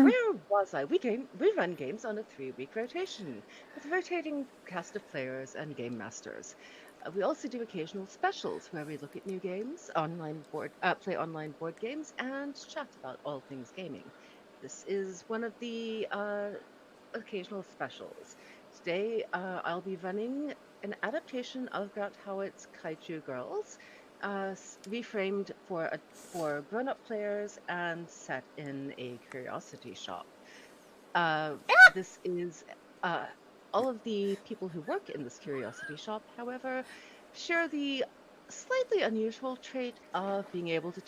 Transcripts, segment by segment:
Where was I? We run games on a 3-week rotation with a rotating cast of players and game masters. We also do occasional specials where we look at new games, play online board games, and chat about all things gaming. This is one of the occasional specials. Today, I'll be running an adaptation of Grant Howitt's Kaiju Girls, reframed for grown-up players and set in a curiosity shop. This is all of the people who work in this curiosity shop, however, share the slightly unusual trait of being able to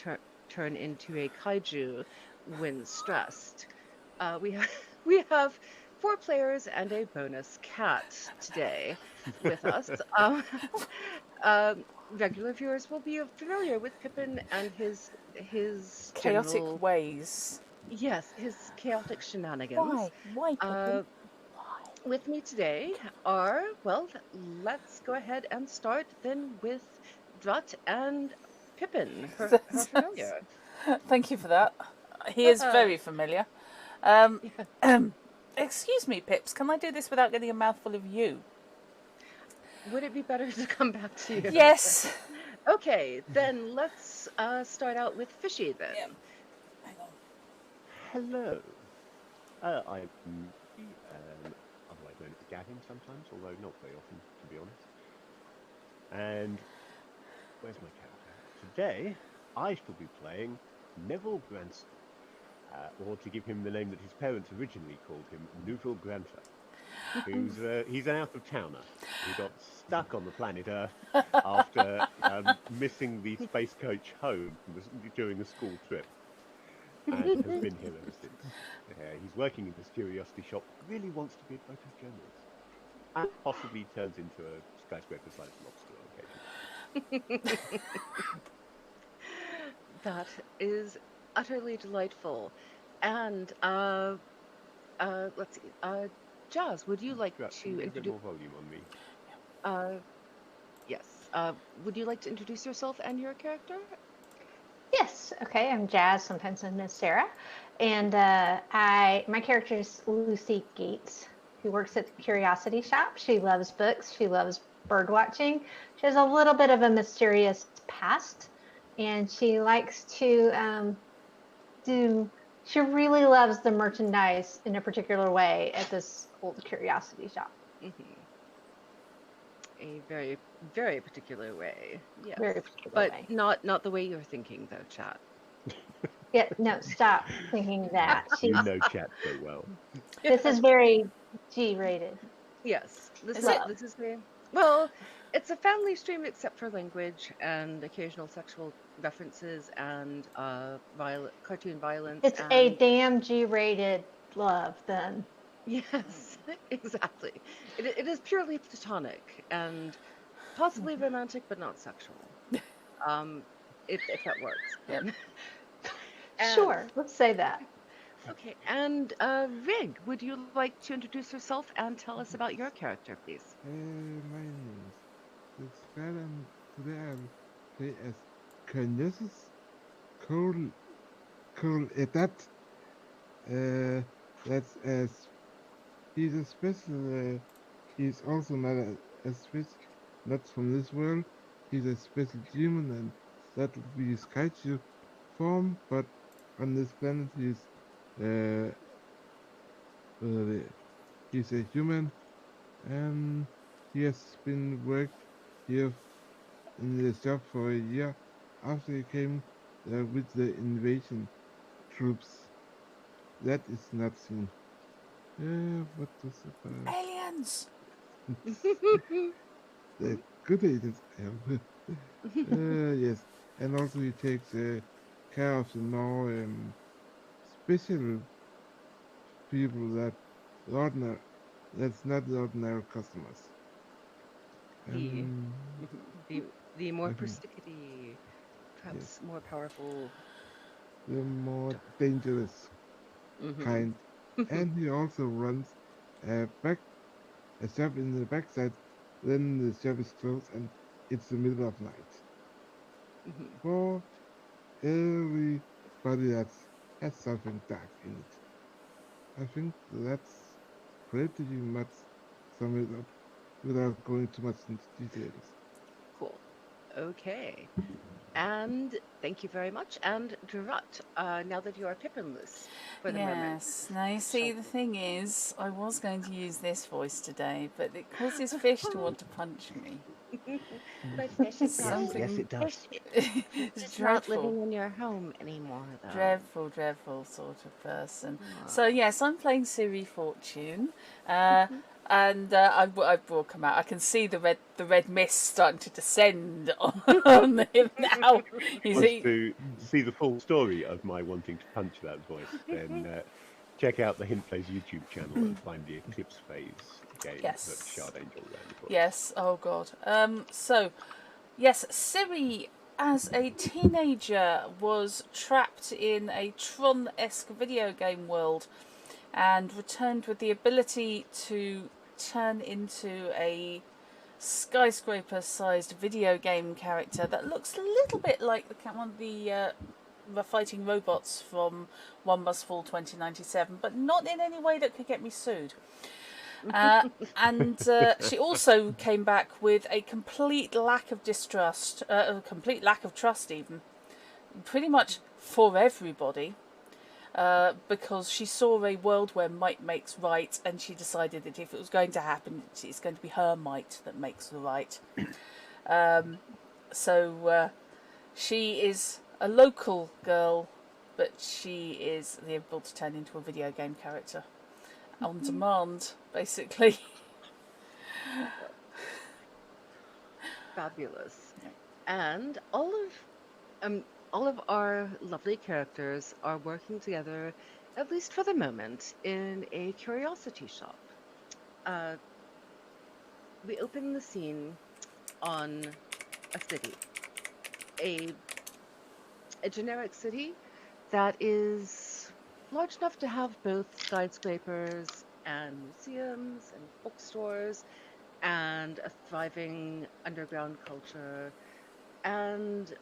turn into a kaiju when stressed. We have we have 4 players and a bonus cat today with us. Regular viewers will be familiar with Pippin and his Chaotic general, ways. yes, his chaotic shenanigans. Why? Why, Pippin? Uh, with me today are, well, let's go ahead and start then with Drut and Pippin. How familiar? Thank you for that. He is very familiar. Um, Yeah. excuse me, Pips. Can I do this without getting a mouthful of you? Would it be better to come back to you? Yes. Okay, then let's start out with Fishy Yep. then. Hang on. Hello. I'm Mickey, otherwise known as Gavin sometimes, although not very often, to be honest. And where's my character? Today, I shall be playing Neville Branson, or to give him the name that his parents originally called him, Newville Granta. He's an out-of-towner who got stuck on the planet Earth after missing the space coach home during the school trip, and has been here ever since. He's working in this curiosity shop, really wants to be a photojournalist, and possibly turns into a skyscraper-sized lobster on occasion. That is utterly delightful. And let's see. Jazz, would you like Drat, can to you get a bit introduce? more volume on me? Uh, yes. Would you like to introduce yourself and your character? Yes. Okay. I'm Jazz, sometimes known as Sarah, and my character is Lucy Gates, who works at the Curiosity Shop. She loves books. She loves bird watching. She has a little bit of a mysterious past, and she likes to do. She really loves the merchandise in a particular way at this old Curiosity Shop. Hmm. A very, very particular way. Yes, Very particular but way. not the way you're thinking, though, chat. Yeah. No. Stop thinking that. You She's. know chat so well. This is very G-rated. Yes, Is it? this is a, well, it's a family stream except for language and occasional sexual references and cartoon violence It's a and damn G-rated love, then. yes, exactly. It is purely platonic and possibly romantic, but not sexual. Um, if that works. Yep. And Sure, let's say that. okay, and Rig, would you like to introduce yourself and tell us about your character, please? My name is Fred, and today I'll play as Cornelius Cole Adapt. That's as he's a special. He's also not a special, not from this world. He's a special human, and that would be his kaiju form. But on this planet, uh, uh, he's a human, and he has been worked here in the shop for a year after he came with the invasion troops. That is not seen. What was about Aliens. the good agents? Yes, and also he takes care of the more special people ordinary that's not the ordinary customers. the Um, the the more mhm, persnickety, yes, perhaps more powerful. the more dangerous Mm-hmm. kind, and he also runs back a shop in the backside. Then the shop is closed and it's the middle of night. Hmm. For everybody that has something dark in it. I think that's pretty much sum it up without going too much into details. Cool. Okay. And thank you very much. And Gerard, now that you are Pippinless for the moment. Yes. Now you see, the thing is, I was going to use this voice today, but it causes Fish to want to punch me. But Fish is not, Something. Yes, it does. Fish It's is not dreadful. living in your home anymore, though. Dreadful, dreadful sort of person. Aw. So yes, I'm playing Siri Fortune, and I've brought him out. I can see the red mist starting to descend on him now. He's Wants to see the full story of my wanting to punch that voice, then check out the Hint Plays YouTube channel and find the Eclipse Phase game Yes. that Shard Angel ran for. Yes. Oh God. So, yes, Siri, as a teenager, was trapped in a Tron-esque video game world, and returned with the ability to turn into a skyscraper-sized video game character that looks a little bit like one of the fighting robots from One Must Fall 2097, but not in any way that could get me sued. And she also came back with a complete lack of distrust, a complete lack of trust even, pretty much for everybody, because she saw a world where might makes right, and she decided that if it was going to happen, it's going to be her might that makes the right. So she is a local girl, but she is able to turn into a video game character on demand, basically. Fabulous. And all of our lovely characters are working together, at least for the moment, in a curiosity shop. We open the scene on a city, a generic city that is large enough to have both skyscrapers and museums and bookstores and a thriving underground culture and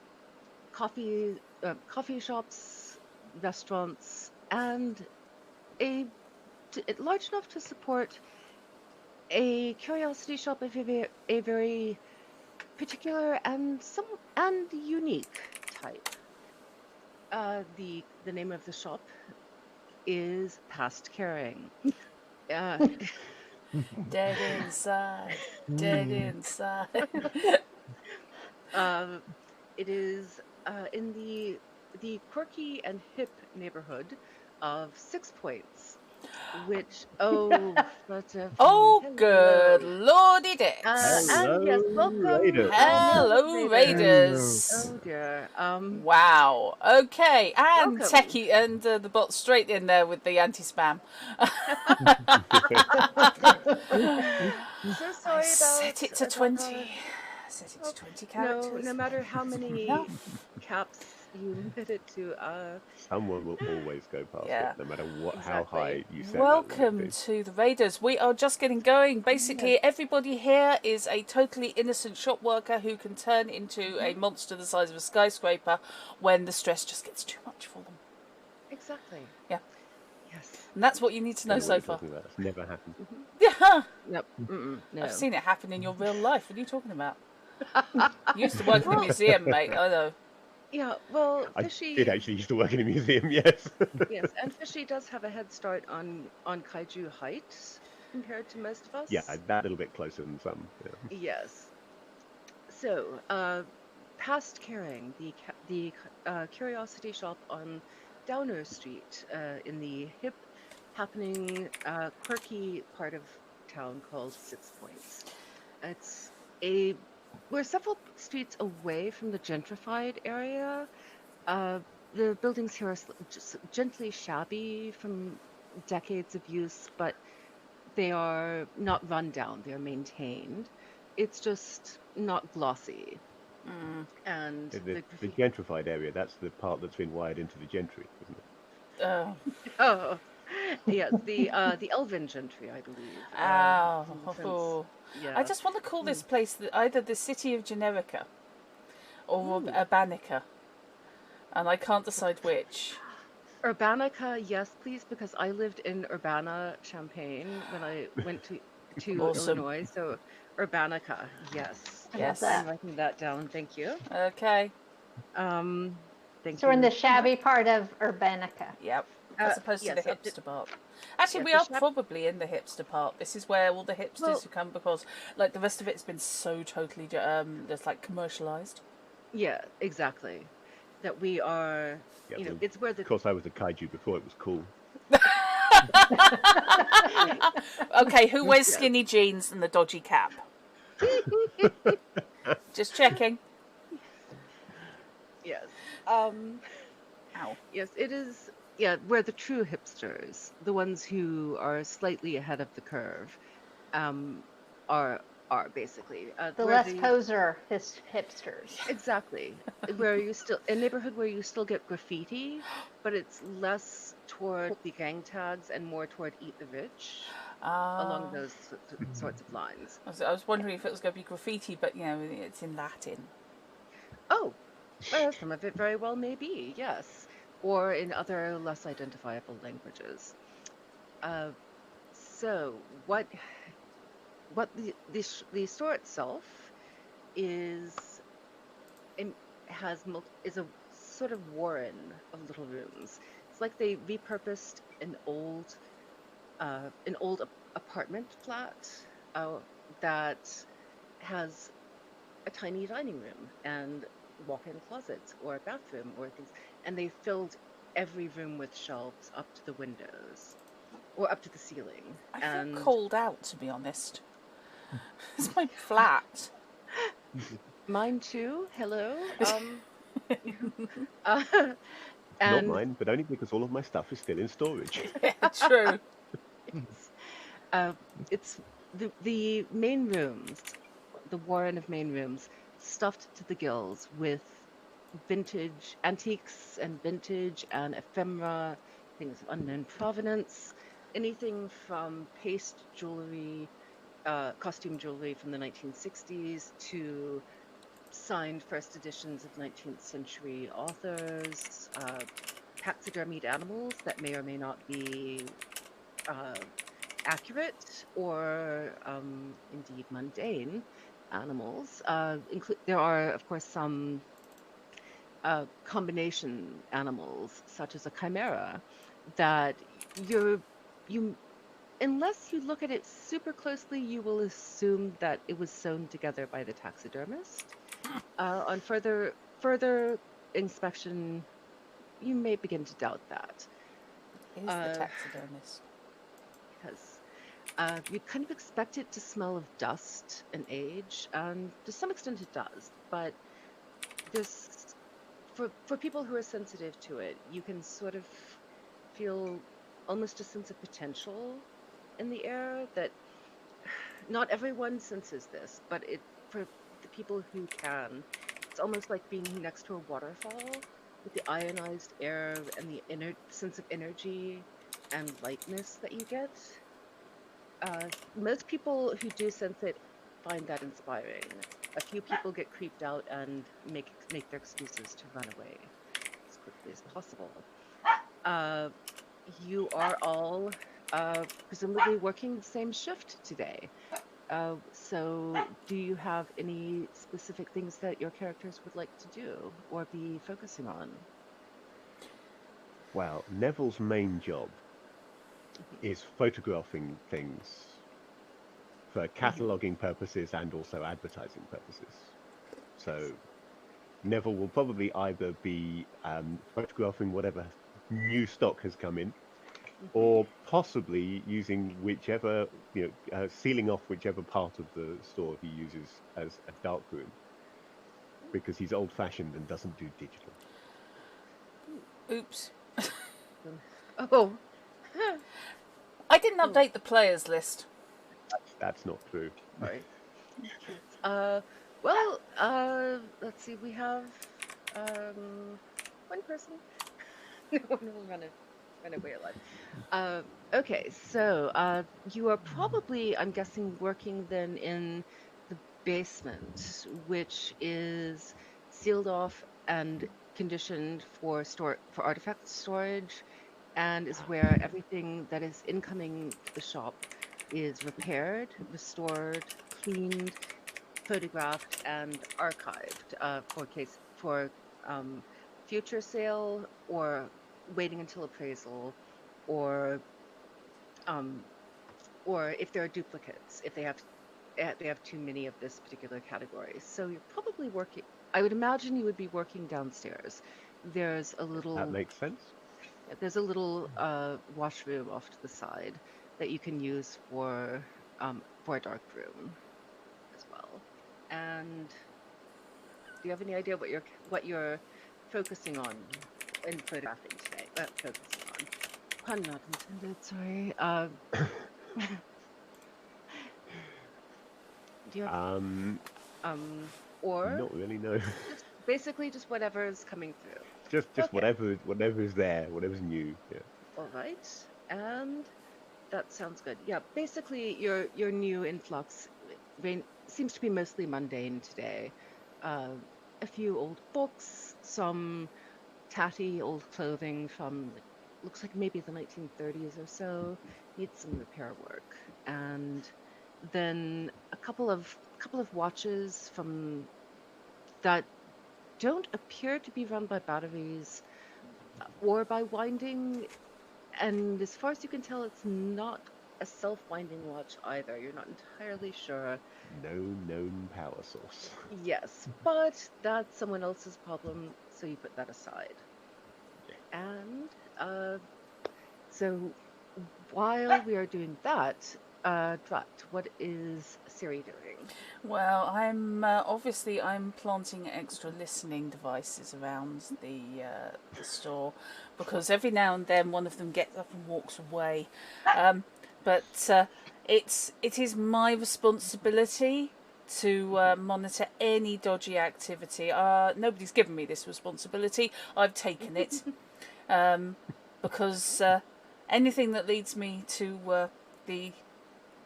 coffee shops, restaurants, and large enough to support a curiosity shop of a very particular and unique type. The name of the shop is Past Caring. Dead inside, dead inside. It is in the quirky and hip neighborhood of 6 Points, which but Oh, hello. good lordy dicks. And yes, welcome. Raiders. Hello, Raiders. Oh dear. Wow. Okay, and Welcome. Techie and the bot straight in there with the anti-spam. So sorry Set it to about 20. Set it to 20 characters. no matter how many Enough. caps you limit it to. Someone will always go past Yeah. it, no matter how Exactly. high you set that Welcome limit to the Raiders. We are just getting going. Basically, everybody here is a totally innocent shop worker who can turn into a monster the size of a skyscraper when the stress just gets too much for them. Exactly. Yeah. Yes. And that's what you need to to. know What so you're far. talking about. It's never happened. Yeah, Nope. No. I've seen it happen in your real life. What are you talking about? You used to work in a museum, mate. I know. Yeah. Well, I Fishy. did actually used to work in a museum, yes. Yes, and Fishy does have a head start on kaiju height compared to most of us. Yeah, that little bit closer than some. Yeah. Yes. So, Past Caring, the curiosity shop on Downer Street, in the hip, happening, quirky part of town called 6 Points. We're several streets away from the gentrified area. The buildings here are just gently shabby from decades of use, but they are not run down, they're maintained. It's just not glossy. And The gentrified area, that's the part that's been wired into the gentry, isn't it? oh, yes, the Elven gentry, I believe. Ow. in the sense- yeah. I just want to call this place either the City of Generica or Urbanica. And I can't decide which. Urbanica, yes, please, because I lived in Urbana, Champaign when I went to Awesome. Illinois. So Urbanica, yes. I love Yes. I'm that. writing that down. Thank you. Okay. Um, thank So we're in the you so much. shabby part of Urbanica. Yep. As opposed to the Yes, hipster part. Actually, yes, we the are shab. probably in the hipster part. This is where all the hipsters Well, who come because, like, the rest of it's been so totally just like commercialized. yeah, exactly. That we are, Yeah, well, it's where of the course I was a kaiju before it was cool. Okay, who wears yes. skinny jeans and the dodgy cap? Just checking. Yes. Um, Ow. yes, it is. Yeah, we're the true hipsters, the ones who are slightly ahead of the curve, um, are are basically The where less the poser hipsters. exactly where you still a neighborhood where you still get graffiti, but it's less toward the gang tags and more toward eat the rich along Uh, those sorts of lines. I was wondering if it was going to be graffiti, but it's in Latin. Oh, some of it very well may be, yes, or in other less identifiable languages. Uh, so what the store itself is im- is a sort of warren of little rooms. It's like they repurposed an old apartment flat uh, that has a tiny dining room and walk-in closets or a bathroom or things, and they filled every room with shelves up to the windows or up to the ceiling. I feel And called out, to be honest. It's my flat. mine too. Hello. Uh, Not and mine, but only because all of my stuff is still in storage. True. it's uh, it's the main rooms, the warren of main rooms, stuffed to the gills with vintage antiques and vintage and ephemera, things of unknown provenance, anything from paste jewelry, costume jewelry from the 1960s to signed first editions of 19th century authors, taxidermied animals that may or may not be uh, accurate or indeed mundane animals. There are, of course, some combination animals, such as a chimera, that you unless you look at it super closely, you will assume that it was sewn together by the taxidermist. On further inspection, you may begin to doubt that, Is the uh, taxidermist. because you kind of expect it to smell of dust and age, and to some extent it does. But this, for people who are sensitive to it, you can sort of feel almost a sense of potential in the air that not everyone senses this, but it for the people who can, it's almost like being next to a waterfall with the ionized air and the sense of energy and lightness that you get. Most people who do sense it find that inspiring. A few people get creeped out and make their excuses to run away as quickly as possible. Uh, you are all presumably working the same shift today. So, do you have any specific things that your characters would like to do or be focusing on? Well, Neville's main job is photographing things for Hmm. cataloging purposes and also advertising purposes. So Neville will probably either be photographing whatever new stock has come in, Hmm. or possibly using whichever, sealing off whichever part of the store he uses as a dark room, because he's old-fashioned and doesn't do digital. Oops. Oh, I didn't oh, update the players list. That's not true. sorry. Uh, well, let's see. We have one person. No one will run away alive. Uh, okay, so you are probably, I'm guessing, working then in the basement, which is sealed off and conditioned for artifact storage and is where everything that is incoming to the shop is repaired, restored, cleaned, photographed, and archived for um, future sale or waiting until appraisal, or um, or if there are duplicates, if they have too many of this particular category. So you're probably working. I would imagine you would be working downstairs. There's a That little makes sense. washroom off to the side that you can use for a dark room as well. And do you have any idea what you're focusing on in photographing today? Focusing on. Pun not intended. Sorry. Do you have Um, or Not really. No, just basically just whatever's coming through? just Okay. whatever's there, whatever's new. Yeah. All right. And that sounds good. Yeah, basically your new influx seems to be mostly mundane today. Uh, a few old books, some tatty old clothing from looks like maybe the 1930s or so, needs some repair work, and then a couple of watches from that don't appear to be run by batteries or by winding. And as far as you can tell, it's not a self-winding watch either. You're not entirely sure. No known power source. Yes, but that's someone else's problem, so you put that aside. And so while we are doing that, Drat, what is Siri doing? Well, I'm planting extra listening devices around the store because every now and then one of them gets up and walks away. But it is my responsibility to monitor any dodgy activity. Nobody's given me this responsibility. I've taken it because anything that leads me to the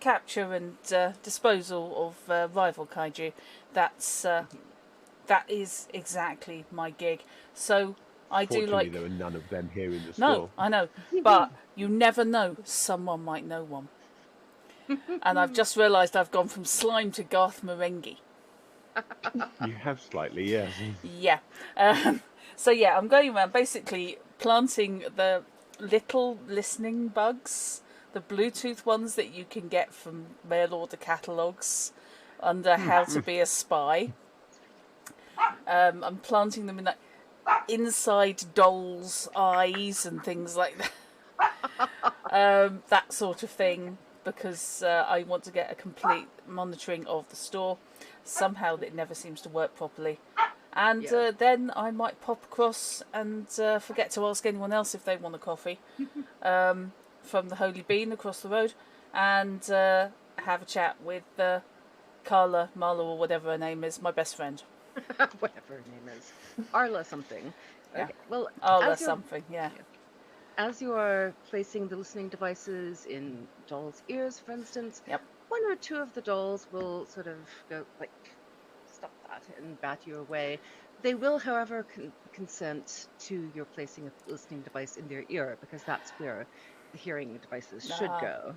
capture and disposal of rival kaiju, that's that is exactly my gig. So I do Fortunately, like. there are none of them here in the No, store. I know, but you never know. Someone might know one. And I've just realised I've gone from slime to Garth Marenghi. You have slightly, yes. Yeah. So yeah, I'm going around basically planting the little listening bugs, the Bluetooth ones that you can get from mail order catalogues under how to be a spy. I'm planting them in like inside dolls' eyes and things like that. That sort of thing, because I want to get a complete monitoring of the store. Somehow it never seems to work properly. And Yes. then I might pop across and forget to ask anyone else if they want a coffee from the Holy Bean across the road, and have a chat with Carla, Marla, or whatever her name is, my best friend. Whatever her name is. Arla something. Yeah. Okay. Well, Arla as you're something, yeah. as you are placing the listening devices in dolls' ears, for instance, Yep. one or two of the dolls will sort of go like, "Stop that," and bat you away. They will, however, consent to your placing a listening device in their ear because that's where the hearing devices should Ah. go.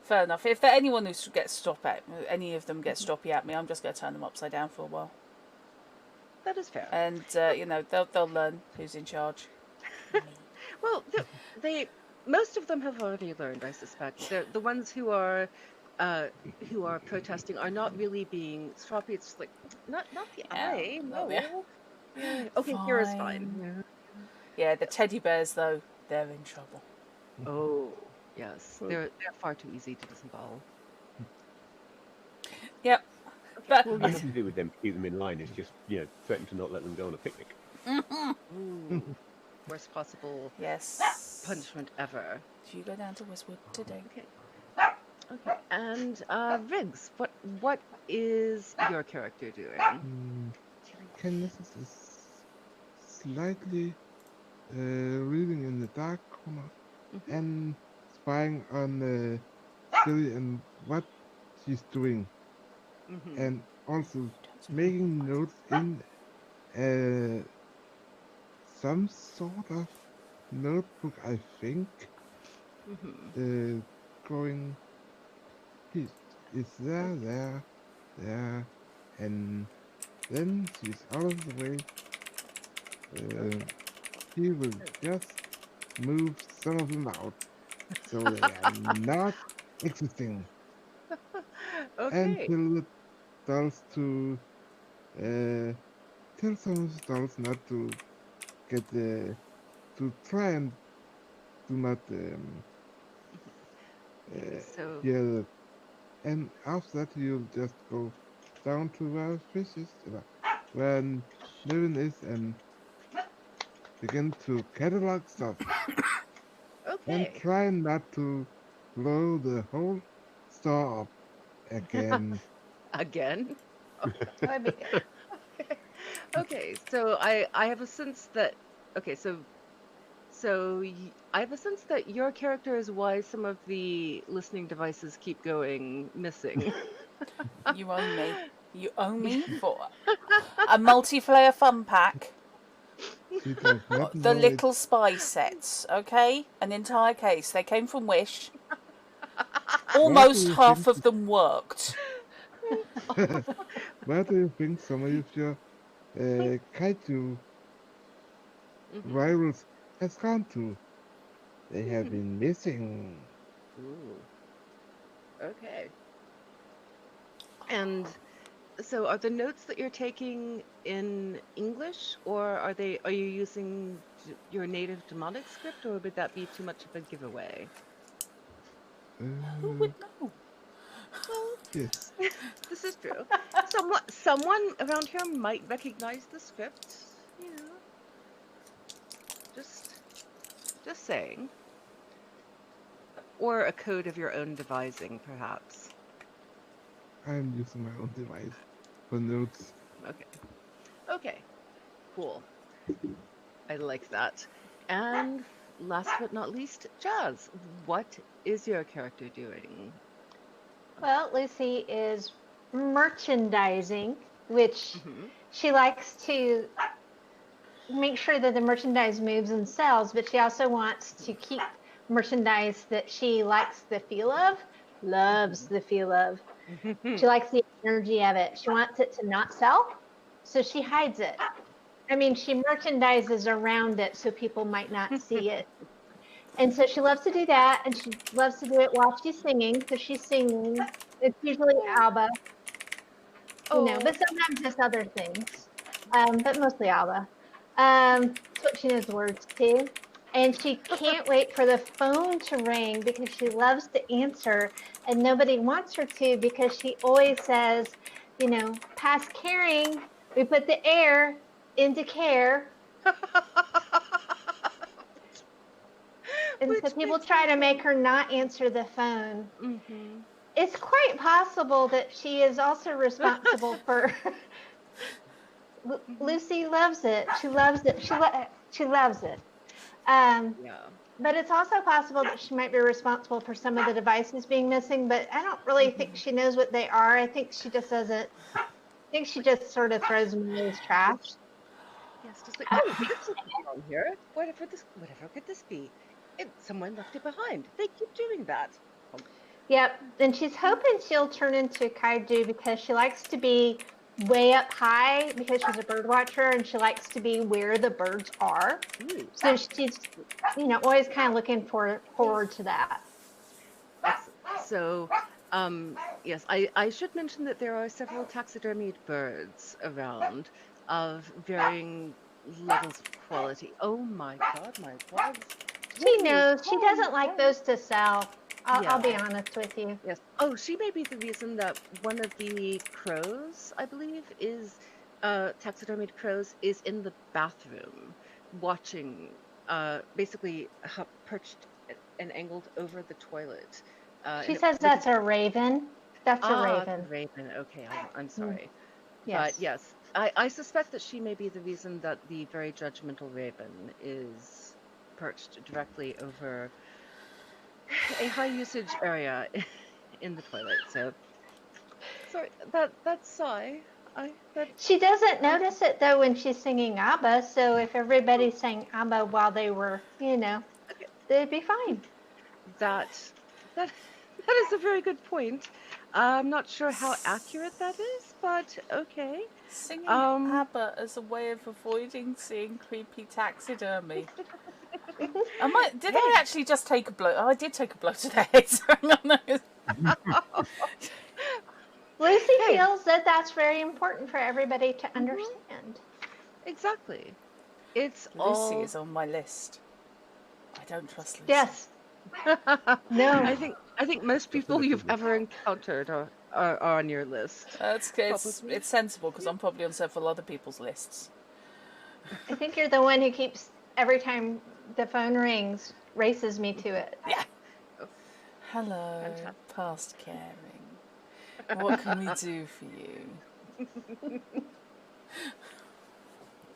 Fair enough. If there anyone who gets any of them get stroppy at me, I'm just going to turn them upside down for a while, That is fair. and they'll learn who's in charge. Well, most of them have already learned, I suspect. The ones who are protesting are not really being stroppy. It's just like not the Yeah, eye, no, no. yeah. Yeah. Okay, here is fine. Yeah, the teddy bears though, they're in trouble. Yeah. Oh, yes, Well, they're far too easy to disembowel. Yep. But all you have to do with them to keep them in line is just, threaten to not let them go on a picnic. Ooh, worst possible yes. punishment ever. Do you go down to Westwood today? Okay. Okay. And Riggs, what is your character doing? Candace is slightly reading in the dark corner and spying on Siri and what she's doing, and also making notes in some sort of notebook, I think. Mm-hmm. Going, he is there, and then she's out of the way. Uh, he will just move some of them out, so they are not existing, and Okay. tell the dolls to uh, tell some of the dolls not to get to try and do not Okay. So hear. And after that, you'll just go down to where fish is, where Niven is, and begin to catalog stuff. And okay. try not to blow the whole store up again. Again. That would be good. Okay. So I have a sense that okay. I have a sense that your character is why some of the listening devices keep going missing. You own me. You own me for a multiplayer fun pack. She does not The know it. little spy sets, okay? An entire case. They came from Wish. Where do Almost you think? half of them worked. Where do you think some of your kaiju Hmm. rivals has gone to? They have Hmm. been missing. Ooh. Okay. And so are the notes that you're taking in English, or are you using your native demonic script, or would that be too much of a giveaway? Who Uh, would know? Well, yes, this is true. Someone around here might recognize the script, you know. Just just saying. Or a code of your own devising, perhaps. I'm using my own device for notes. Okay. Okay. Cool. I like that. And last but not least, Jazz. What is your character doing? Well, Lucy is merchandising, which Hmm. she likes to make sure that the merchandise moves and sells, but she also wants to keep merchandise that she likes the feel of, loves the feel of. Hmm. She likes the energy of it. She wants it to not sell, so she hides it. I mean, she merchandises around it so people might not see it. And so she loves to do that, and she loves to do it while she's singing. So she's singing. It's usually ABBA, Oh, but sometimes it's other things, but mostly ABBA. It's what she knows the words to. And she can't wait for the phone to ring because she loves to answer, and nobody wants her to because she always says, past caring, we put the air into care. And so which people makes me try to make think. her not answer the phone. Hmm. It's quite possible that she is also responsible for. Hmm. Lucy loves it. She loves it. She loves it. Um, Yeah. but it's also possible that she might be responsible for some of the devices being missing. But I don't really think Hmm. she knows what they are. I think she just doesn't. I think she just sort of throws them away as trash. Yes, just like, oh, this doesn't belong here. Whatever could this be? Someone left it behind. They keep doing that. Oh, Yep. And she's hoping she'll turn into a kaiju because she likes to be way up high because she's a bird watcher and she likes to be where the birds are. ooh, So she's, always kind of looking forward to that. excellent. So, yes, I should mention that there are several taxidermied birds around of varying levels of quality. Oh my God, She what is knows she wrong doesn't with like them? those to sell. I'll be Yeah, honest with you. yes. Oh, she may be the reason that one of the crows, I believe, is taxidermied crows, is in the bathroom watching, basically perched and angled over the toilet, She and says with that's a raven. That's a the raven. raven. Okay, I'm Mm, sorry, but yes. yes, I suspect that she may be the reason that the very judgmental raven is perched directly over a high usage area in the toilet. So sorry, that sigh. That She doesn't notice it though when she's singing ABBA. So if everybody sang ABBA while they were, okay, they'd be fine. that that that is a very good point. I'm not sure how accurate that is, but okay. Singing Um, ABBA as a way of avoiding seeing creepy taxidermy. Did I hey, actually just take a blow? Oh, I did take a blow to the head. Hang on, no. Lucy hey, feels that that's very important for everybody to mhm, understand. exactly. It's Lucy all. is on my list. I don't trust Lucy. Yes. No. I think most Just a people little you've bit. ever encountered are on your list. Probably. It's sensible because I'm probably on several other people's lists. I think you're the one who keeps, every time the phone rings, races me to it. Yeah. Oh, Hello, fantastic. past caring. What can we do for you?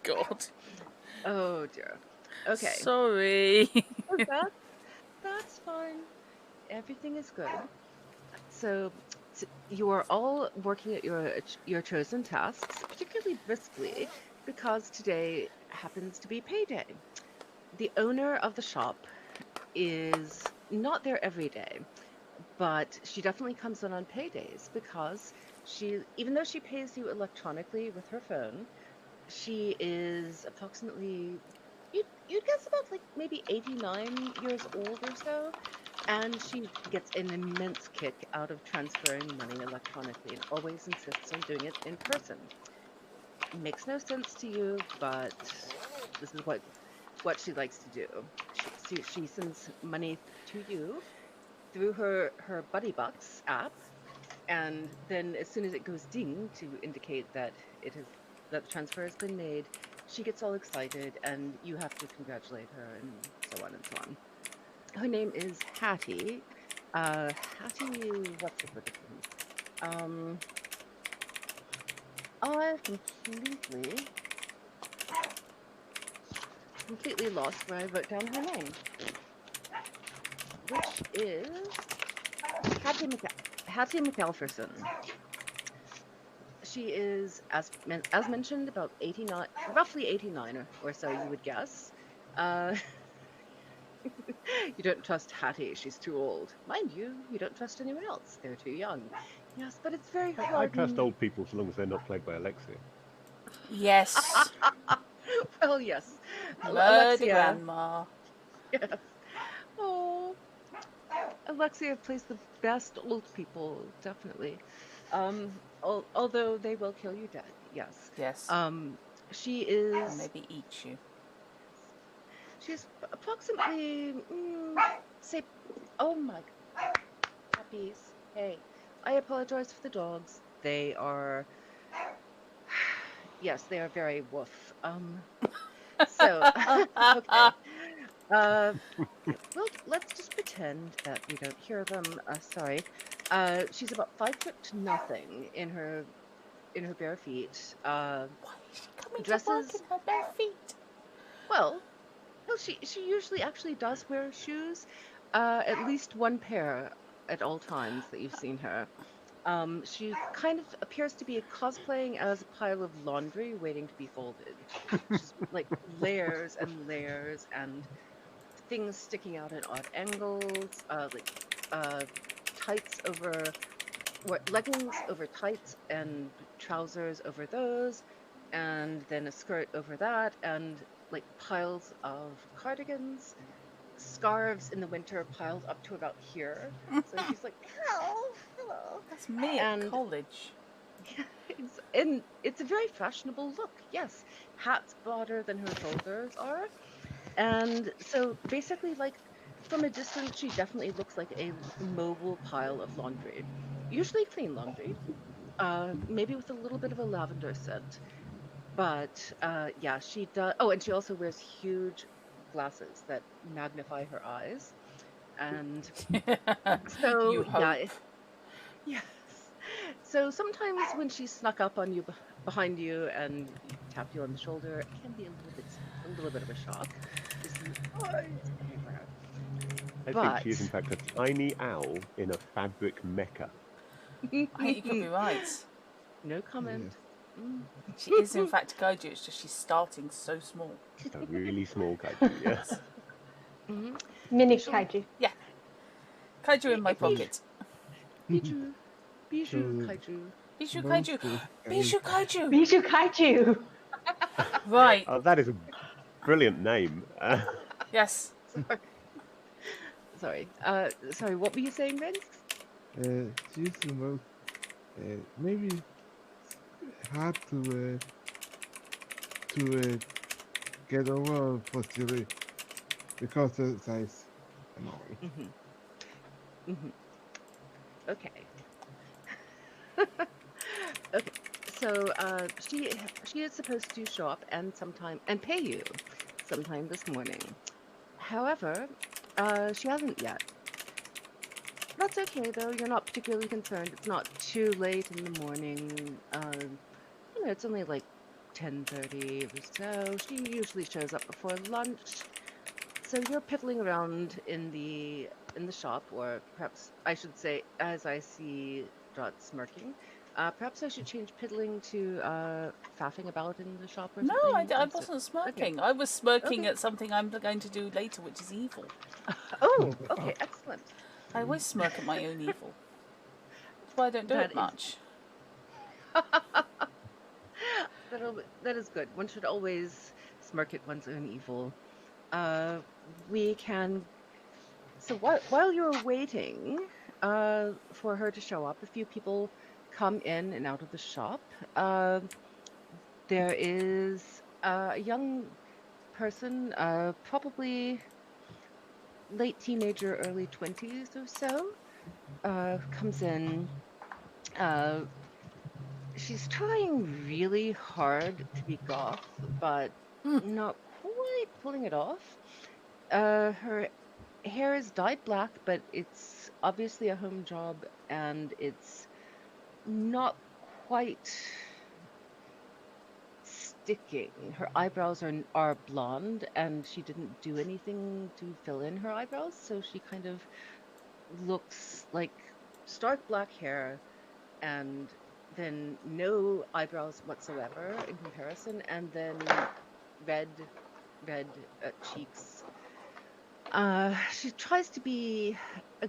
God. Oh dear. Okay. Sorry. Oh, that's fine. Everything is good. So, you are all working at your chosen tasks, particularly briskly, because today happens to be payday. The owner of the shop is not there every day, but she definitely comes in on paydays because even though she pays you electronically with her phone, she is approximately, you'd guess about like maybe 89 years old or so, and she gets an immense kick out of transferring money electronically and always insists on doing it in person. Makes no sense to you, but this is what she likes to do. She sends money to you through her Buddy Bucks app, and then as soon as it goes ding to indicate that the transfer has been made, she gets all excited, and you have to congratulate her, and so on and so on. Her name is Hattie. Hattie, what's it with it? Um, I've completely lost where I wrote down her name, which is Hattie Hattie McAlferson. She is, as mentioned, about 89, roughly 89 or so, you would guess. Uh, you don't trust Hattie; she's too old. Mind you, you don't trust anyone else; they're too young. Yes, but it's very I hard. trust old people so long as they're not played by Alexia. Yes. Well, yes, Murder Alexia. grandma. Yes. Oh, Alexia plays the best old people, definitely. Although they will kill you dead. Yes. Yes. Um, she And is. maybe eat you. She's approximately, say, oh my puppies. Hey, I apologize for the dogs. They are, yes, they are very woof. So, okay. Uh, well, let's just pretend that we don't hear them. Sorry. She's about 5 foot to nothing in her bare feet. Why is she coming to work in Dresses. her bare feet? Well, no, she usually actually does wear shoes. At least one pair at all times that you've seen her. She kind of appears to be cosplaying as a pile of laundry waiting to be folded. She's like layers and layers and things sticking out at odd angles, uh, tights over, what, leggings over tights and trousers over those, and then a skirt over that, and like piles of cardigans, scarves in the winter piled up to about here. So she's like, hello, hello. That's me at And college. it's a very fashionable look. Yes, hats broader than her shoulders are, and so basically, like from a distance, she definitely looks like a mobile pile of laundry, usually clean laundry, maybe with a little bit of a lavender scent. But yeah, she does. Oh, and she also wears huge glasses that magnify her eyes, and You so yeah, hope. yes. So sometimes when she snuck up on you behind you and tapped you on the shoulder, it can be a little bit of a shock to see eyes everywhere. I think she is, in But fact, a tiny owl in a fabric mecha. I think you could be right. no Yes. comment. Mm. She is in fact a kaiju. It's just she's starting so small. Just a really small kaiju, yes. Mhm. Mini Shall we- kaiju. Yeah, kaiju in my Bijou, pocket. Bijou, Bijou, So Kaiju. Bijou kaiju. monsters Bijou kaiju. Bijou kaiju. Right. Oh, that is a brilliant name. Yes. Sorry. Sorry. What were you saying, Vince? she's the most maybe hard to get over for Siri because the size annoying. Mm-hmm. Mm-hmm. Okay. Okay. So she is supposed to show up and pay you sometime this morning. However, she hasn't yet. That's okay though. You're not particularly concerned. It's not too late in the morning. It's only like 10:30 or so. She usually shows up before lunch. So you're piddling around in the shop, or perhaps I should say, as I see Dot smirking, perhaps I should change piddling to faffing about in the shop or No, something. I instead. wasn't Okay. smirking. I was smirking Okay. at something I'm going to do later, which is evil. Oh, okay, excellent. I always smirk at my own evil. That's why I don't do That it is much. that is good. One should always smirk at one's own evil. Uh, we can. So while you're waiting for her to show up, a few people come in and out of the shop. Uh, there is a young person, probably late teenager, early 20s or so, comes in. Uh, she's trying really hard to be goth, but not quite pulling it off. Her hair is dyed black, but it's obviously a home job and it's not quite sticking. Her eyebrows are blonde and she didn't do anything to fill in her eyebrows, so she kind of looks like stark black hair and then no eyebrows whatsoever in comparison, and then red red cheeks. She tries to be a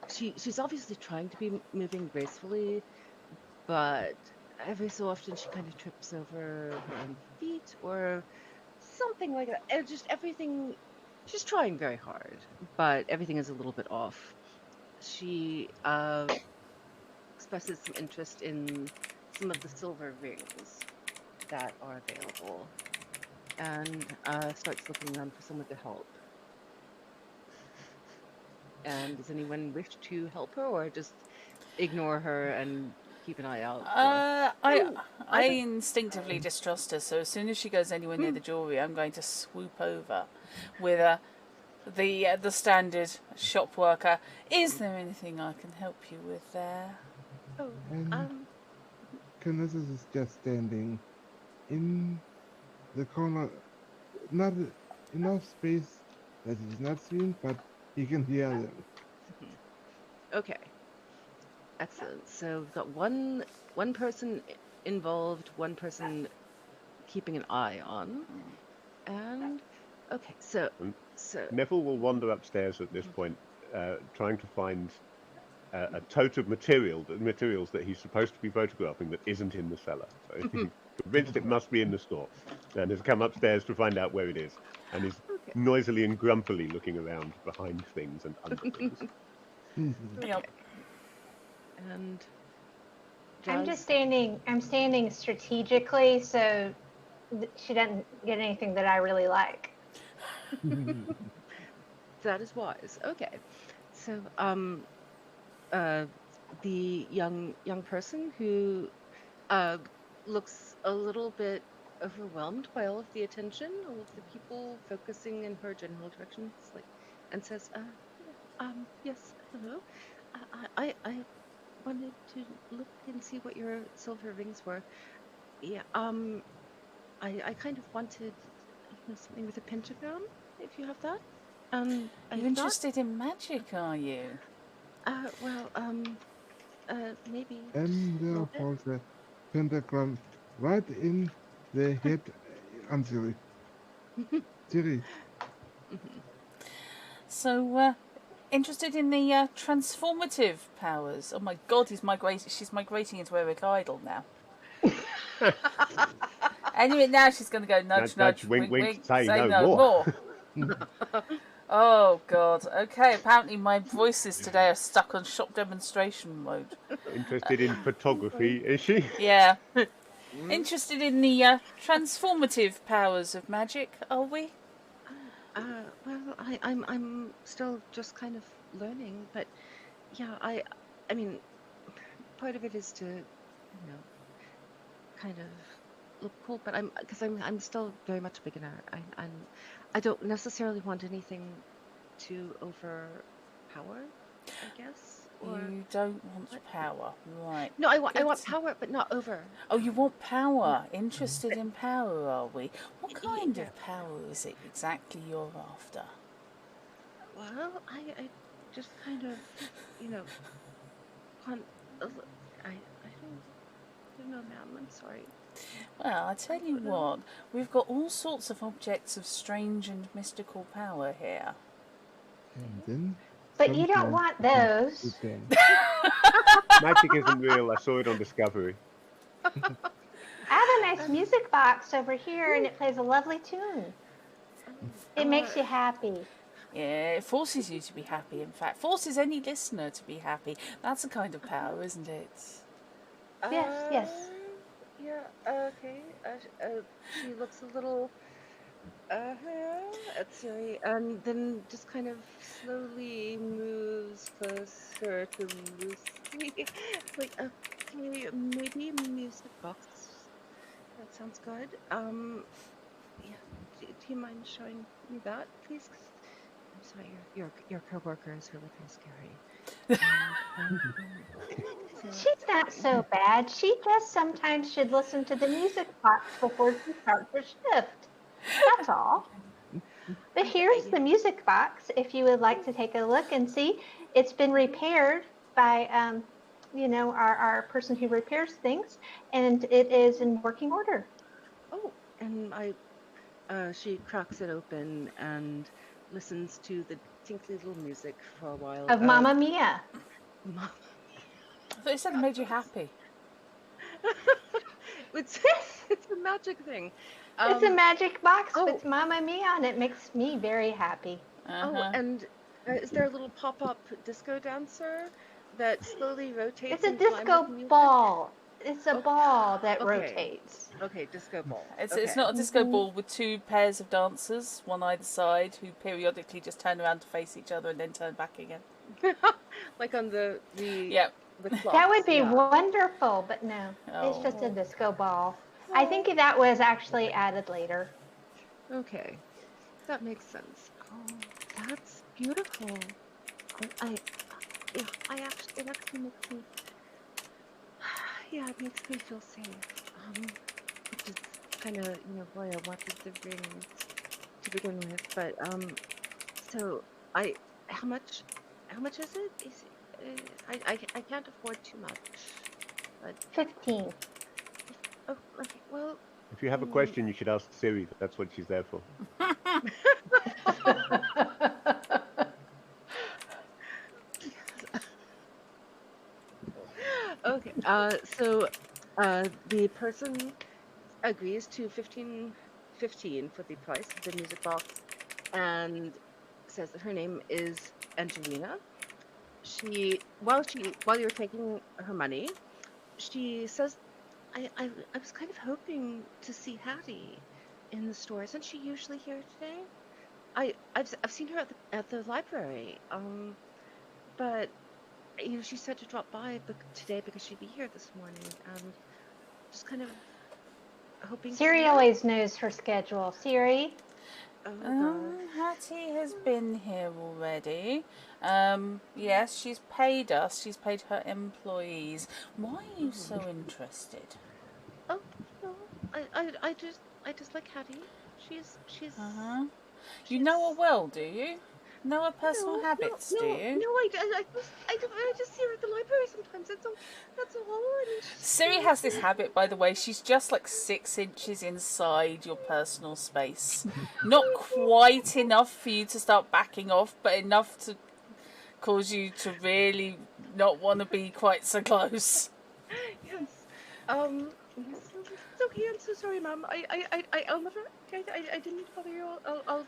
she's obviously trying to be moving gracefully, but every so often she kind of trips over her own feet or something like that. And just everything, she's trying very hard, but everything is a little bit off. She expresses some interest in some of the silver rings that are available and starts looking around for someone to help. And does anyone wish to help her or just ignore her and keep an eye out for? I Oh, I don't. instinctively distrust her, so as soon as she goes anywhere near Hmm. the jewellery, I'm going to swoop over with the standard shop worker. Is there anything I can help you with there? Oh, And um, Kinesis is just standing in the corner, not enough space that he's not seen, but he can hear them. mhm. Okay, excellent. So we've got one person involved, one person keeping an eye on, and okay, And so Neville will wander upstairs at this point, trying to find a tote of materials that he's supposed to be photographing that isn't in the cellar. So he's convinced it must be in the store, and has come upstairs to find out where it is, and is okay, noisily and grumpily looking around behind things and under things. Yep. okay, and I'm just Jazz. standing. I'm standing strategically so she doesn't get anything that I really like. That is wise. Okay, so uh, the young person who uh looks a little bit overwhelmed by all of the attention, all of the people focusing in her general direction, like, and says, yes, hello. I wanted to look and see what your silver rings were. Yeah, I kind of wanted, something with a pentagram, if you have that. You If not, interested in magic, are you? well, maybe just a And little there bit. falls a pentagram right in the head on Siri. Siri, So, interested in the transformative powers? Oh my God, she's migrating into Eric Idle now. Anyway, now she's going to go nudge, nudge, wink, wink, say no no more. Oh God. Okay. Apparently, my voices today are stuck on shop demonstration mode. Interested in photography, is she? Yeah. Mm. Interested in the transformative powers of magic? Are we? Well, I'm still just kind of learning, but yeah, I mean, part of it is to, kind of look cool, but I'm still very much a beginner. I don't necessarily want anything too overpowered, I guess, or You don't want what? power, right? No, I want Good. power, but not over. Oh, you want power. Interested in power, are we? What kind Yeah. of power is it exactly you're after? Well, I just kind of, you know, want. I don't know, ma'am. I'm sorry. Well, I tell you what, we've got all sorts of objects of strange and mystical power here. and then But you don't something want comes those. with them. Magic isn't real. I saw it on Discovery. I have a nice music box over here, and it plays a lovely tune. It makes you happy. Yeah, it forces you to be happy, in fact. Forces any listener to be happy. That's a kind of power, isn't it? Yes, yes. Yeah. Okay. She looks a little at Siri, and then just kind of slowly moves closer to Lucy. Like, okay, maybe music box. That sounds good. Yeah. Do you mind showing me that, please? 'Cause I'm sorry, your coworker is really kind of scary. So, She's not so bad. She just sometimes should listen to the music box before she starts her shift. That's all. But here's the music box if you would like to take a look and see. It's been repaired by, our person who repairs things, and it is in working order. oh, and she cracks it open and listens to the tinkly little music for a while. Of Mamma Mia. Mom, I thought you said it made you happy. it's Yes, it's a magic thing. it's a magic box Oh, with Mamma Mia, and it makes me very happy. and is there a little pop-up disco dancer that slowly rotates It's a in time with disco music? ball. It's a Oh, ball that okay, rotates. okay, disco ball. It's Okay, not a disco ball with two pairs of dancers, one either side, who periodically just turn around to face each other and then turn back again. like on the Yep. clocks. That would be Yeah. wonderful, but no, it's just a Oh. disco ball. I think that was actually added later. Okay, that makes sense. Oh, that's beautiful. Yeah, it actually makes me, yeah, it makes me feel safe. Which is kind of, why I wanted the ring to begin with. But so I, how much is it? I can't afford too much. But 15. oh, okay, well, If you have a question, you should ask Siri. That's what she's there for. okay. So the person agrees to 15 for the price of the music box, and says that her name is Angelina. While you're taking her money, she says, I was kind of hoping to see Hattie in the store. Isn't she usually here today? I've seen her at the library. But she said to drop by today because she'd be here this morning, and just kind of hoping to see Siri her. always knows her schedule. Siri, Oh God. Hattie has been here already. Yes, she's paid us. She's paid her employees. Why are you so interested? Oh no, I just like Hattie. She's Uh-huh. You she's know her well, do you? Know her personal no, habits, do you? I just see her at the library sometimes. That's all I mean, Siri has this habit, by the way. She's just like 6 inches inside your personal space. Not quite enough for you to start backing off, but enough to cause you to really not want to be quite so close. Yes. It's okay. I'm so sorry, Mom. I'll never. I didn't mean to bother you. I'll.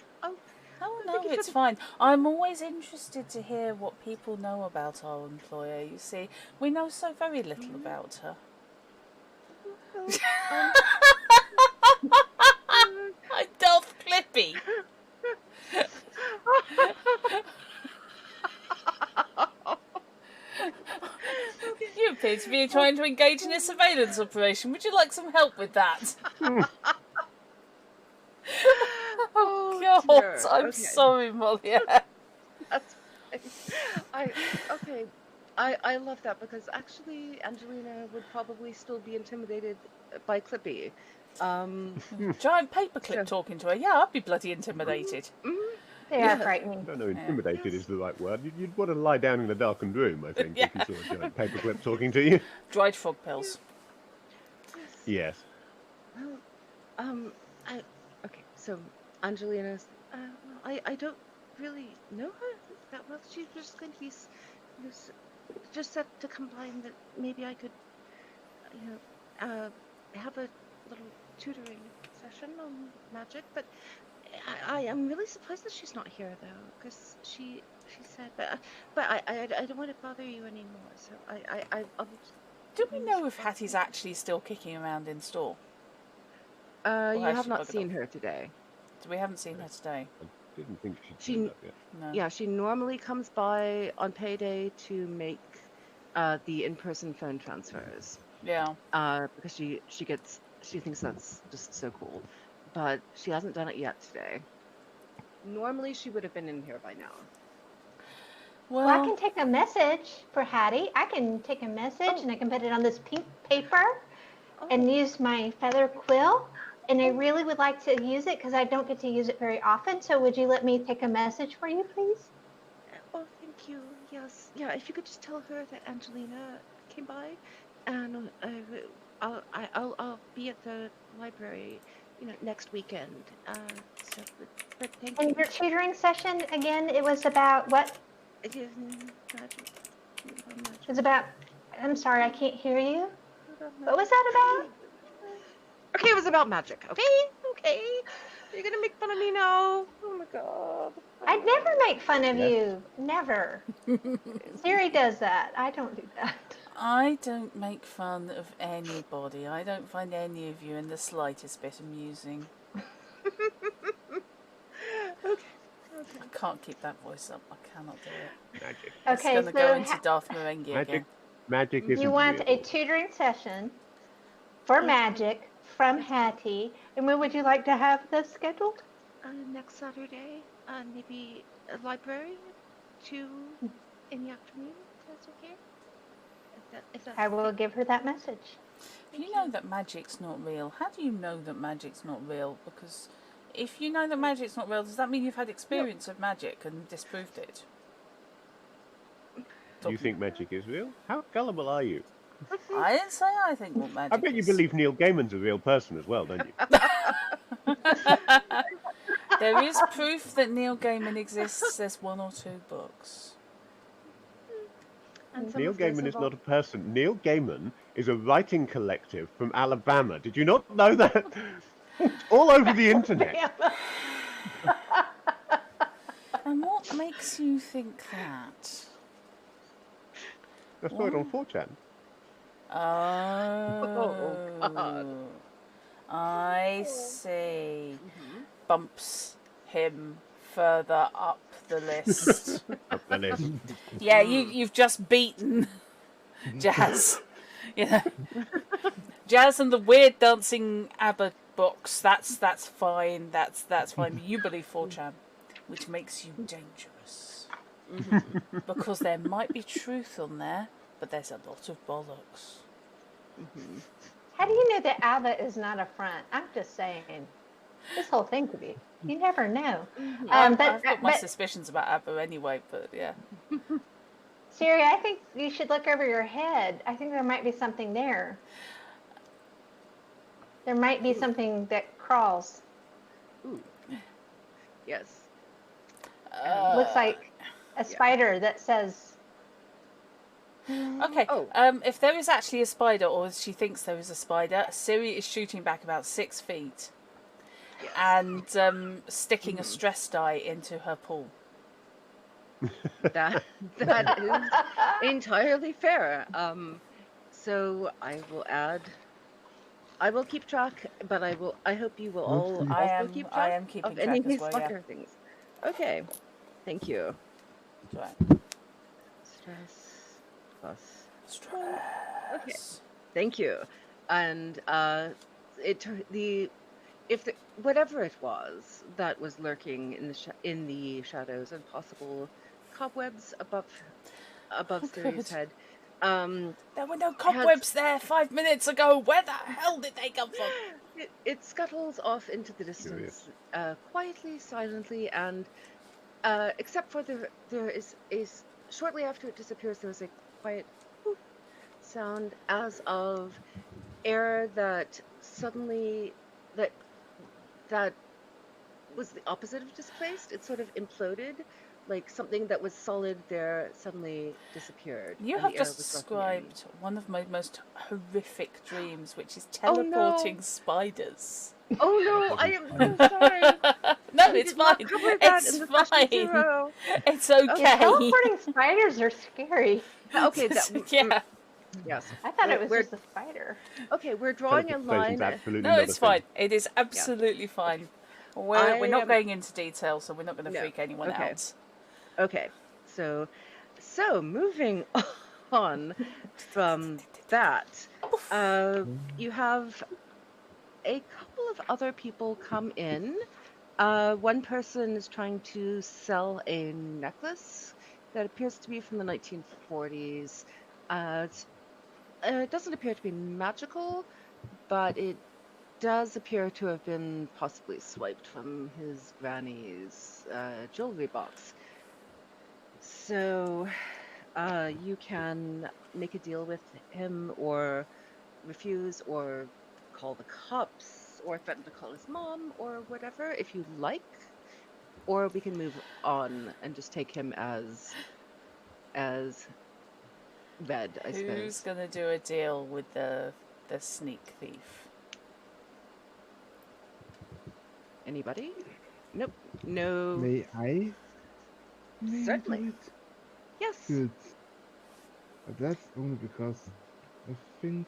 Oh Thank no, you for it's the- fine. I'm always interested to hear what people know about our employer. You see, we know so very little about her. Well, I'm Darth Clippy. You appear to be trying to engage in a surveillance operation. Would you like some help with that? Oh, God, dear. I'm Okay. sorry, Molly. That's fine. Okay. I love that because actually Angelina would probably still be intimidated by Clippy. Giant paperclip So, talking to her. Yeah, I'd be bloody intimidated. They Yes. are frightening. I don't know, intimidated Yes. is the right word. You'd want to lie down in a darkened room, I think, Yeah. if you saw a giant paperclip talking to you. Dried frog pills. Yes. Yes. Well, I okay. So Angelina's. I don't really know her that well. She's just going to be, just said to come by and that maybe I could, have a little tutoring session on magic. But I am really surprised that she's not here though, because she said, but I don't want to bother you anymore. So I'll. Do we know if Hattie's actually still kicking around in store? You has have she not buggered seen off? her today. We haven't seen her today. I didn't think she'd She- turned up yet. No. Yeah, she normally comes by on payday to make the in-person phone transfers. Yeah. Because she thinks that's just so cool, but she hasn't done it yet today. Normally she would have been in here by now. Well, I Well, can take a message for Hattie. I can take a message and I can put it on this pink paper and use my feather quill. And I really would like to use it because I don't get to use it very often. So would you let me take a message for you, please? Oh, thank you. Yes, yeah. If you could just tell her that Angelina came by, and I'll be at the library, next weekend. But thank And you. your tutoring session, again, it was about what? It is magic. It was about, I'm sorry, I can't hear you. What was that about? Okay, it was about magic. Okay. You're gonna make fun of me now. Oh my god. I'd never make fun of Yes. you. Never. Siri does that. I don't do that. I don't make fun of anybody. I don't find any of you in the slightest bit amusing. Okay. I can't keep that voice up. I cannot do it. Magic. It's Okay, going to so go into Darth Merengue Magic. again. Magic isn't you want real. a tutoring session for Yes. magic from Hattie. And when would you like to have this scheduled? Next Saturday, maybe a library, 2 in the afternoon. If that's okay. If that's I will okay. give her that message. You know that magic's not real. How do you know that magic's not real? Because if you know that magic's not real, does that mean you've had experience of magic and disproved it? Do you think magic is real? How gullible are you? I didn't say I think what magic I bet you is. believe Neil Gaiman's a real person as well, don't you? There is proof that Neil Gaiman exists. There's 1 or 2 books. And some Neil of those Gaiman is involve- not a person. Neil Gaiman is a writing collective from Alabama. Did you not know that? It's all over the internet. And what makes you think that? I saw it on 4chan. Oh, God. I see. Bumps him further up the list. Up the list. Yeah, you've just beaten Jazz. Jazz and the weird dancing ABBA box. That's fine. That's fine. You believe 4chan, which makes you dangerous. Because there might be truth on there, but there's a lot of bollocks. How do you know that ABBA is not a front? I'm just saying. This whole thing could be. You never know. I've But got my suspicions about ABBA anyway, but yeah. Siri, I think you should look over your head. I think there might be something there. There might be Ooh. something that crawls. Ooh. Yes. Looks like a Yeah. spider that says. Okay. Oh. If there is actually a spider, or she thinks there is a spider, Siri is shooting back about 6 feet Yes. and sticking a stress die into her pool. That is entirely fair. So I will keep track, but I hope you will all Mostly. also keep I track am keeping of any track of as these well. Yeah. fucker things. Okay. Thank you. Right. Stress plus. Stress. Okay. Thank you. And whatever it was that was lurking in the shadows and possible cobwebs above Siri's Good. head, There were no has cobwebs there 5 minutes ago. Where the hell did they come from? it scuttles off into the Curious. distance, quietly, silently, and except for there is shortly after it disappears, there is a quiet poof sound as of air that suddenly that that was the opposite of displaced. It sort of imploded, like something that was solid there suddenly disappeared, You and have the air just was rushing in. described one of my most horrific dreams, which is Oh teleporting no! spiders. Oh no! I am so sorry. No, We it's did not fine. cover that It's in the session fine. 0. It's Okay. okay. Teleporting spiders are scary. Okay. Yeah. Yes. I thought it was We're just a spider. okay. We're drawing a Teleportation's line. absolutely No, not it's a thing. fine. It is Yeah. absolutely fine. I We're not am going into detail, so we're not going to no. freak anyone Okay. out. Okay. So moving on from that, you have a couple of other people come in. One person is trying to sell a necklace that appears to be from the 1940s. It doesn't appear to be magical, but it does appear to have been possibly swiped from his granny's jewelry box. So you can make a deal with him or refuse or call the cops or threaten to call his mom or whatever if you like, or we can move on and just take him as read, I Who's suppose. going to do a deal with the sneak thief? Anybody? Nope. No. May I? May I Certainly. do it? Yes. Good. But that's only because I think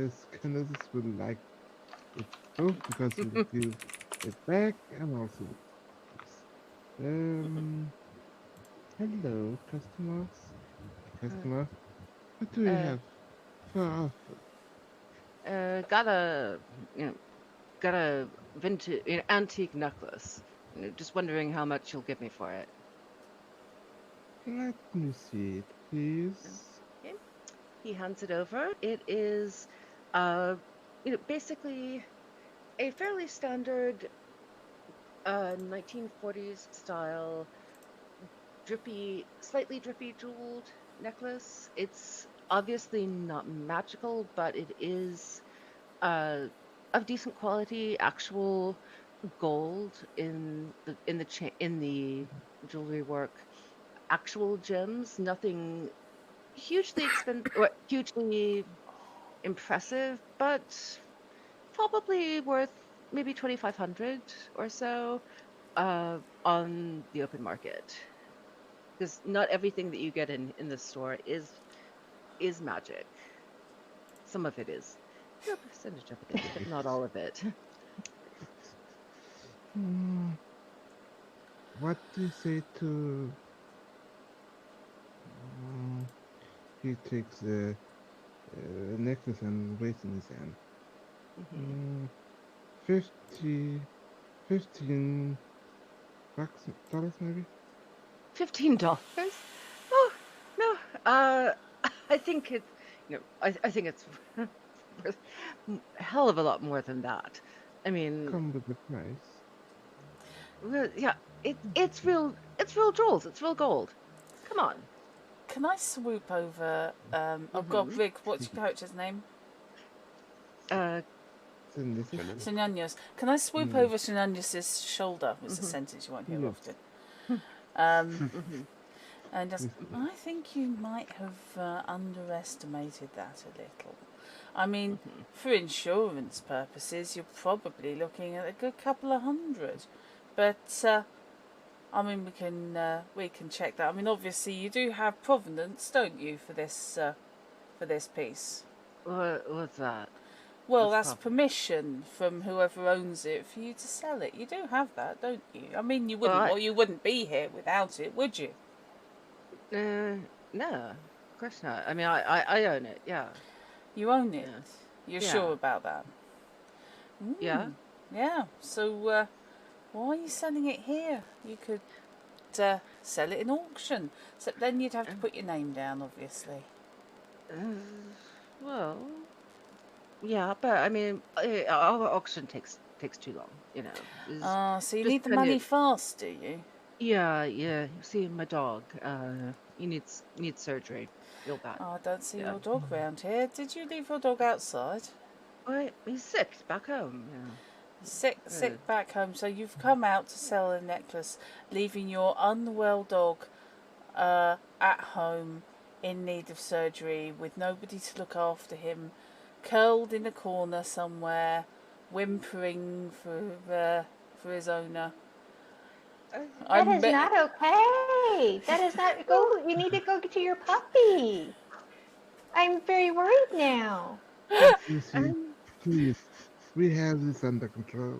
Scandalous will like it both because he will give it back and also hello customers. Customer, what do you Uh, have for offer? got a vintage, antique necklace. Just wondering how much you'll give me for it. Let me see it, please. Okay. He hands it over. It is, basically a fairly standard 1940s style, slightly drippy jeweled necklace. It's obviously not magical, but it is of decent quality, actual gold in the jewelry work, actual gems, nothing hugely expensive or hugely impressive, but probably worth maybe 2,500 or so on the open market. Because not everything that you get in the store is magic. Some of it is. A percentage of it is, but not all of it. Hmm, what do you say to? He takes the necklace and weighs in his hand. Hmm. 50, 15 bucks, dollars maybe? $15? Oh no. I think it's I think it's worth a hell of a lot more than that. I mean, Come with the price. yeah, it's real jewels. It's real gold. Come on. Can I swoop over? Oh God, Rick, what's your character's name? Shenanios. Can I swoop over Shenanios' shoulder? It's a sentence you won't hear often. And just, I think you might have underestimated that a little. I mean, for insurance purposes, you're probably looking at a good couple of hundred. But I mean, we can check that. I mean, obviously, you do have provenance, don't you, for this piece? What's that? Well, What's that's provenance? permission from whoever owns it for you to sell it. You do have that, don't you? I mean, you wouldn't, Well, or you wouldn't be here without it, would you? no, of course not. I mean, I own it. Yeah. You own it. Yeah. You're Yeah. sure about that? Yeah. Yeah. So why are you selling it here? You could sell it in auction. So then you'd have to put your name down, obviously. Well, yeah, but I mean, our auction takes too long. You know. So you just need the plenty money of- fast, do you? Yeah. You see, my dog. He needs surgery. Real bad. Oh, I don't see Yeah. your dog round here. Did you leave your dog outside? He's sick back home. Yeah. Sick back home. So you've come out to sell a necklace, leaving your unwell dog at home in need of surgery with nobody to look after him, curled in a corner somewhere, whimpering for his owner. That is not okay. That is not go. You need to go to your puppy. I'm very worried now. Lucy, please, we have this under control.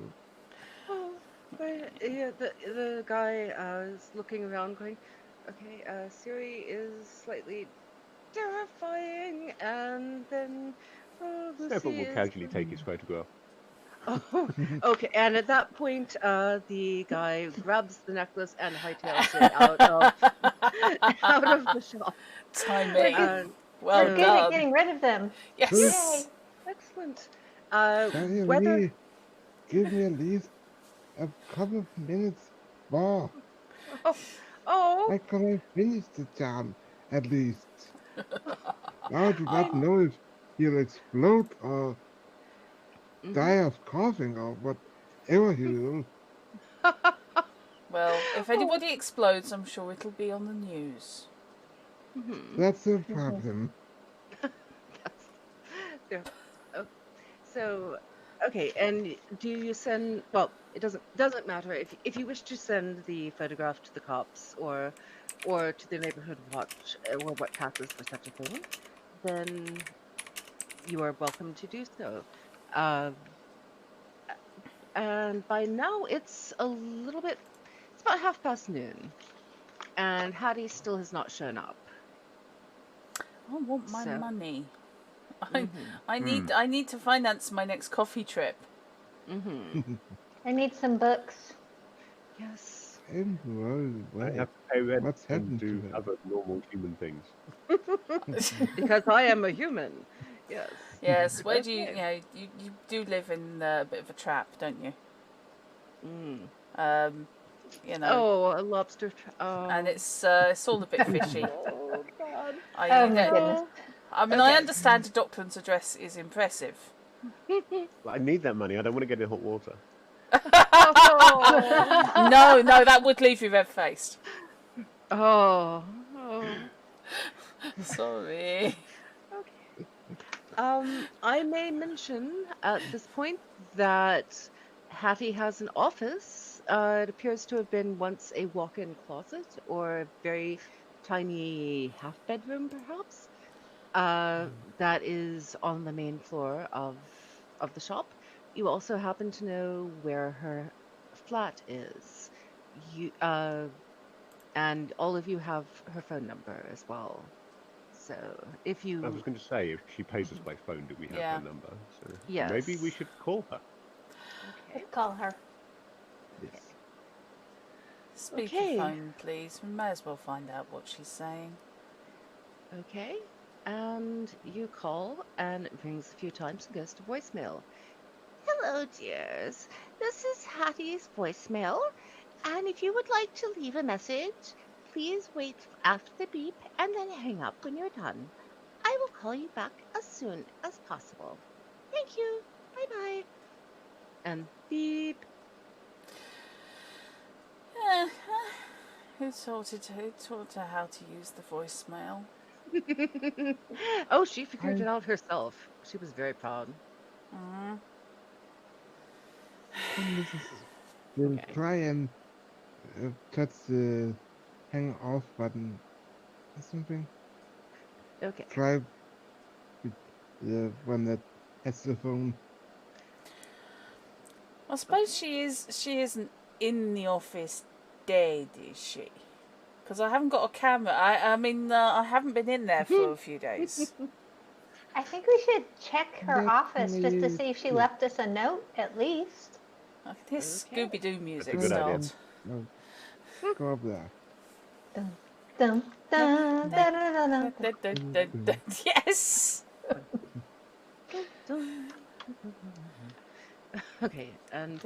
Oh, but yeah, the guy is looking around, going, "Okay, Siri is slightly terrifying," and then Stefan Lucy will is. casually take his photograph. Oh, okay. And at that point, the guy grabs the necklace and hightails it out of out of the shop. Timing. We're Well good at done. getting rid of them. Yes. Yay. Excellent. Diary, give me at least a couple of minutes more. Oh, I can finish the job, at least. I do not know if he'll explode or die of coughing or whatever he will. Well, if anybody explodes, I'm sure it'll be on the news. That's the problem. yeah. Oh, so, okay. And do you send? Well, it doesn't matter if you wish to send the photograph to the cops or to the neighborhood watch or what passes for such a thing, then you are welcome to do so. And by now it's a little bit. It's about noon, and Hattie still has not shown up. I want my So- money. I need to finance my next coffee trip. I need some books. Yes. And well, I have to pay rent What's and happened to do her? other normal human things. Because I am a human. Yes. Yes, where do you Okay. you do live in a bit of a trap, don't you? You know, Oh, a lobster. and it's all a bit fishy. Oh God. Oh my goodness. I mean, Okay. I understand a Docklands address is impressive. But I need that money. I don't want to get in hot water. No, that would leave you red faced. Oh. Sorry. I may mention at this point that Hattie has an office. It appears to have been once a walk-in closet or a very tiny half bedroom, perhaps. That is on the main floor of the shop. You also happen to know where her flat is. You and all of you have her phone number as well. So if you I was going to say, if she pays us by phone, do we have Yeah. her number? So Yes. maybe we should call her. okay. Let's call her. Yes. Speakerphone, phone, please. We may as well find out what she's saying. Okay. And you call, and it rings a few times and goes to voicemail. Hello, dears. This is Hattie's voicemail. And if you would like to leave a message, please wait after the beep and then hang up when you're done. I will call you back as soon as possible. Thank you. Bye-bye. And beep. Who taught her how to use the voicemail? Oh, she figured I- it out herself. She was very proud. And this is we'll Okay. try and touch the hang off button or something. Okay. Try with the one that has the phone. I suppose she isn't in the office dead, is she? Because I haven't got a camera. I haven't been in there for a few days. I think we should check her Let office just to me see if she check. left us a note at least. This Okay. Scooby Doo music That's a good idea. start. Go up there. Dun, dun, dun, dun, dun, dun, dun. Yes. Okay, and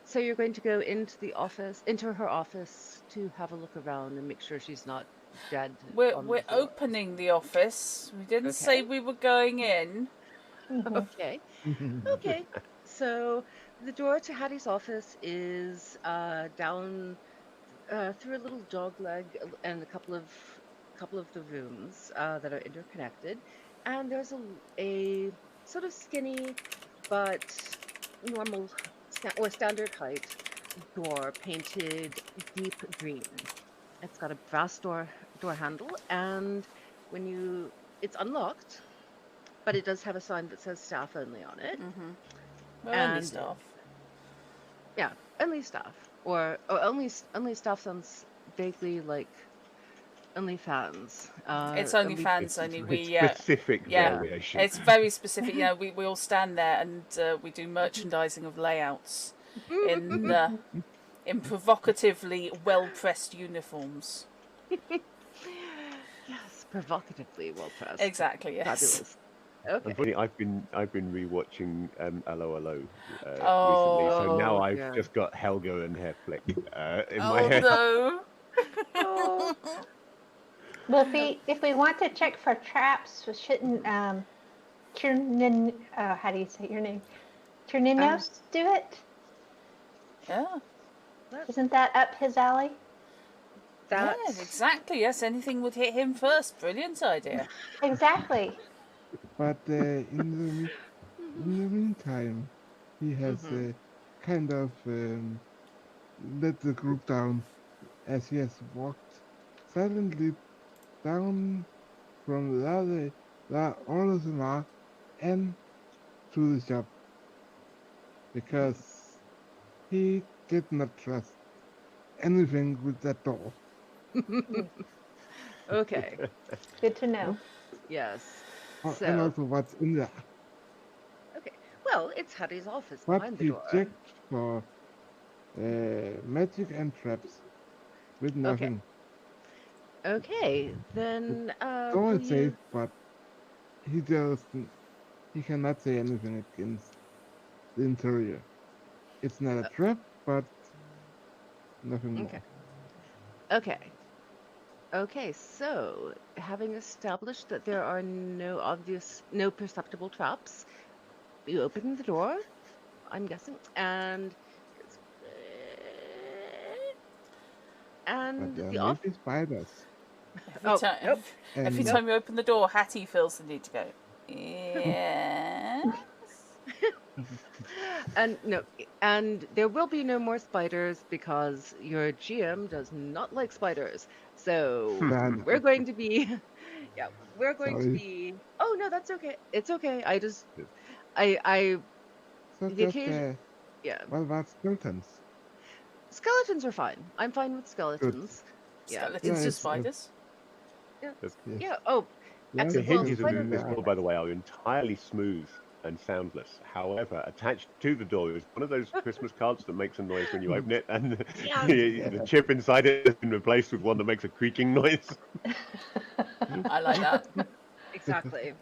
so you're going to go into her office to have a look around and make sure she's not dead. We're on the we're floor. opening the office. We didn't Okay. say we were going in. Okay. Okay. So the door to Hattie's office is down through a little dog leg and a couple of the rooms that are interconnected, and there's a sort of skinny but normal or standard height door painted deep green. It's got a brass door handle, and it's unlocked, but it does have a sign that says staff only on it. We're only And staff. yeah, only staff, or only staff sounds vaguely like only fans. It's only fans only. It's We specific yeah, variation. it's very specific. We all stand there and we do merchandising of layouts in provocatively well pressed uniforms. Yes, provocatively well pressed. Exactly. Yes. Fabulous. Okay. Unfortunately, I've been rewatching Hello Hello Oh. recently, so now Oh, I've dear. just got Helga and Hair Flick in my Oh head. no. Oh, Well, if we want to check for traps, we shouldn't how do you say your name? Churninos do it? Yeah. Isn't that up his alley? that's Yes, exactly. Yes, anything would hit him first. Brilliant idea. Exactly. But in the meantime, he has kind of let the group down as he has walked silently down from the all of them are and to the shop because he did not trust anything with that door. okay. Good to know. Yes. And So also what's in there. okay. Well, it's Hattie's office But behind the he door. checked for magic and traps with nothing. Okay. Then Door will is safe, you? but he cannot say anything against the interior. It's not a trap, but nothing more. Okay. Okay. Okay, so having established that there are no perceptible traps, you open the door, I'm guessing, and But there the may off. be spiders. Oh, nope. Every And time you open the door, Hattie feels the need to go. Yeah. And no, and there will be no more spiders because your GM does not like spiders. So then, we're going to be, yeah, we're going to sorry, be. Oh no, that's okay. It's okay. I so the just occasion. Yeah, what skeletons? skeletons are fine. I'm fine with Good. skeletons. Yeah, Skeletons it's to Yes, just spiders. yes. yeah. Oh, Yeah, The excellent. Well, hinges spider. in this door, by the way, are entirely smooth and soundless. However, attached to the door is one of those Christmas cards that makes a noise when you open it, and Yeah. the chip inside it has been replaced with one that makes a creaking noise. I like that. Exactly.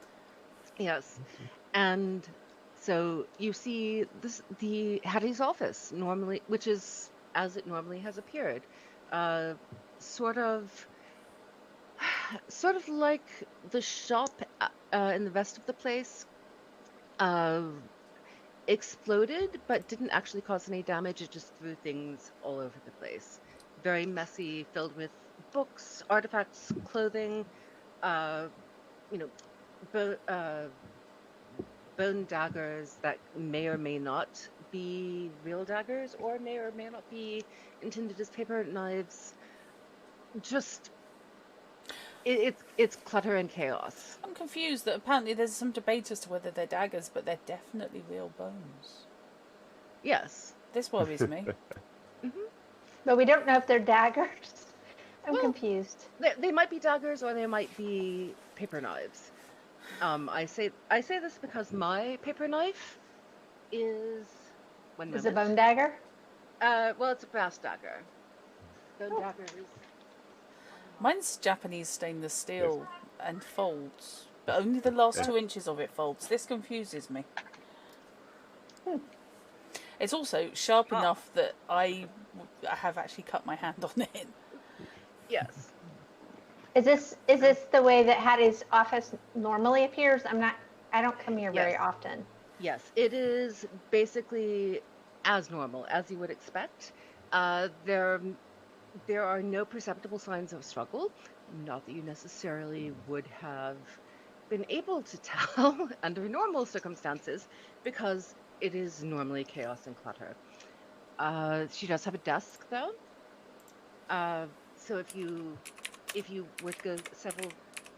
Yes. And so you see the Hattie's office normally, which is as it normally has appeared. uh, sort of, sort of like the shop in the rest of the place. Uh, Exploded, but didn't actually cause any damage. It just threw things all over the place. Very messy, filled with books, artifacts, clothing, uh, you know, bo- uh, bone daggers that may or may not be real daggers, or may not be intended as paper knives. Just it's clutter and chaos. I'm confused that apparently there's some debate as to whether they're daggers, but they're definitely real bones. Yes. This worries me. But we don't know if they're daggers. I'm Well, confused. they might be daggers or they might be paper knives. I say this because my paper knife is one Is it a moment. bone dagger? Well, it's a brass dagger. Bone dagger is Mine's Japanese stainless steel and folds, but only the last Yeah. 2 inches of it folds. This confuses me. It's also sharp enough that I have actually cut my hand on it. yes. Is this the way that Hattie's office normally appears? I don't come here very Yes. often. Yes, it is basically as normal as you would expect. There are no perceptible signs of struggle. Not that you necessarily would have been able to tell under normal circumstances, because it is normally chaos and clutter. She does have a desk though. So if you were to go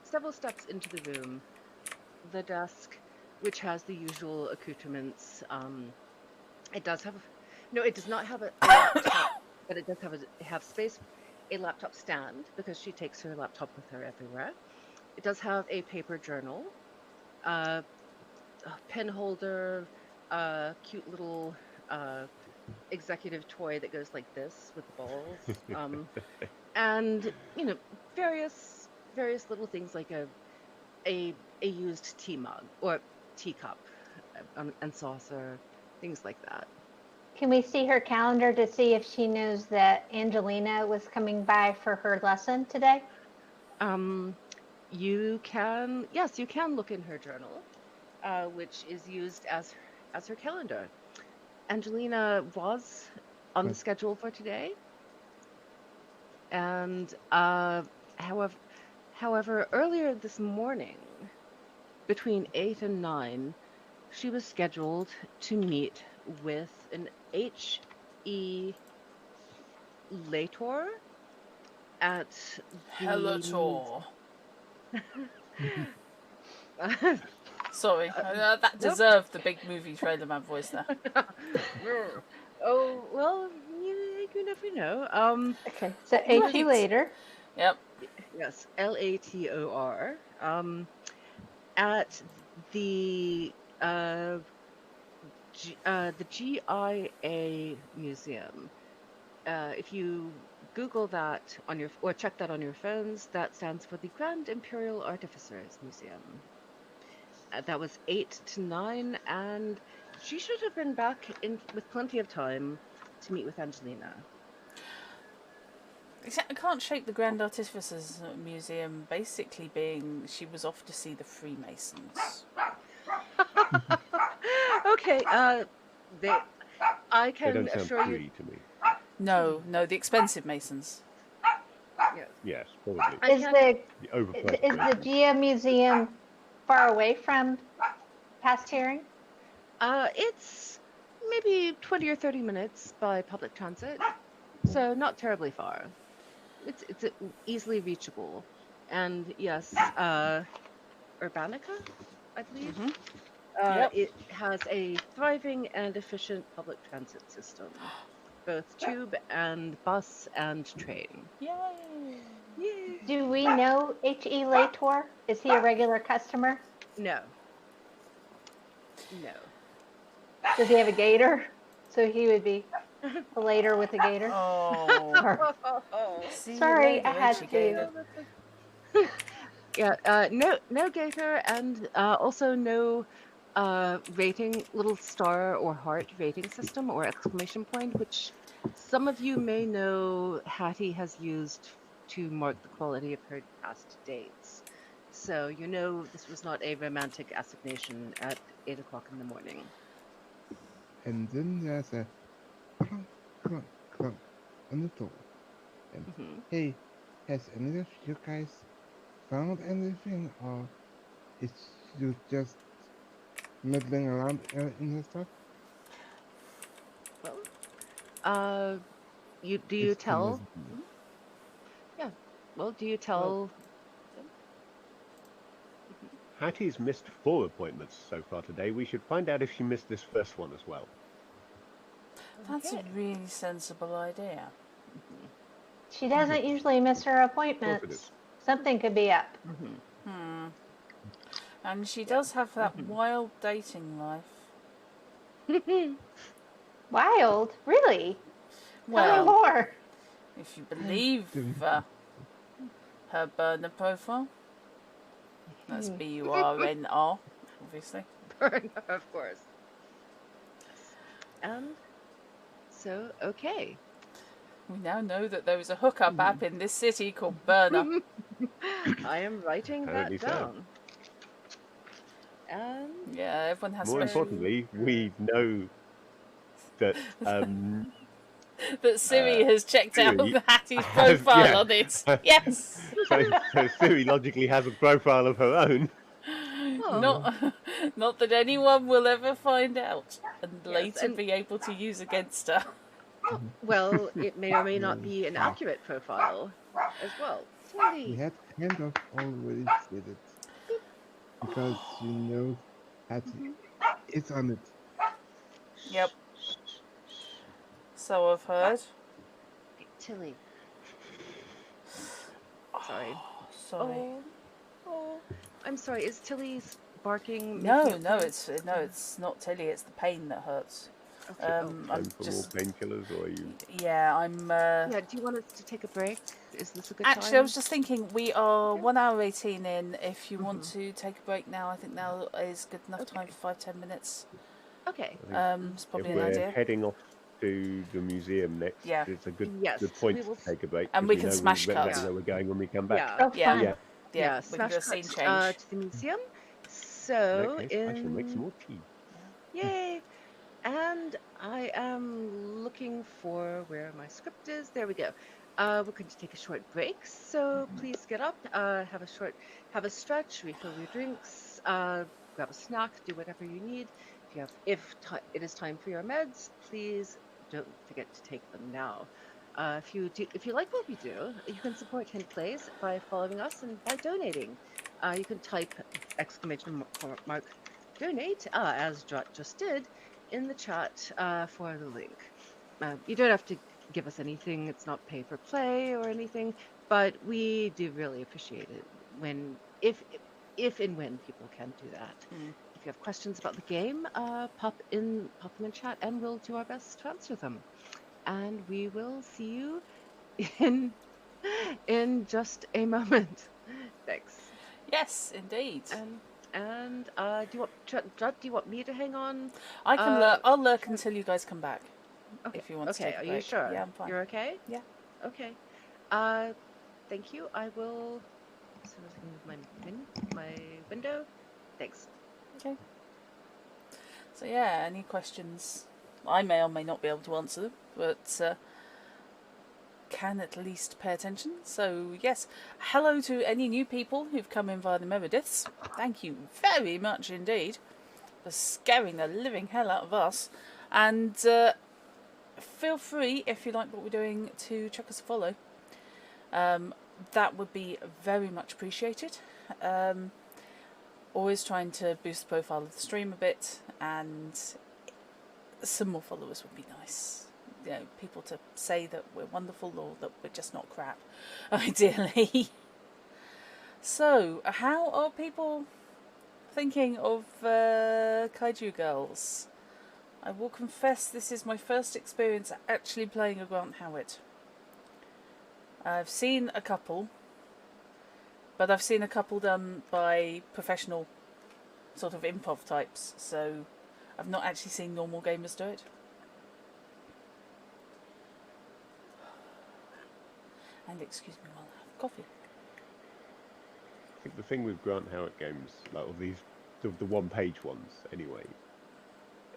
several steps into the room, the desk, which has the usual accoutrements, it does have no, it does not have a laptop, but it does have space, a laptop stand, because she takes her laptop with her everywhere. It does have a paper journal, uh, a pen holder, a cute little executive toy that goes like this with the balls, and various little things like a used tea mug or teacup, and saucer, things like that. Can we see her calendar to see if she knows that Angelina was coming by for her lesson today? You can, yes, you can look in her journal, which is used as her calendar. Angelina was on the schedule for today, and however, earlier this morning, between 8 and 9, she was scheduled to meet with an H.E. Lator at Helator. the. Sorry, that deserved the big movie trailer man voice there. Oh well, you never know. Okay, so H.E. later. Yep. Yes, Lator. At the the GIA Museum. If you Google that on your or check that on your phones, that stands for the Grand Imperial Artificers Museum. That was 8 to 9, and she should have been back in with plenty of time to meet with Angelina. Except I can't shake the Grand Artificers Museum basically being she was off to see the Freemasons. Okay, I They can don't sound assure you. free to me. No, the expensive Masons. Yes. Yes, probably. I Is can't- The overpriced the version. GIA Museum far away from past hearing? It's maybe 20 or 30 minutes by public transit, so not terribly far. It's easily reachable, and yes, Urbanica, I believe. Mhm. Yep. It has a thriving and efficient public transit system, both tube and bus and train. Yay! Yay! Do we know H.E. Lator? Is he a regular customer? No. No. Does he have a gator? So he would be a later with a gator. Oh. See you Sorry, later, I had Richie to. Gator. Yeah, no gator, and also no rating, little star or heart rating system or exclamation point, which Some of you may know Hattie has used to mark the quality of her past dates. So you know this was not a romantic assignation at 8 o'clock in the morning. And then there's a clunk, clunk, clunk on the door. And Hmm. hey, has any of you guys found anything, or is you just meddling around in the stuff? Well, uh, do you It's tell? Tilly's view. Mhm. Yeah. Well, do you Well, tell them? Mhm. Hattie's missed 4 appointments so far today. We should find out if she missed this first one as well. That's a Okay. really sensible idea. Mhm. She doesn't usually miss her Of course it appointments. is. Something could be up. Mhm. Hmm. And she Yeah. does have that Mhm. wild dating life. Wild? Really? Tell me Well, more. if you I believe don't. her burner profile, that's Hmm. BURNR, obviously. Burn, of course. Yes. And so, okay. We now know that there is a hookup Mhm. app in this city called Burner. I am writing Apparently that so. down. And Yeah, everyone has More special. importantly, we know that That uh, Siri has checked out Siri Hattie's has, profile yeah. on it. Yes. So Siri logically has a profile of her own. oh, Not, not that anyone will ever find out and yes, later and be able to use against her. well, it may or may not Well, be an accurate profile as well. we Tilly. had kind of already said it because you know Hattie Mhm. is on it. Yep, Shh, shh, shh, shh. so I've heard. Okay, Tilly. Sorry. Sorry. Oh, oh. I'm sorry. Is Tilly's barking making No, it no, worse? it's not Tilly. It's the pain that hurts. Okay. Oh, I'm Time for more just, painkillers, or are you? yeah, I'm. yeah. Do you want us to take a break? Is this a good Actually, I was time? just thinking we are Okay. 1 hour 18 in. If you want Hmm. to take a break now, I think now is good enough time Okay. for 5-10 minutes. Okay. I think It's if probably an we're idea. heading off to the museum next, Yeah, it's a Yes, good point we will. to take a break and because we we can know smash cut. exactly Yeah. where we're going when we come back. Yeah. Oh, Yeah, fun. Yeah. yeah, Yeah. we can do Smash a scene cut change. to the museum. In that So case, I shall make some in more tea. yay. And I am looking for where my script is. There we go. We're going to take a short break, so please get up, have a stretch, refill your drinks, grab a snack, do whatever you need. If it is time for your meds, please don't forget to take them now. If you like what we do, you can support Hint Plays by following us and by donating. You can type exclamation mark donate as Jot just did in the chat for the link. You don't have to give us anything, it's not pay for play or anything, but we do really appreciate it when, if and when people can do that. Mm. If you have questions about the game, pop them in chat and we'll do our best to answer them. And we will see you in just a moment. Thanks. Yes, indeed. And do you want Judd, do you want me to hang on? I can lurk. I'll lurk For, until you guys come back. okay. If you want to Okay. take a Are you break. sure? Yeah, I'm fine. You're okay? Yeah. Okay. Thank you. I will. So I can move my window. Thanks. Okay. So yeah, any questions? I may or may not be able to answer them, but can at least pay attention. So yes, hello to any new people who've come in via the Merediths. Thank you very much indeed for scaring the living hell out of us. And feel free, if you like what we're doing, to chuck us a follow. That would be very much appreciated. Always trying to boost the profile of the stream a bit, and some more followers would be nice. You know, people to say that we're wonderful or that we're just not crap, ideally. So, how are people thinking of Kaiju Girls? I will confess this is my first experience actually playing a Grant Howitt. I've seen a couple, but I've seen a couple done by professional sort of improv types, so I've not actually seen normal gamers do it. And excuse me while I have coffee. I think the thing with Grant Howitt games, like all these, the one-page ones anyway,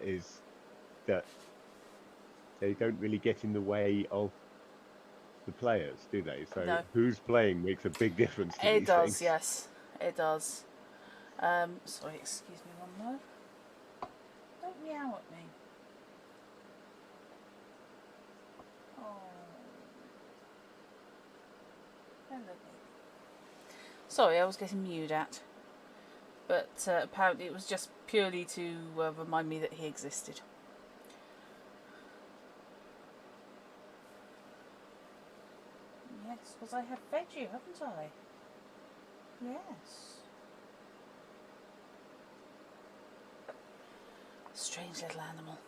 is that they don't really get in the way of the players, do they? So No. who's playing makes a big difference to It these does, things. yes. It does. Sorry, excuse me one moment. Don't meow at me. Oh. Hello, baby. Sorry, I was getting mewed at. But apparently it was just purely to remind me that he existed. Yes, because I have fed you, haven't I? Yes. Strange little animal.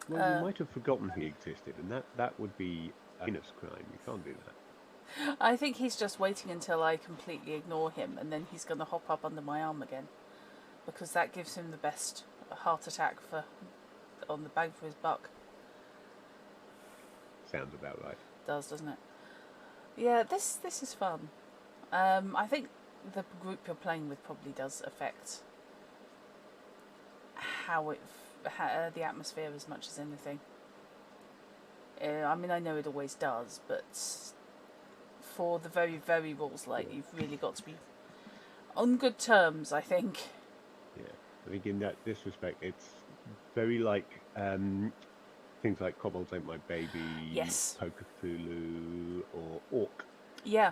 Well, you might have forgotten he existed, and that would be a heinous crime. You can't do that. I think he's just waiting until I completely ignore him, and then he's going to hop up under my arm again, because that gives him the best heart attack on the bang for his buck. Sounds about right. Does, doesn't it? Yeah, this is fun. I think the group you're playing with probably does affect how the atmosphere as much as anything. I mean, I know it always does, but for the very, very rules light, you've really got to be on good terms, I think. Yeah, I think in this respect, it's very like things like Kobolds Ain't My Baby, Yes. Poker Cthulhu, or Orc. Yeah.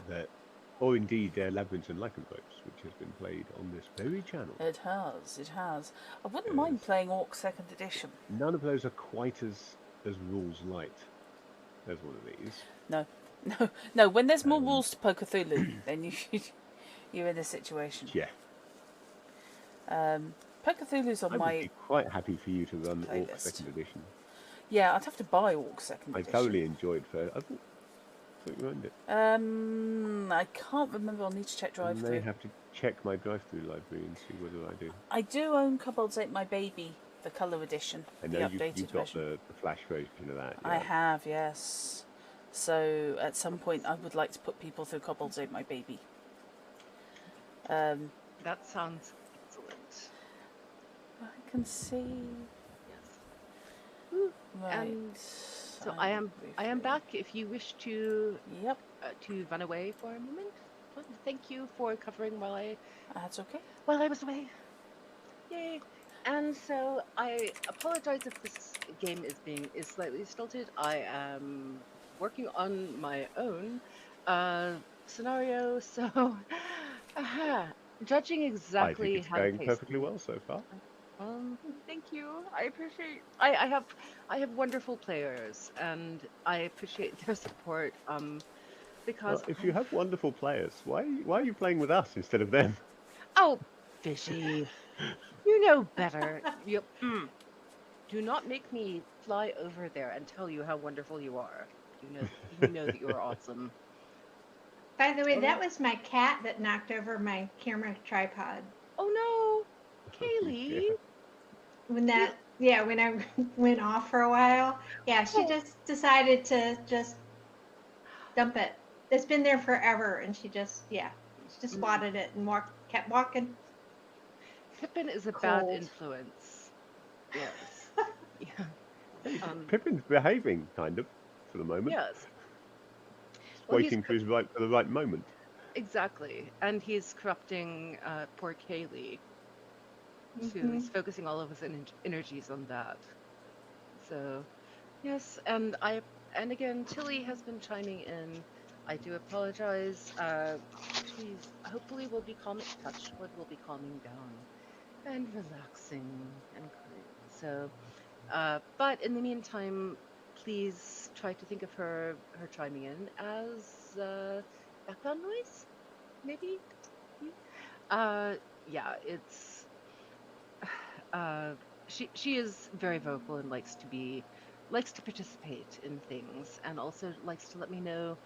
Or indeed Labyrinths and Lycanthropes, which has been played on this very channel. It has. I wouldn't mind playing Orc 2nd edition. None of those are quite as rules light as one of these. No. When there's more rules to Poker Cthulhu, then you're in a situation. Yeah. Poker Cthulhu's on I my would be quite happy for you to run playlist. Orc 2nd edition. Yeah, I'd have to buy Orc 2nd I edition. thoroughly enjoyed first. I thought you owned it. I can't remember. I'll need to check I may drive-through. have to check my drive-through library and see whether I do. I do own Kobolds Ate My Baby, the colour edition, I the know updated you've got version. the flash version of that. Yeah. I have, yes. So at some point, I would like to put people through Kobolds Ate My Baby. That sounds excellent. I can see. Yes. Right. And so I am back. If you wish to Yep. To run away for a moment, well, thank you for covering That's okay. while I was away. Yay! And so I apologize if this game is slightly stilted. I am working on my own scenario, so judging I think exactly it's how the going pace. perfectly well so far. Thank you. I appreciate. I have wonderful players, and I appreciate their support. Because Well, if you have wonderful players, why are you playing with us instead of them? oh, Fishy, you know better. Do not make me fly over there and tell you how wonderful you are. You know that you are awesome. By the way, that was my cat that knocked over my camera tripod. Oh no, Kaylee. When I went off for a while, yeah, she just decided to just dump it. It's been there forever, and she just swatted it and kept walking. Pippin is a bad influence. Yes. Yeah. Pippin's behaving kind of for the moment. Yes. Waiting for the right moment. Exactly, and he's corrupting poor Kaylee. So he's focusing all of his energies on that. So, yes, and again, Tilly has been chiming in. I do apologize. She's hopefully will be Touchwood will be calming down and relaxing and crying. So, but in the meantime, please try to think of her chiming in as background noise, maybe. Yeah, it's. She is very vocal and likes to participate in things, and also likes to let me know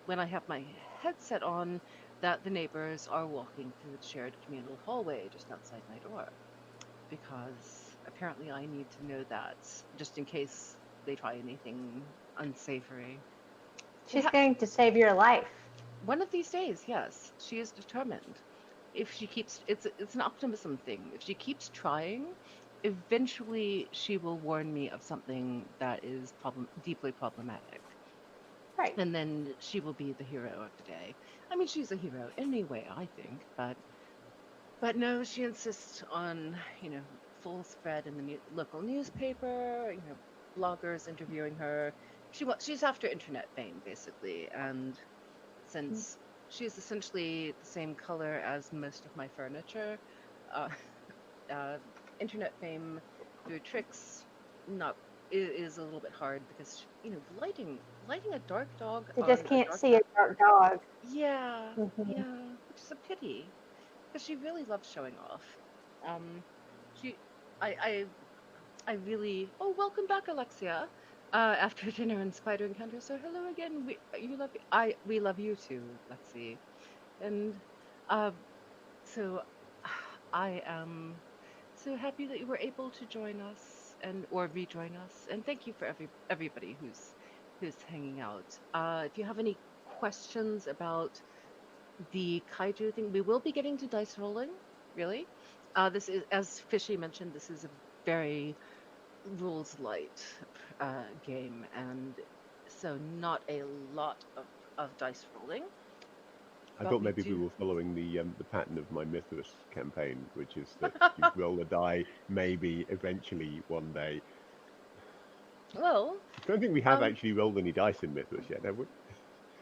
when I have my headset on that the neighbors are walking through the shared communal hallway just outside my door, because apparently I need to know that just in case they try anything unsavory. She's Ha- going to save your life. One of these days, yes, she is determined. If she keeps, it's an optimism thing. If she keeps trying, eventually she will warn me of something that is deeply problematic, Right. and then she will be the hero of the day. I mean, she's a hero anyway, I think, but no, she insists on, full spread in the local newspaper, bloggers interviewing her. She's after internet fame, basically, and since she's essentially the same color as most of my furniture, uh, uh, internet fame through tricks not is a little bit hard because lighting a dark dog They just on a can't dark see a back. dark dog. Yeah, Hmm. yeah, which is a pity because she really loves showing off. Um, she, I, I really. Oh, welcome back, Alexia. After dinner and spider encounter. So hello again. We love you too, Lexi. And, uh, so I am so happy that you were able to join us or rejoin us. And thank you for everybody who's hanging out. If you have any questions about the kaiju thing, we will be getting to dice rolling. Really, this is, as Fishy mentioned, this is a very rules light game, and so not a lot of dice rolling. I But thought we maybe we do. were following the pattern of my Mythos campaign, which is that you roll a die, maybe eventually one day. Well, I don't think we have um, actually rolled any dice in Mythos yet, have we?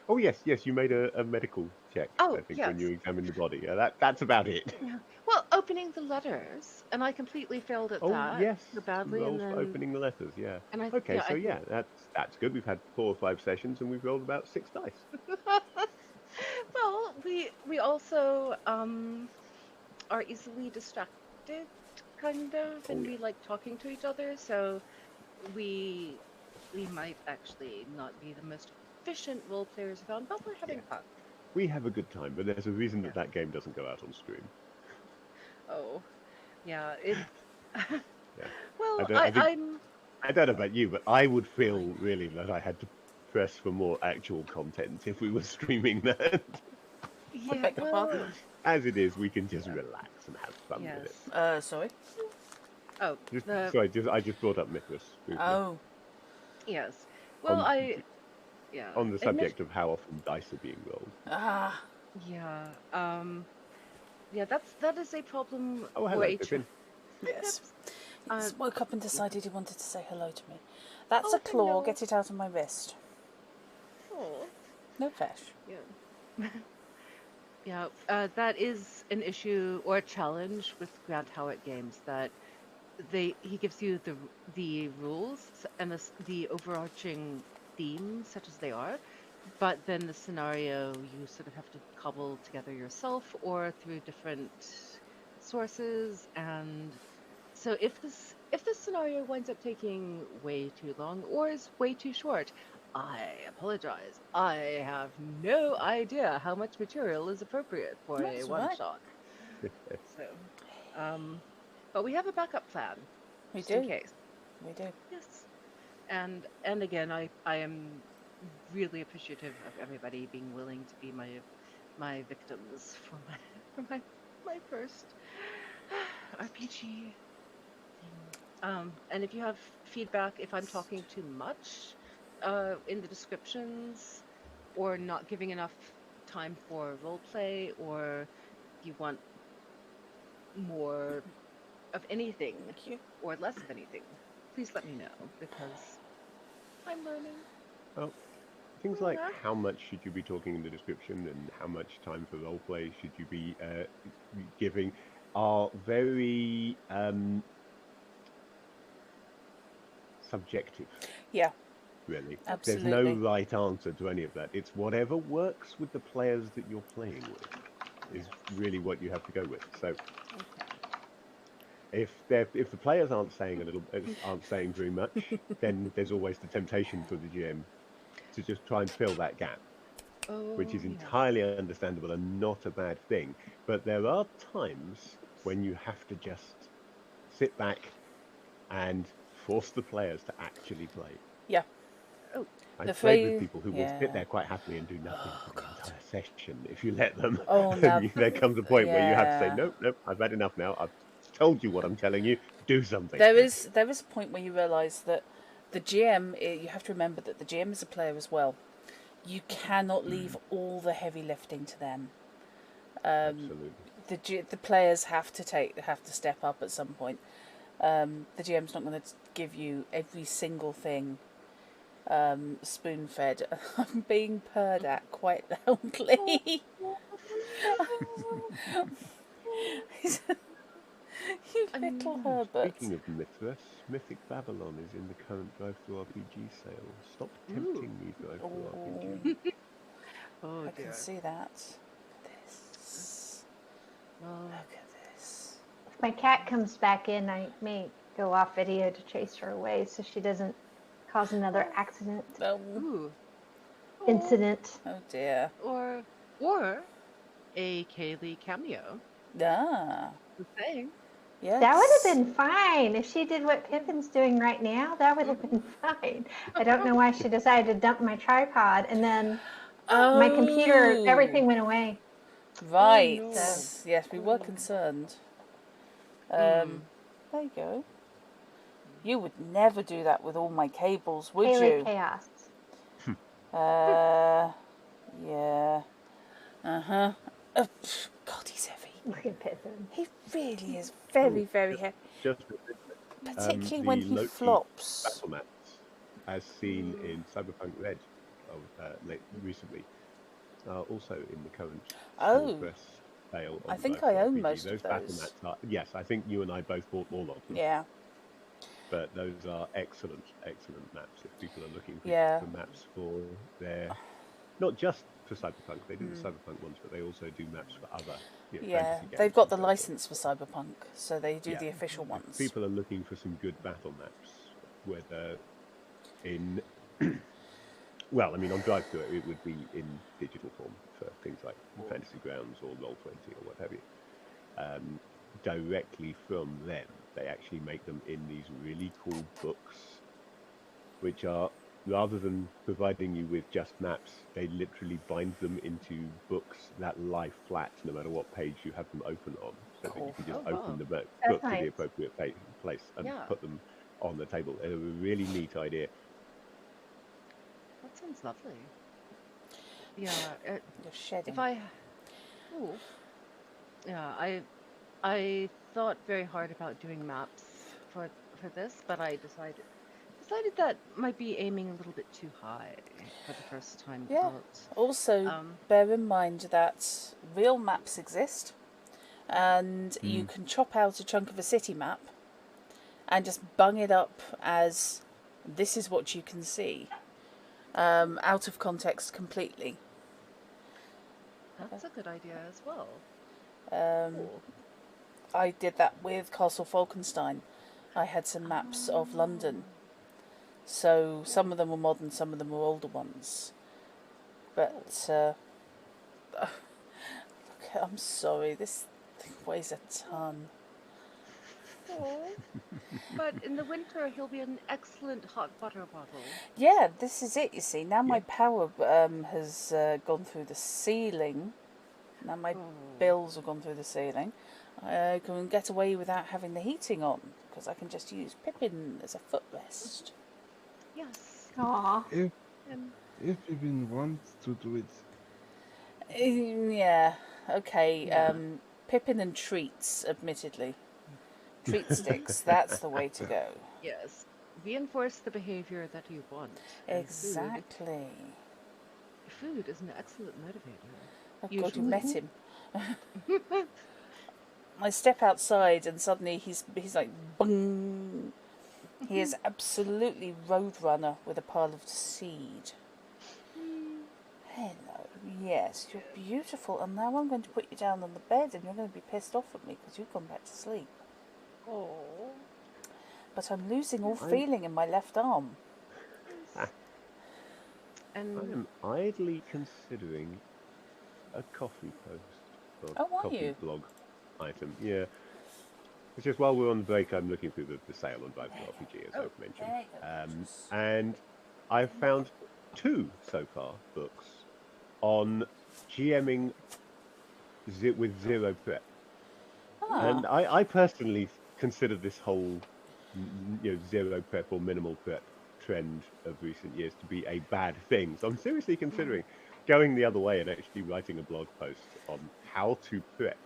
Oh yes, yes, you made a medical check, I oh think, when you yes, examined the body. That's about it. yeah. Well, opening the letters, and I completely failed at Oh that yes, so badly, and roll for then opening the letters. Yeah. Okay, yeah, so I think. yeah, that's good. We've had 4 or 5 sessions and we've rolled about 6 dice. Well, we also are easily distracted, kind of, Oh and yeah, we like talking to each other, so we we might actually not be the most efficient role players around, but we're yeah. having fun. We have a good time, but there's a reason Yeah. that that game doesn't go out on stream. Oh, yeah. It. Yeah. I Well, don't. I think I'm. I don't know about you, but I would feel really that I had to press for more actual content if we were streaming that. I Yeah. beg your pardon. Well. As it is, we can just Yeah. relax and have fun with it. Yes. Sorry. Oh. Just The. sorry, I just brought up Mythos briefly Oh. Yes. Well, on I. Yeah. on the Admit. subject of how often dice are being rolled. Ah. Yeah. Yeah. That is a problem Oh, or hello, a. Pippin. Hi, Yes. Pips. He Uh. just woke up and decided he wanted to say hello to me. That's a Oh, claw. hello. Get it out of my wrist. Oh. No fish. Yeah. Yeah, that is an issue or a challenge with Grant Howitt games that he gives you the rules and the overarching themes such as they are, but then the scenario you sort of have to cobble together yourself or through different sources. And so if this scenario winds up taking way too long or is way too short, I apologize. I have no idea how much material is appropriate for a That's all one right. shot. So, um, but we have a backup plan We just in do. case. We do. Yes. And again, I am really appreciative of everybody being willing to be my victims for my first RPG thing. And if you have feedback, if I'm talking too much, in the descriptions, or not giving enough time for role play, or you want more of anything Thank you. or less of anything, please let me know because I'm learning. Well, things like Yeah. how much should you be talking in the description and how much time for roleplay should you be giving are very subjective, Yeah. really. There's no Absolutely. right answer to any of that. It's whatever works with the players that you're playing with is really what you have to go with. So Okay. if the players aren't saying very much, then there's always the temptation for the GM to just try and fill that gap, which Oh is yes. entirely understandable and not a bad thing. But there are times when you have to just sit back and force the players to actually play. Yeah. Oh, I've The played with phrase, people who will sit yeah. there quite happily and do nothing Oh for the God. entire session if you let them. Oh, now, There comes a point where you have to say, yeah. nope, nope, I've had enough now. I've told you what I'm telling you. Do something. There is a point where you realise that the GM. You have to remember that the GM is a player as well. You cannot leave all the heavy lifting to them. Absolutely. The players have to step up at some point. The GM's not going to give you every single thing spoon fed. I'm being purred at quite loudly. You I little mean, Herbert. Speaking of Mithras, Mythic Babylon is in the current Drive-Thru RPG sale. Stop ooh, tempting me, Drive-Thru Oh, RPG. oh I can dear. see that. Look at this. Well, Look at this. If my cat comes back in, I may go off video to chase her away so she doesn't cause another accident Oh, ooh, incident. oh dear. or a Kaylee cameo. Ah, The thing. That would have yes. been fine if she did what Pippin's doing right now. That would have been fine. I don't know why she decided to dump my tripod and then my computer, Oh, everything went away. Oh right. no. So Yes, we were concerned. Mm. There you go. You would never do that with all my cables, would Kaylee you? chaos. Uh, yeah. Uh-huh. God, he's heavy. Look at Pippin. He really is Oh, very, very heavy. just Particularly when the he Loki flops. battle mats, as seen in Cyberpunk Red recently, are also in the current small Oh, press sale I on think Drive I to own RPG. most of Those battle those. mats are, yes, I think you and I both bought all of them, Yeah, but those are excellent, excellent maps if people are looking yeah. for maps for their, not just for Cyberpunk, they do the Cyberpunk ones, but they also do maps for other Yeah, fantasy they've games got and the so forth. license for Cyberpunk, so they do Yeah, the official if ones. people are looking for some good battle maps, whether in well, I mean, on Drive to it would be in digital form for things like Fantasy Grounds or Roll20 or what have you. Directly from them, they actually make them in these really cool books, which are, rather than providing you with just maps, they literally bind them into books that lie flat no matter what page you have them open on, so that you Cool. can just Oh open wow. the That's book to the nice. appropriate place and Yeah, put them on the table. They're a really neat idea. that sounds lovely. Yeah. You're If shedding. I, ooh, yeah, I thought very hard about doing maps for this, but I decided that might be aiming a little bit too high for the first time Yeah. out. Also, Um, bear in mind that real maps exist, and you can chop out a chunk of a city map and just bung it up as this is what you can see, out of context completely. that's a good idea as well. Um, Cool. I did that with Castle Falkenstein. I had some maps of Oh, London. So some of them were modern, some of them were older ones. cool. But I'm sorry, this thing weighs a ton. Oh, but in the winter he'll be an excellent hot water bottle. Yeah, this is it. You see, now my Yeah. power has gone through the ceiling. Now my Oh, bills have gone through the ceiling. I can get away without having the heating on because I can just use Pippin as a footrest. yes. Aw. If Um, if Pippin wants to do it, Yeah. Okay. yeah. Pippin and treats, admittedly. Treat sticks. That's the way to go. Yes. Reinforce the behavior that you want. And Exactly. food is an excellent motivator. Oh God, you Usually. met him. I step outside and suddenly he's like bung. He is absolutely roadrunner with a pile of seed. Hello. Yes, you're beautiful. And now I'm going to put you down on the bed and you're going to be pissed off at me because you've gone back to sleep. Oh. But I'm losing all I'm- feeling in my left arm. I And am idly considering a coffee post or Oh, are coffee you? blog item. Yeah. It's just while we're on the break, I'm looking through the sale on Drive to RPG, as Oh, I've mentioned. There you go. And I've found 2 so far books on GMing with zero prep. Ah, And I personally consider this whole zero prep or minimal prep trend of recent years to be a bad thing. So I'm seriously considering going the other way and actually writing a blog post on how to prep.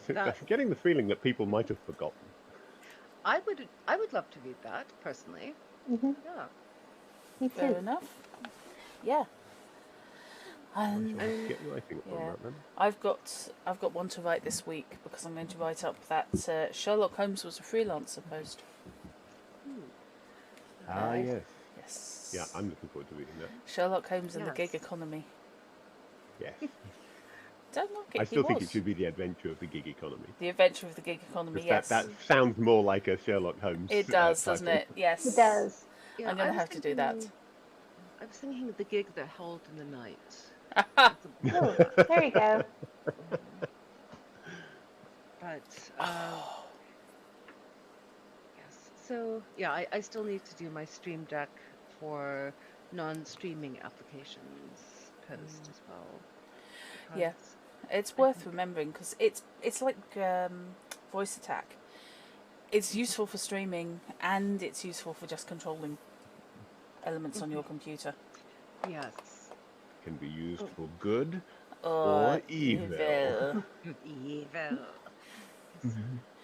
Since I'm That getting the feeling that people might have forgotten. I would love to read that personally. Hmm. Yeah. Me fair too. enough. Yeah. I And shall I have to mean, get writing on yeah, that then. I've got one to write this week because I'm going to write up that Sherlock Holmes was a freelancer post. hmm, Ah, Uh, yes. Yeah, yes. I'm looking forward to reading that. Sherlock Holmes and the gig yes. economy. Yes. Don't knock I it. He still think it was should be the adventure of the gig economy. the adventure of the gig economy. Because that Yes, sounds more like a Sherlock Holmes it does, doesn't title. it? It Yes. does. Yeah, I'm going to have to do that. I was thinking of the gig that held in the night. Ah, That's a Oh, there you go. mhm. But yes. So yeah, I still need to do my Stream Deck for non-streaming applications post as well yeah, because it's I worth think remembering because it's like voice attack. It's useful for streaming and it's useful for just controlling elements on your computer. yes, Can be used oh, for good Or or evil. evil. evil. Yes,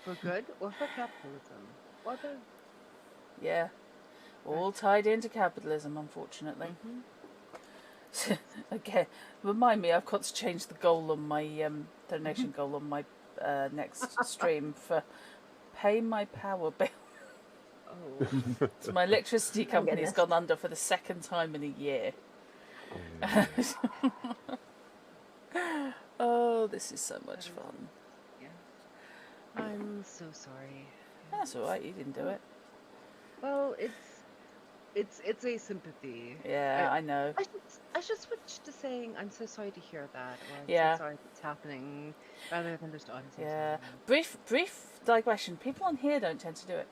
for good or for capitalism or both. Yeah, But all tied into capitalism, unfortunately. hmm yes. Okay, remind me, I've got to change the goal on my donation goal on my next stream for pay my power bill. Oh, So my electricity Oh company's goodness. gone under for the second time in a year. Oh, this is so that much is fun. yeah. I'm so sorry. Yeah. That's all right. You didn't do Oh, it. well, it's a sympathy. Yeah, I I know. I should switch to saying I'm so sorry to hear that, or I'm so Yeah, sorry that's happening, rather than just I'm so yeah. sorry. Brief digression. People on here don't tend to do it,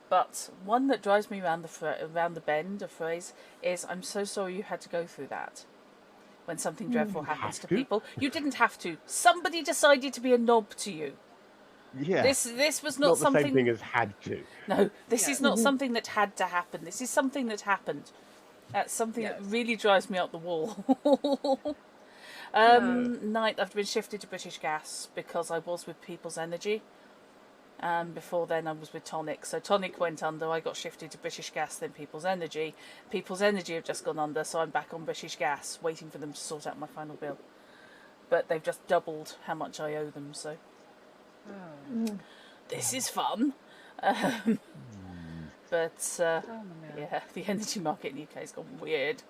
but one that drives me around the bend, a phrase, is "I'm so sorry you had to go through that." When something dreadful You happens have to to? people, you didn't have to. Somebody decided to be a knob to you. Yeah. This was It's not not the same thing something. as had to. No, this is Yes, not something that had to happen. This is something that happened. That's something that yes, really drives me up the wall. yeah. Night, I've been shifted to British Gas because I was with People's Energy. And before then, I was with Tonic. So Tonic went under. I got shifted to British Gas, then People's Energy. People's Energy have just gone under, so I'm back on British Gas, waiting for them to sort out my final bill. But they've just doubled how much I owe them. So Oh, this is fun. But oh man. yeah, the energy market in the UK has gone weird.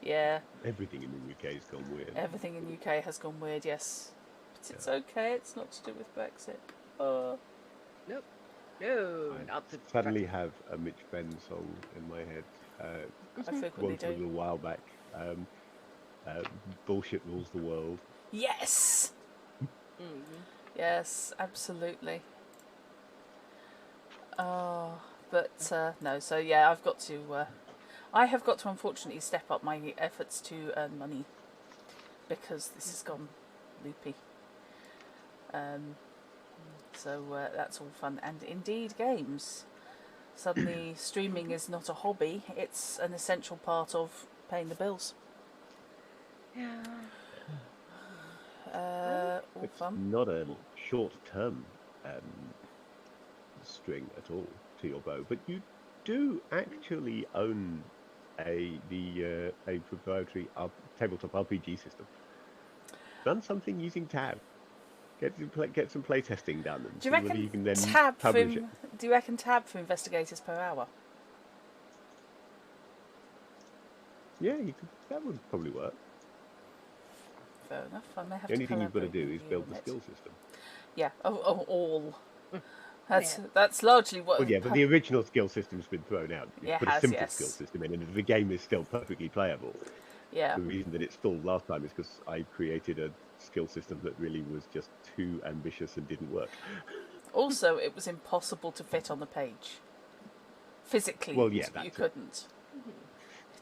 Yeah, Everything in the UK has gone weird. everything in the UK has gone weird. Yes, but it's okay. It's not to do with Brexit. Oh, Nope. No, I not the suddenly have a Mitch Benn song in my head. I frequently One from a do. little while back. Uh, Bullshit rules the world. Yes, Mm-hmm. yes, absolutely. Oh, but no. So yeah, I've got to. I have got to unfortunately step up my efforts to earn money because this has gone loopy. Um, so that's all fun and indeed games. Suddenly, streaming is not a hobby; it's an essential part of paying the bills. Yeah. Well, All It's fun. not a short-term string at all to your bow, but you do actually own a proprietary tabletop RPG system. Done something using Tab. Get some play testing done and Do you see whether reckon you can then tab for publish it. Do you reckon tab for investigators per hour? Yeah, that would probably work. Fair enough. I may have The to only thing you've got to collaborate do with is you build on the it. skill system. Yeah. Oh, all. yeah. That's largely what. Well, yeah, but the original skill system's been thrown out. Yeah, You've it put a has. simple skill Yes. system in, and the game is still perfectly playable. Yeah. The reason that it stalled last time is because I created a skill system that really was just too ambitious and didn't work. Also, it was impossible to fit on the page. Physically, Well, yeah, you that's it. couldn't.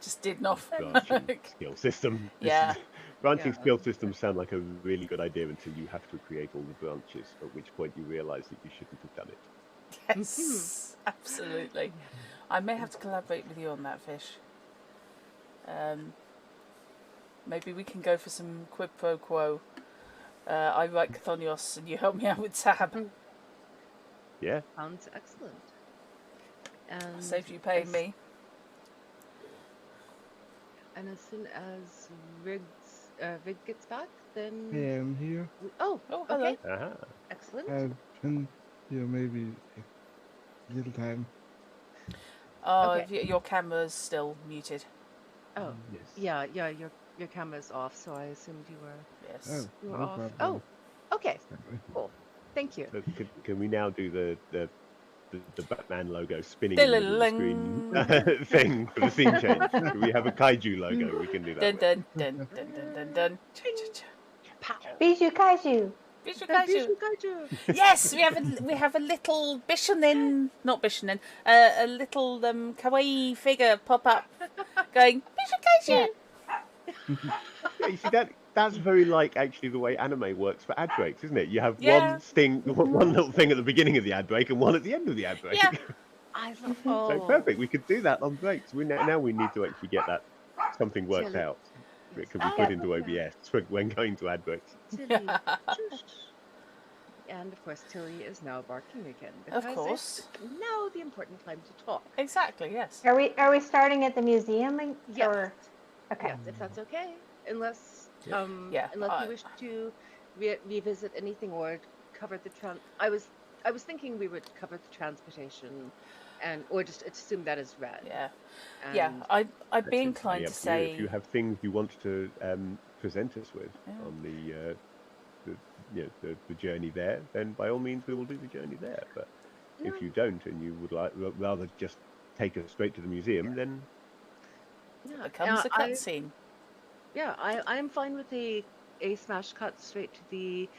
Just did not. branching skill system. Yeah. Branching Yeah. skill systems sound like a really good idea until you have to create all the branches, at which point you realise that you shouldn't have done it. Yes, absolutely. I may have to collaborate with you on that, Fish. Maybe we can go for some quid pro quo. I write Chthonios and you help me out with Tab. Yeah. Sounds excellent. And Saved you paying as, me. And as soon as Rig gets back, then I am here. oh, Oh, hello. okay, Aha. excellent. I've been here maybe a little time. Oh, Okay. your camera's still muted. Oh, Yes. yeah, your camera's off, so I assumed you were Yes. Oh, no off. problem. Oh, okay, cool. Thank you. So can we now do the Batman logo spinning in the middle of the screen Diddling. thing for the scene change? Do we have a Kaiju logo we can do that Dun with? dun dun dun dun dun dun. Pow. Bijou Kaiju. Bijou The Kaiju. Bijou Kaiju. Yes, we have a little Bishonen, not Bishonen, a little kawaii figure pop up, going Bijou Kaiju. Yeah. Yeah, you see that's very like actually the way anime works for ad breaks, isn't it? You have Yeah. one little thing at the beginning of the ad break and one at the end of the ad break. Yeah. I love. So Oh, perfect. We could do that on breaks. Now we need to actually get that something worked Tilly. out. Yes. It can be Oh, put into yeah. OBS when going to ad breaks. Tilly. Shush. And of course, Tilly is now barking again because Of course. it's now the important time to talk. Exactly. Yes. Are we starting at the museum? Yes. Or okay. Yes, if that's okay. Unless Yeah. Yeah, unless you wish to revisit anything or cover the I was thinking we would cover the transportation and or just assume that is red. Yeah. And Yeah. I'd That's be entirely inclined to up to you. say If you have things you want to present us with Yeah. on the journey there, then by all means we will do the journey there. But no, if you don't and you would rather just take us straight to the museum, then yeah, it becomes a I cutscene. am fine with a smash cut straight to the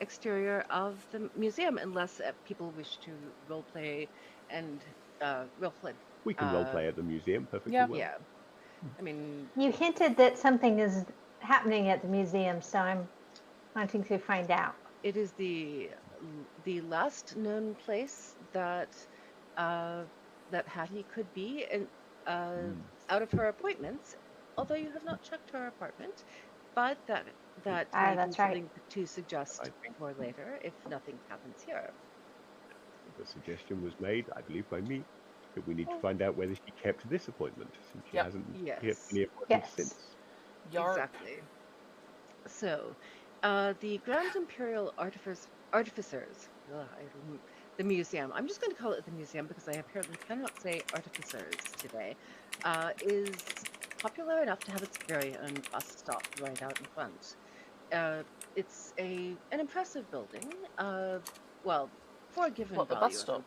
exterior of the museum, unless people wish to roleplay and roleplay. we can roleplay at the museum perfectly Yeah. well. Yeah, I mean, You hinted that something is happening at the museum, so I'm wanting to find out. it is the last known place that that Hattie could be in, out of her appointments. Although you have not checked her apartment, but that may be That's right. something to suggest I think for later if nothing happens here. the suggestion was made, I believe, by me, that we need to find out whether she kept this appointment, since she Yep. hasn't kept Yes. any appointments Yes. since. Yarp. Exactly. So, the Grand Imperial Artificers, the museum, I'm just going to call it the museum because I apparently cannot say artificers today, is popular enough to have its very own bus stop right out in front. It's an impressive building, well, for a given What, the value bus of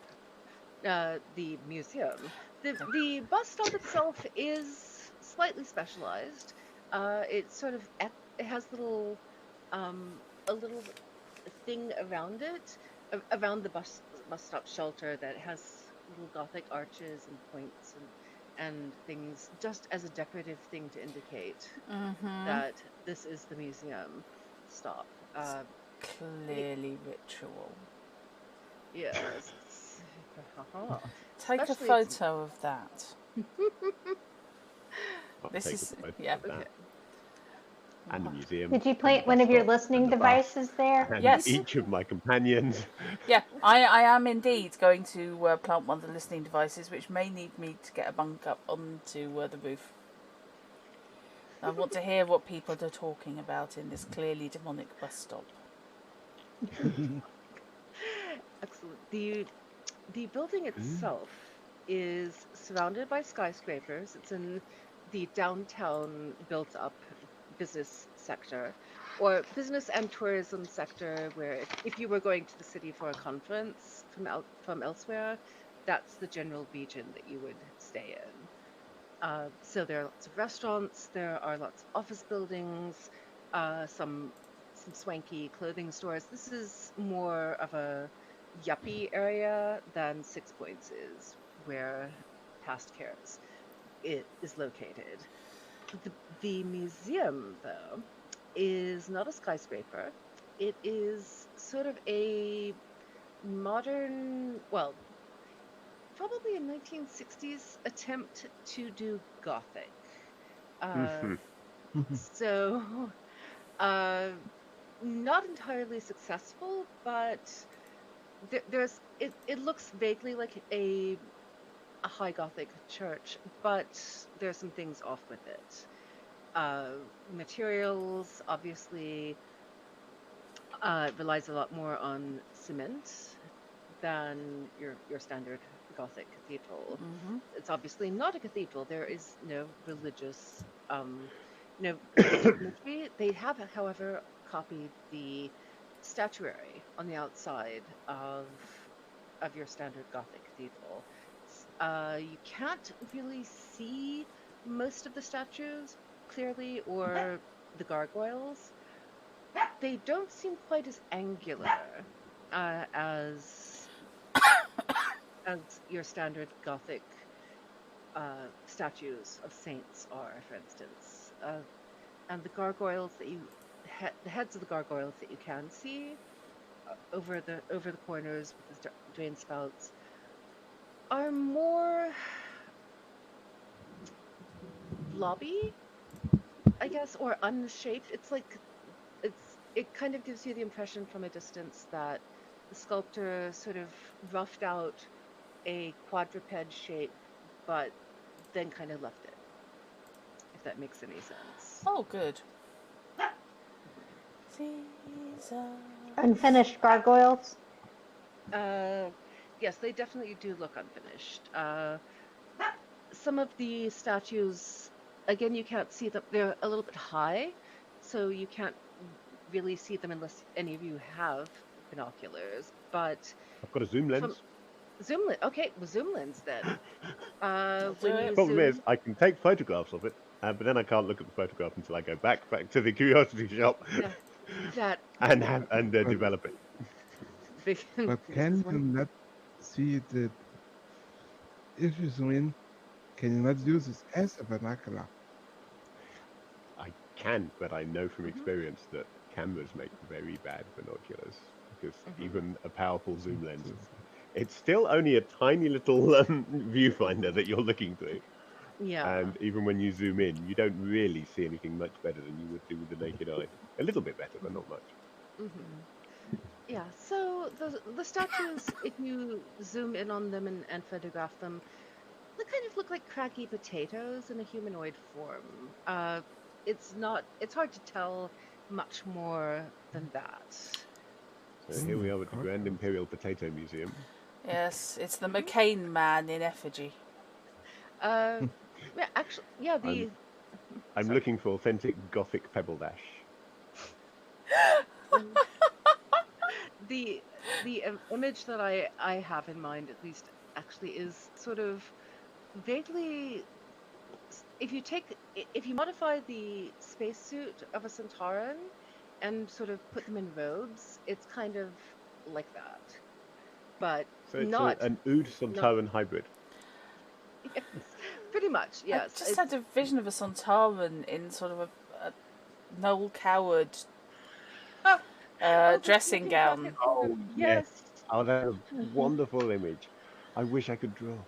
stop? the museum. The bus stop itself is slightly specialized. It's sort of it has a little thing around it, around the bus stop shelter that has little Gothic arches and points and things, just as a decorative thing to indicate that this is the museum stop. Clearly ritual. Yes. Take a Especially photo of that. I'll This take is- a photo yeah. of that. Okay. And the museum. Did you and plant the one bus of your stop, listening and the bus, devices there? and Yes. each of my companions. Yeah, I am indeed going to plant one of the listening devices, which may need me to get a bunk up onto the roof. I want to hear what people are talking about in this clearly demonic bus stop. Excellent. The building itself is surrounded by skyscrapers. It's in the downtown built up business sector or business and tourism sector where if you were going to the city for a conference from elsewhere, that's the general region that you would stay in. So there are lots of restaurants, there are lots of office buildings, some swanky clothing stores. This is more of a yuppie area than 6 Points is, where past cares. it is located. The museum, though, is not a skyscraper. It is sort of a modern, well, probably a 1960s attempt to do Gothic. Uh, so, uh, not entirely successful, but it looks vaguely like a high Gothic church, but there's some things off with it. Materials obviously relies a lot more on cement than your standard Gothic cathedral. It's obviously not a cathedral. There is no religious imagery. They have, however, copied the statuary on the outside of your standard Gothic cathedral. You can't really see most of the statues clearly or the gargoyles. They don't seem quite as angular as your standard Gothic statues of saints are, for instance. And the gargoyles the heads of the gargoyles that you can see over the corners with the drain spouts are more blobby, I guess, or unshaped. It kind of gives you the impression from a distance that the sculptor sort of roughed out a quadruped shape, but then kind of left it, if that makes any sense. Oh, good. Caesar. Unfinished gargoyles. Yes, they definitely do look unfinished. Some of the statues, again, you can't see them. They're a little bit high, so you can't really see them unless any of you have binoculars. But I've got a zoom lens. zoom lens. Okay, well, zoom lens then. Do When it. you Problem zoom, is, I can take photographs of it, but then I can't look at the photograph until I go back to the curiosity shop yeah, that and But, develop it. but this can is you one. not see that if you zoom in, can you not use this as a binocular? I can, but I know from Mhm, experience that cameras make very bad binoculars because mhm. even a powerful zoom lens, it's still only a tiny little viewfinder that you're looking through. Yeah. And even when you zoom in, you don't really see anything much better than you would do with the naked eye. A little bit better, but not much. Hmm. Yeah. So the statues, if you zoom in on them and photograph them, they kind of look like craggy potatoes in a humanoid form. It's not. It's hard to tell much more than that. So here we are with the Grand Gargoyles. Imperial Potato Museum. Yes, it's the Mhm. McCain man in effigy. Uh, yeah. Actually, yeah. I'm The I'm sorry. looking for authentic Gothic pebble dash. Um, the image that I have in mind, at least, actually, is sort of vaguely. If you modify the spacesuit of a Centauran and sort of put them in robes, it's kind of like that, but So it's not an Ood not Sontaran hybrid. yes, pretty much I yes. just had It's a vision of a Sontaran in sort of a Noel Coward oh, the dressing smoking jacket gown. sort of Oh yes. yes. Oh, that's a wonderful image. I wish I could draw.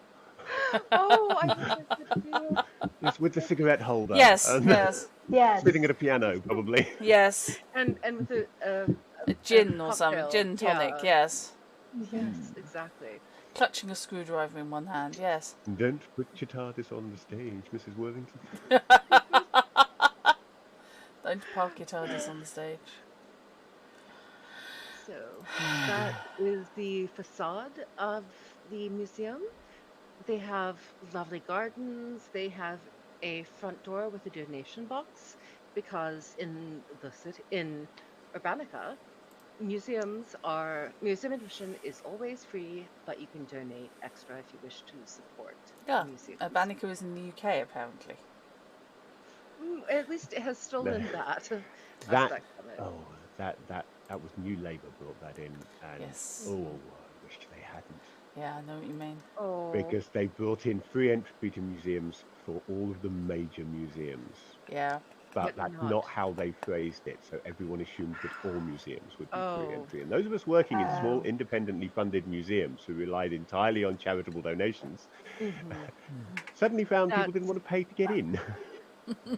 Oh, I wish I could do. Yes, with the cigarette holder Yes, and yes, sitting Yes. at a piano, probably. yes. And with A a gin or something, cocktail, gin tonic. yeah, Yes, yes, exactly. clutching a screwdriver in one hand. Yes. Don't put your TARDIS on the stage, Mrs. Worthington. Don't park your TARDIS on the stage. So that is the facade of the museum. They have lovely gardens. They have a front door with a donation box because in the city in Urbanica, museum admission is always free, but you can donate extra if you wish to support the Yeah, museums. Urbanica is in the UK apparently. At least it has No, stolen that that aspect from it. that was New Labour brought that in, and Yes. oh, I wish they hadn't. Yeah, I know what you mean. Oh, because they brought in free entry to museums for all of the major museums. Yeah. But but that's not. not how they phrased it. So everyone assumed that all museums would be free Oh, entry. And those of us working in small, Oh. independently funded museums who relied entirely on charitable donations hmm suddenly found people didn't That's want to pay to get in.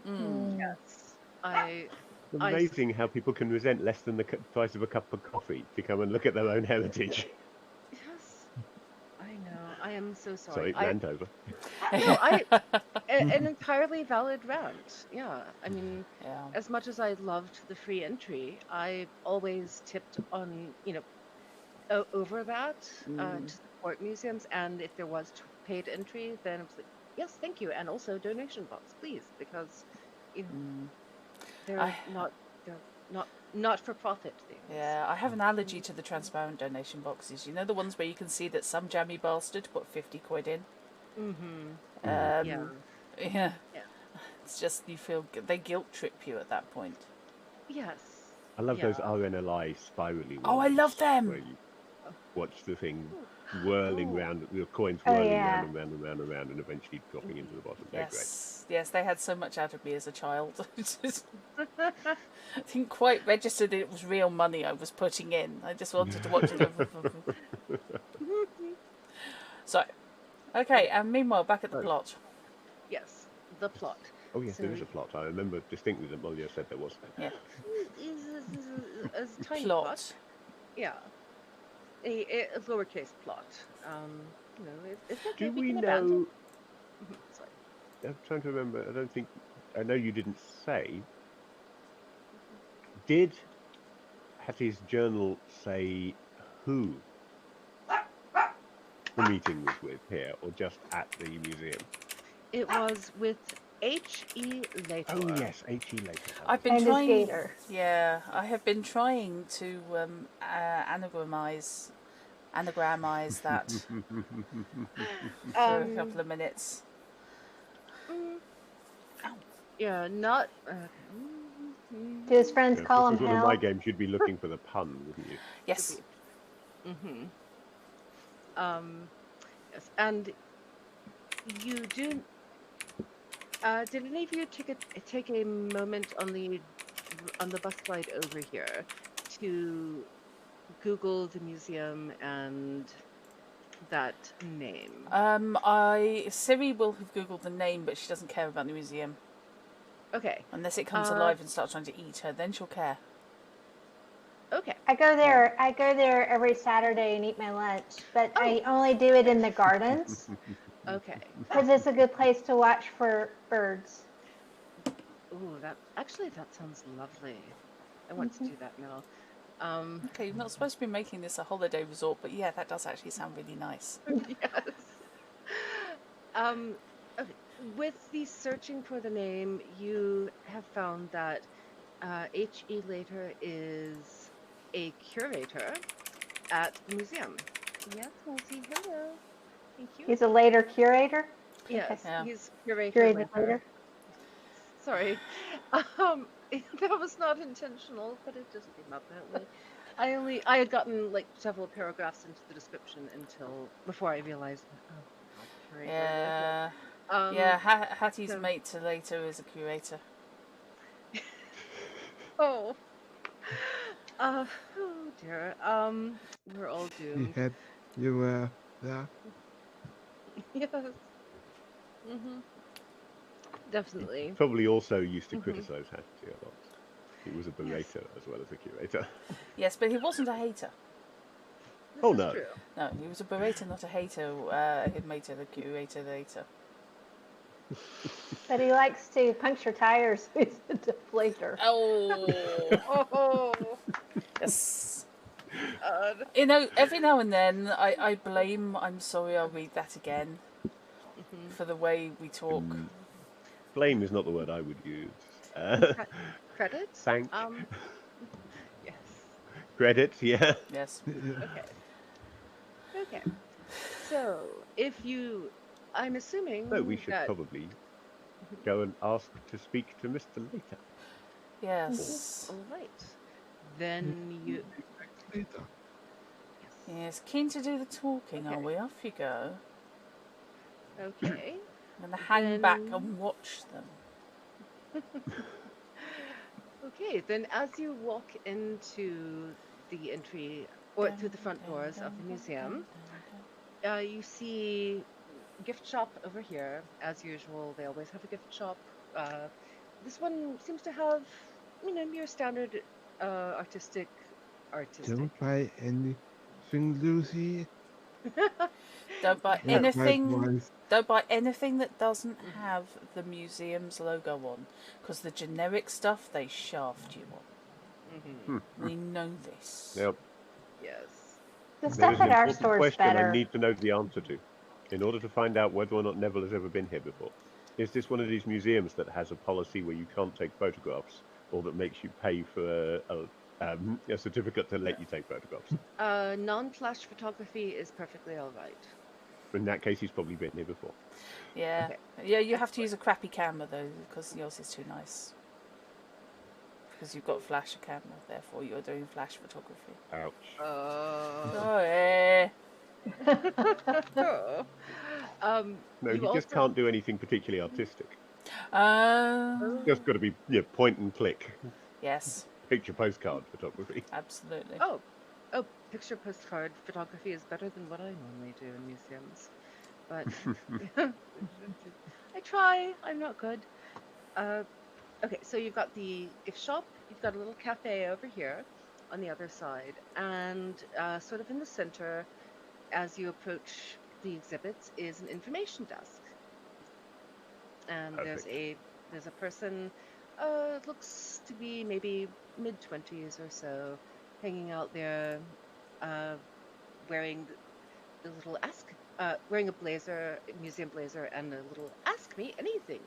Hmm. yes. I It's I s- amazing how people can resent less than the price of a cup of coffee to come and look at their own heritage. yes. I know. I am so sorry. Sorry, rant over. No, an entirely valid rant. Yeah. I mean, Yeah. as much as I loved the free entry, I always tipped on, over that Mm. to support museums. And if there was paid entry, then it was like, yes, thank you. And also donation box, please, because, you know, Mm. I they're not, they're not for profit things. Yeah, I have an allergy to the transparent donation boxes. You know, the ones where you can see that some jammy bastard put 50 quid in. Mm-hmm. Yeah. Um, yeah, Yeah. it's just you feel they guilt trip you at that point. Yes. I love Yeah. those RNLI spirally Oh, I ones love where them. you watch the thing whirling Oh. round, the coins Oh whirling round yeah. and round and round and round and eventually dropping into Mhm. the bottom. They're great. Yes, yes, they had so much out of me as a child. I didn't quite register that it was real money I was putting in. I just wanted to watch it. So, okay, Okay. and meanwhile, back at the So, plot. Yes. The plot. oh yes, there So is a plot. I remember distinctly that Molyneux said there was. Yeah, is a tiny plot. plot. Yeah. A lowercase plot. It's okay. Do We we can abandon. know? Sorry. I'm trying to remember. I don't think. I know you didn't say. Did Hattie's journal say who the meeting was with here, or just at the museum? It was with H.E. Oh Lator. yes, H.E. later. That I've was been it. And his trying. gator. Yeah, I have been trying to anagramize that for a Um. couple of minutes. mm, Ow. yeah. Not. Do his friends Yeah, if this call him was one of my Hal? games, you'd be looking for the pun, wouldn't you? Would Yes. be. Mm-hmm. Um. Yes. And you do. Did any of you take a moment on the bus ride over here to Google the museum and that name? Siri will have googled the name, but she doesn't care about the museum Okay. unless it comes Uh. alive and starts trying to eat her. Then she'll care. Okay. I go Fair. there. I go there every Saturday and eat my lunch, but Oh. I only do it in the gardens Okay. because it's a good place to watch for birds. Oh, that sounds lovely. I want to do that now. Um. Okay, you're not supposed to be making this a holiday resort, but yeah, that does actually sound really nice. Yes. Um. Okay. With the searching for the name, you have found that H.E. Later is a curator at the museum. Yes, Mosey, hello. Thank you. He's a later curator. Okay. Yes, Yeah. he's curator Curated later. later. Sorry. That was not intentional, but it just came out that way. I had gotten like several paragraphs into the description until before I realized, oh God, curator. Okay. Yeah. Yeah, Um. Hattie's So, mate to later is a curator. oh. Oh dear. We're all You doomed. had you were there. Yes. Mhm. Definitely. Probably also used to Mhm. criticise Hattie a lot. He was a Yes. berater as well as a curator. Yes, but he wasn't a hater. This Oh is no. true. No, he was a berater, not a hater. He made it a curator later. But he likes to puncture tires with a deflator. Oh, Oh yes. God. You know, every now and then I blame, I'm sorry, I'll read that again, Mhm. for the way we talk. Blame is not the word I would use. Uh, Cre- Credit? thank. Yes. Credit, yeah. Yes. Okay. Okay. So, I'm No, we assuming should that. probably go and ask to speak to Mr. Later. Yes. All right. Then you. Later. Yes. Yes, keen to do the talking, are Okay. we? Off you go. Okay. I'm going to hang back Then- and watch them. Okay, then as you walk into the entry or through the front doors of the museum, you see gift shop over here. As usual, they always have a gift shop. Uh, this one seems to have, your standard artistic. Don't buy anything, Lucy. Don't buy Not Hello. quite anything. wise. Don't buy anything that doesn't Mhm. have the museum's logo on, because the generic stuff they shaft you on. Mhm. We know this. Now, Yes. The there stuff is an at our important store is question I better. need to know the answer to in order to find out whether or not Neville has ever been here before. Is this one of these museums that has a policy where you can't take photographs or that makes you pay for a certificate to let you take photographs? Non-flash photography is perfectly all right. In that case, he's probably been here before. Yeah, Okay. yeah. You have to use a crappy camera though, because yours is too nice. Because you've got flash camera, therefore you're doing flash photography. Ouch. Sorry. No, You he just also. can't do anything particularly artistic. Um. Just got to be point and click, Yes, picture postcard photography. absolutely. Oh, picture postcard photography is better than what I normally do in museums. But I try. I'm not good. Uh, okay, so you've got the gift shop. You've got a little cafe over here on the other side, and sort of in the center, as you approach the exhibits, is an information desk. And Perfect. there's a person, looks to be maybe mid-20s or so, hanging out there, uh, wearing the little wearing a blazer, museum blazer, and a little "Ask Me Anything"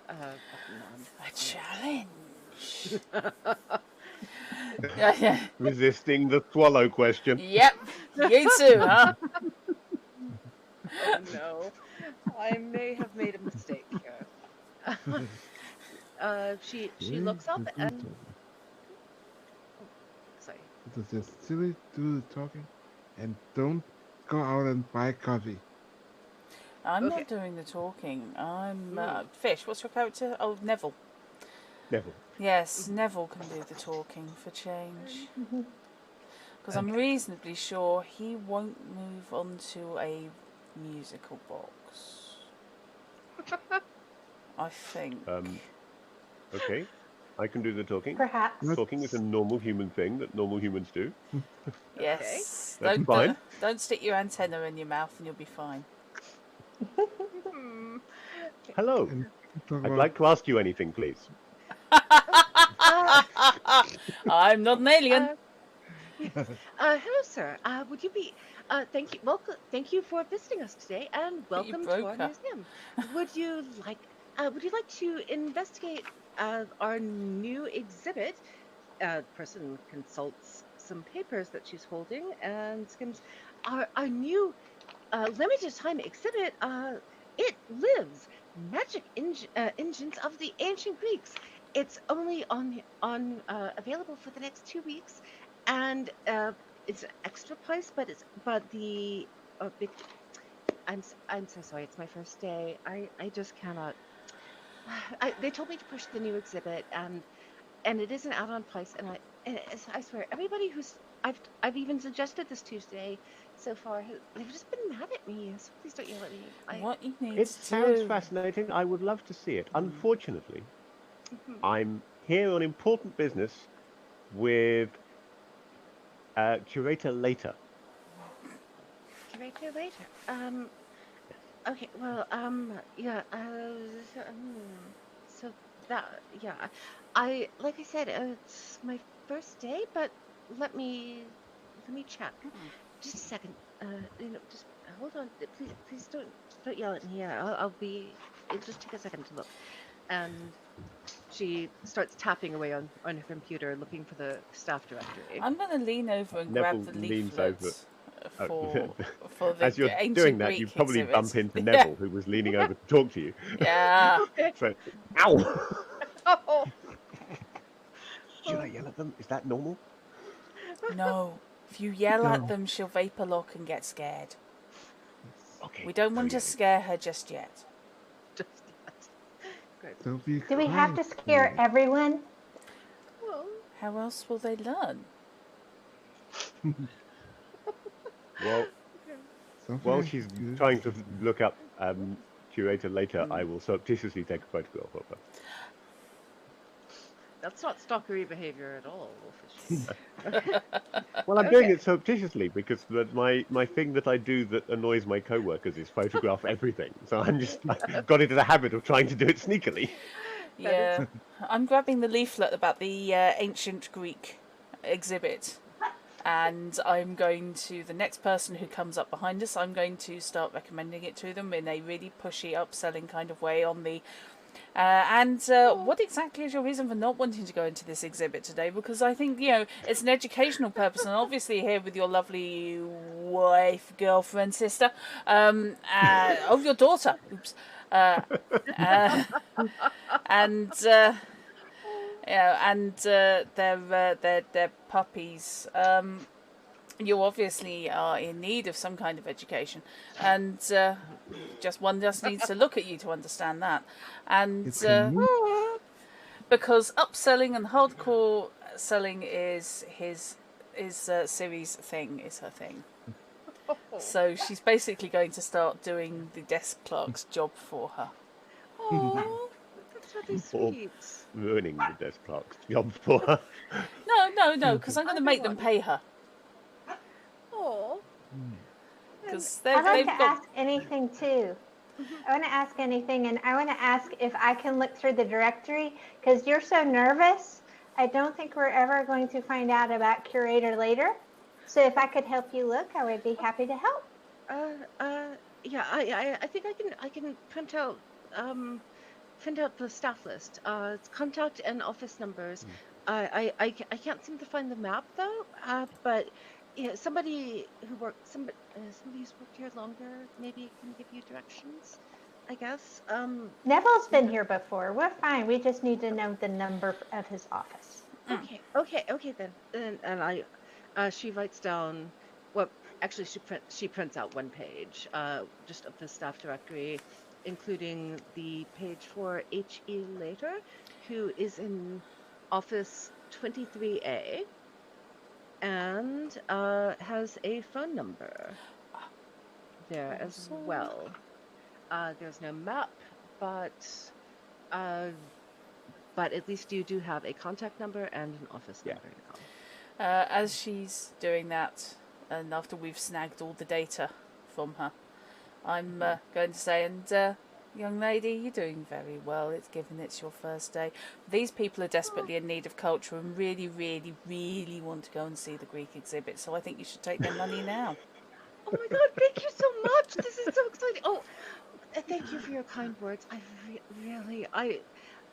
button on. A challenge. it. Yeah, yeah. Resisting the swallow question. Yep. You too, huh? Oh no, I may have made a mistake here. She Okay, looks up you do the and talking. oh, sorry. It is just silly do the talking, and don't go out and buy coffee. I'm Okay. not doing the talking. I'm Mm. Fish. What's your character? Oh, Neville. Neville. Yes, Neville can do the talking for change. Because I'm Okay. reasonably sure he won't move onto a musical box. I think. Okay. I can do the talking. Perhaps. What? Talking is a normal human thing that normal humans do. Yes. That's Don't, fine. don't stick your antenna in your mouth and you'll be fine. Hmm. Hello. And talk I'd about like to ask you anything, please. Uh, I'm not an alien. Hello, sir. Would you be? Thank you. Welcome. Thank you for visiting us today, and welcome to our broke her. museum. Would you like? Would you like to investigate our new exhibit? The person consults some papers that she's holding and skims our new limited time exhibit. It lives magic engines of the ancient Greeks. It's only on available for the next 2 weeks, and it's an extra price, but the big. I'm so sorry. It's my first day. I just cannot. They told me to push the new exhibit, and it is an add-on price, I swear everybody who's I've even suggested this Tuesday so far, they've just been mad at me. So please don't yell at me. What you need It to sounds do. fascinating. I would love to see it. Unfortunately, I'm here on important business with curator later. Curator later. Okay. Well. Yeah. So that. Yeah. Like I said, it's my first day, but let me let me check. Just a second. Just hold on. Please don't yell at me. Yeah, I'll be. It'll just take a second to look. And she starts tapping away on her computer, looking for the staff directory. I'm going to lean over and grab Neville the leans leaflet over. for the As you're ancient doing that, Greek you probably exhibit. bump into Neville, who was leaning over to talk to you. Yeah. So, ow! Oh, Should I yell at them? Is that normal? No. If you yell at Go. them, she'll vapor lock and get scared. Okay. We don't so want to yeah, scare her just yet. Just yet. Great. Don't be Do we have to quiet, scare please. everyone? Well, How else will they learn? Well, okay. while Sometimes she's it's good. trying to look up curator later, Hmm. I will surreptitiously take a photograph of her. That's not stalkery behavior at all, Wolfish. Well, I'm doing Okay. it surreptitiously because my thing that I do that annoys my co-workers is photograph everything. So I've got into the habit of trying to do it sneakily. That is Yeah. I'm grabbing the leaflet about the ancient Greek exhibit. And I'm going to, the next person who comes up behind us, I'm going to start recommending it to them in a really pushy, upselling kind of way on the. What exactly is your reason for not wanting to go into this exhibit today? Because I think, it's an educational purpose, and obviously here with your lovely wife, girlfriend, sister, of your daughter. Oops. And their puppies. You obviously are in need of some kind of education, and just one just needs to look at you to understand that. And It's a new because upselling and hardcore selling is Siri's thing, is her thing. So she's basically going to start doing the desk clerk's job for her. Oh, that's really Or sweet. ruining the desk clerk's job for her. No, because I'm going to Either make them one. pay her. Oh, and Because I'd like they've to got. ask anything too. mhm. I want to ask anything, and I want to ask if I can look through the directory because you're so nervous. I don't think we're ever going to find out about curator later. So if I could help you look, I would be happy to help. uh, uh, yeah, I think I can print out the staff list. It's contact and office numbers. I can't seem to find the map though. But somebody somebody who's worked here longer maybe can give you directions. I guess. Neville's been Yeah. here before. We're fine. We just need to know the number of his office. Okay then. She writes down. Well, actually, she prints out one page, just of the staff directory, including the page for H.E. Later, who is in office 23A, and has a phone number there as Awesome. well. There's no map, but uh, at least you do have a contact number and an office Yeah. number now. As she's doing that, and after we've snagged all the data from her, I'm going to say, and young lady, you're doing very well. It's given it's your first day. These people are desperately in need of culture and really, really, really want to go and see the Greek exhibit. So I think you should take their money now. Oh my God, thank you so much. This is so exciting. Oh, thank you for your kind words. Really, I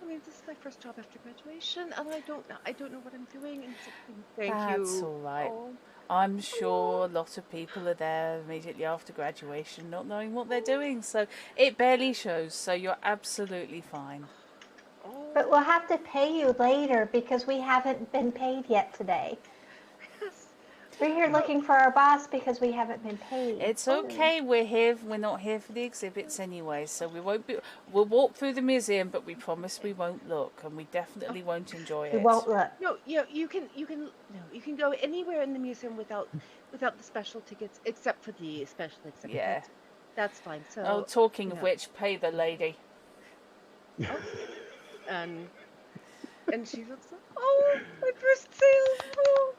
mean, this is my first job after graduation, and I don't know what I'm doing. And so thank That's you. all right. Oh, I'm sure oh, a lot of people are there immediately after graduation, not knowing what they're doing. So it barely shows. So you're absolutely fine. But oh, we'll have to pay you later because we haven't been paid yet today. yes. We're here Well, looking for our boss because we haven't been paid. It's oh, okay. We're here. We're not here for the exhibits anyway, so we won't be. We'll walk through the museum, but we promise we won't look, and we oh, definitely won't enjoy We it. won't look. no, you can go anywhere in the museum without the special tickets, except for the special Yeah. exhibit. That's fine. Oh, So, talking you of know, which, pay the lady. oh, and she looks like, oh, my first sales. Oh,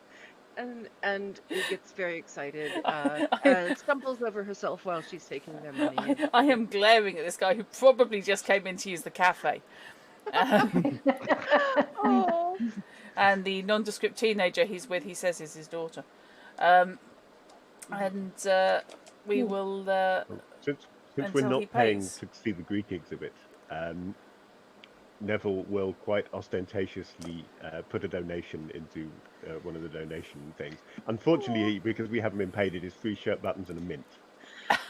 and it gets very excited. Stumbles over herself while she's taking their money. I am glaring at this guy who probably just came in to use the cafe, Oh, and the nondescript teenager he's with, he says is his daughter, um, and we will Well, since we're until he not paying pays. to see the Greek exhibit, Neville will quite ostentatiously put a donation into one of the donation things. oh, Unfortunately, because we haven't been paid, it is free shirt buttons and a mint.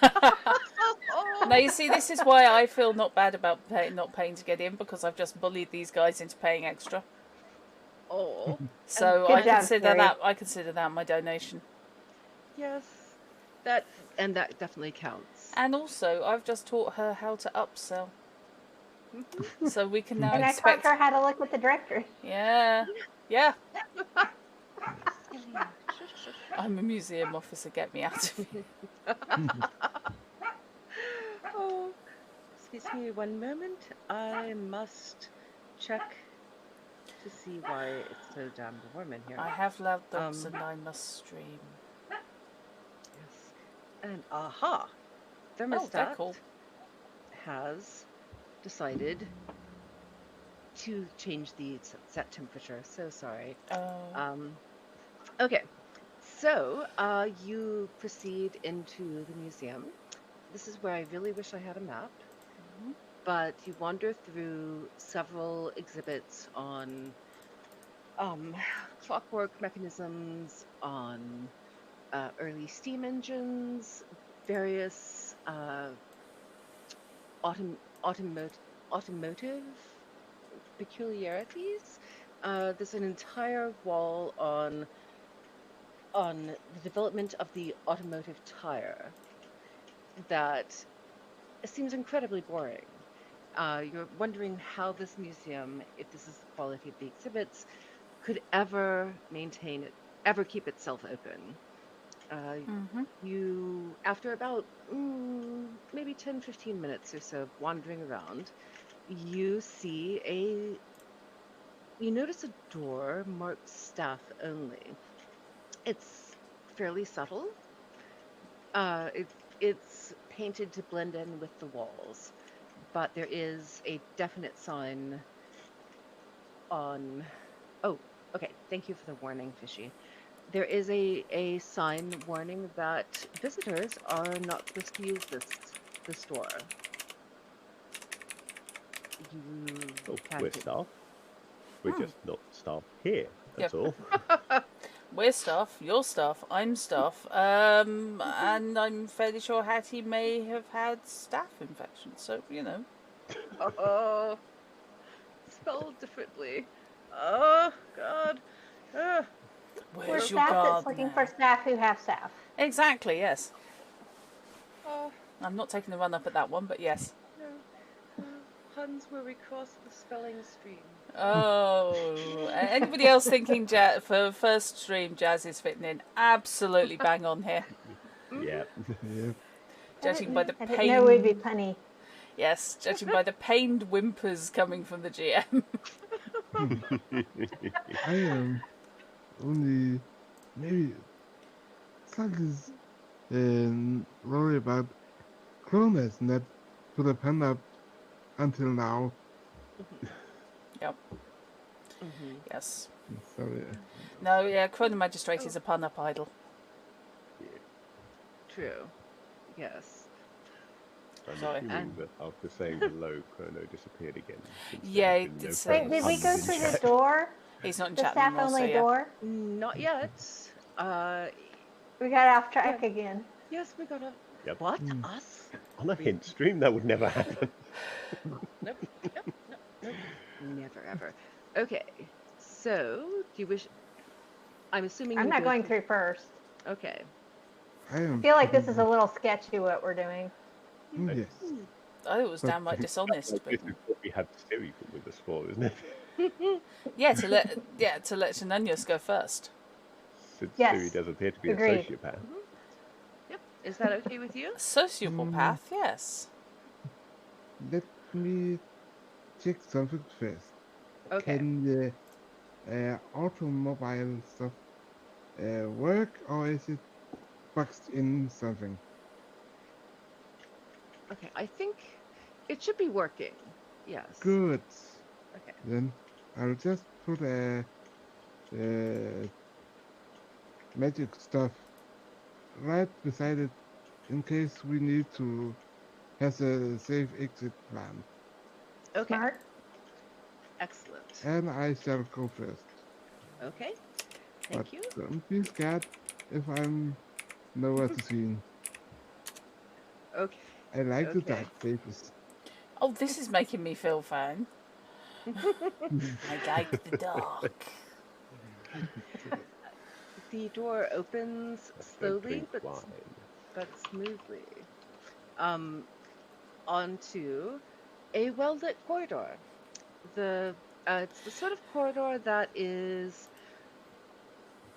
Now oh, you see, this is why I feel not bad about not paying to get in, because I've just bullied these guys into paying extra. oh. And So Good job, Siri. I consider that my donation. Yes, that and that definitely counts. And also, I've just taught her how to upsell, Mhm. so we can now And I taught expect. her how to look at the directory. Yeah, yeah. Silly. Shush, shush, I'm a museum officer. Get me out of here. Oh, excuse me one moment. I must check to see why it's so damn warm in here. I have loud dogs Um, and I must stream. yes. And aha, Oh, they're thermostat cool. has decided to change the set temperature. So sorry. Oh, Um, okay. So, you proceed into the museum. This is where I really wish I had a map, but you wander through several exhibits on um, clockwork mechanisms, on early steam engines, various autom- automotive automotive peculiarities. There's an entire wall on the development of the automotive tire that seems incredibly boring. You're wondering how this museum, if this is the quality of the exhibits, could ever maintain it, ever keep itself open. Uh, you, after about maybe 10, 15 minutes or so of wandering around, you see you notice a door marked staff only. It's fairly subtle. It, it's painted to blend in with the walls, but there is a definite sign on. Oh, okay. Thank you for the warning, Fishy. There is a sign warning that visitors are not supposed to use this door. You Oh, can't. we're staff. We're just not staff here. That's Yep. all. We're staff. You're staff. I'm staff. And I'm fairly sure Hattie may have had staph infection. So you know. Oh, spelled differently. Oh God. Ugh. We're Where's your staff guard that's looking now? for staff who have staff. Exactly. Yes. Oh I'm not taking the run up at that one, but yes. no. Puns where we cross the spelling stream. Oh, anybody else thinking for first stream Jazz is fitting in? Absolutely bang on here. Yeah. Yeah. Judging by the I didn't know we'd be pain, punny. yes, judging by the pained whimpers coming from the GM. I am only maybe slightly worried about Cronus not put a pen up until now. Yep. Mm-hmm. Yes. Sorry. No. Yeah. Chrono Magistrate is a pun up idol. True. Yes. I'm Sorry. assuming that after saying hello, Chrono disappeared again. since there Yeah, have he been did no say- Wait, did we puns go in through the chat. door? He's not in The chat staff anymore, so only yeah. door? Not yet. Uh, We got off track Yeah. again. yes, we got a. Yep. What? Mm. Us? On a hint stream, that would never happen. Nope. Nope. Nope. Nope. Never ever. Okay. So, do you wish? I'm assuming I'm you not go going through first. Okay. I I am. feel like this is a little sketchy what we're doing. Yes. I thought it was But- downright dishonest, but This is what we had Siri with us for, isn't it? yeah, to let Shenanius go first. Since Yes. Siri does appear to be Agreed. a sociopath. Yep. Is that okay with you? Sociopath, yes. Let me check something first. Okay. Can the automobile stuff work, or is it boxed in something? Okay. I think it should be working. Yes. Good. Okay. Then I'll just put magic stuff right beside it in case we need to have a safe exit plan. Okay. Smart. Excellent. And I shall go first. Okay. But Thank you. don't be scared if I'm nowhere to see. Okay. I like the Okay. dark pages. Oh, this is making me feel fine. I like the dark. the door opens I don't slowly drink wine. but smoothly onto a well-lit corridor. It's the sort of corridor that is.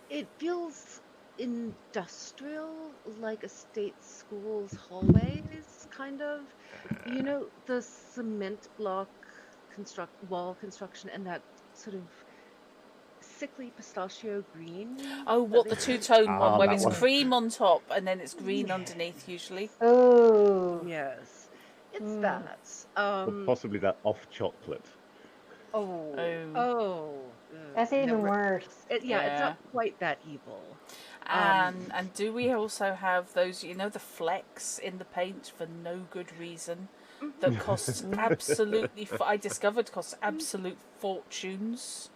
It feels industrial, like a state school's hallways, kind of. You know, the cement block wall construction and that sort of sickly pistachio green Oh, that what, they the put. two-tone one Ah, where that it's one. cream on top and then it's green Yes. underneath usually? Oh. Yes, it's Mm. that. Or possibly that off chocolate. Oh, Oh, oh, That's even never. worse. Yeah, it's yeah. not quite that evil. And do we also have those, the flecks in the paint for no good reason that costs absolutely, I discovered costs absolute fortunes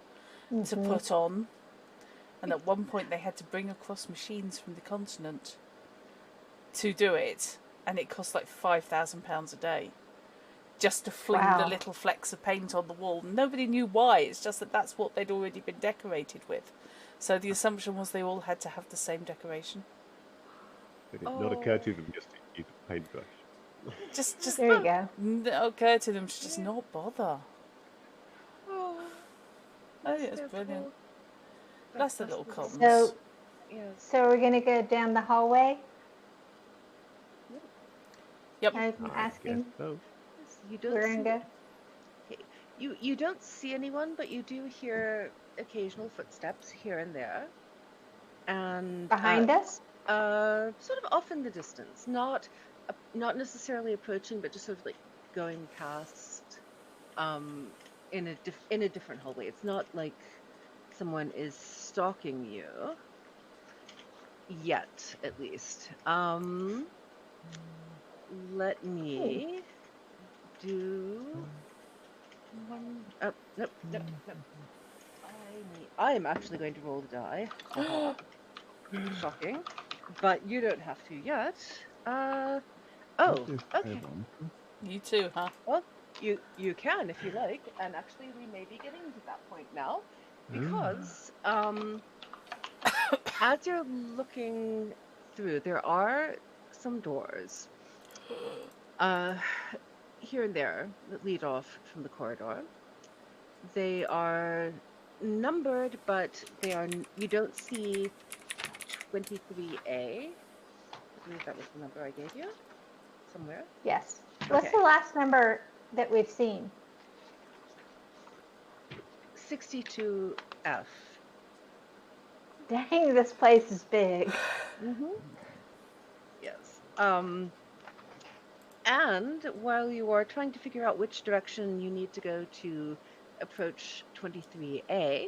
to Mm-hmm. put on. And at one point they had to bring across machines from the continent to do it, and it cost like £5,000 a day just to fling the Wow. little flecks of paint on the wall. Nobody knew why. It's just that that's what they'd already been decorated with. So the assumption was they all had to have the same decoration. Did it not occur Oh, to them just to use a paintbrush? Just There you go. occurred to them to just yeah. not bother. Oh, I that's think it's their brilliant. poor. Bless the That's little the cottons. So, yes. so we're gonna go down the hallway. Yep. I'm I guess asking. so. Yes, you don't We're gonna see. go Okay, you don't see anyone, but you do hear occasional footsteps here and there, and behind us. sort of off in the distance, not necessarily approaching, but just sort of like going past, in a different hallway. It's not like someone is stalking you yet, at least. Let Ooh. me do one. Oh, nope, nope, nope. I am actually going to roll the die. Haha. Shocking. But you don't have to yet. Oh, Yes, I okay. want to. You too, huh? Well, you can if you like, and actually we may be getting to that point now, because as you're looking through, there are some doors, uh, here and there that lead off from the corridor. They are numbered, but you don't see 23A. I believe that was the number I gave you somewhere. Yes. What's Okay. the last number that we've seen? 62F. Dang, this place is big. Mm-hmm. Yes. And while you are trying to figure out which direction you need to go to approach 23A,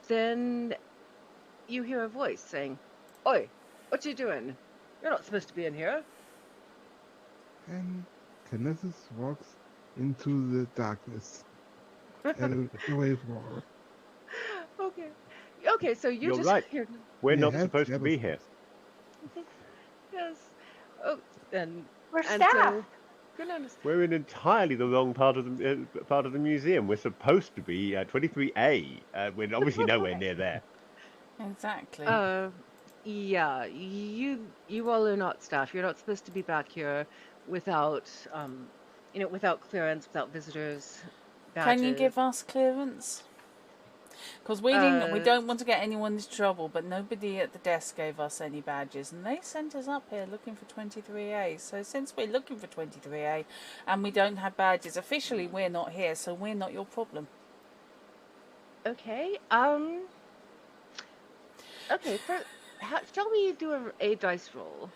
then you hear a voice saying, "Oi, what you doing? You're not supposed to be in here." And Kinesis walks into the darkness and away from her. Okay. Okay, so you You're just right. hear. We're We not have supposed the to other be stuff. here. Yes. Oh, and We're and staff. so Goodness. We're in entirely the wrong part of the museum. We're supposed to be 23A. We're obviously nowhere near there. Exactly. Yeah, you all are not staff. You're not supposed to be back here without without clearance, without visitors Can you badges. give us clearance? Because we Uh, don't want to get anyone into trouble, but nobody at the desk gave us any badges, and they sent us up here looking for 23A. So since we're looking for 23A, and we don't have badges officially, we're not here, so we're not your problem. okay. Okay. Shall we do a dice roll,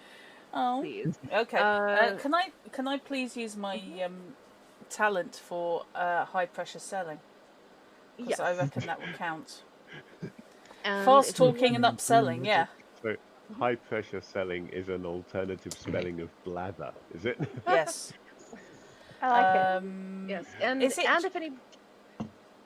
Oh, please? okay. Uh, Can I please use my talent for high pressure selling? Because I yes. reckon that would count. And Fast if anyone, talking and upselling, yeah. So high pressure selling is an alternative spelling of blather, is it? Yes. I like it. yes, and Is it if any,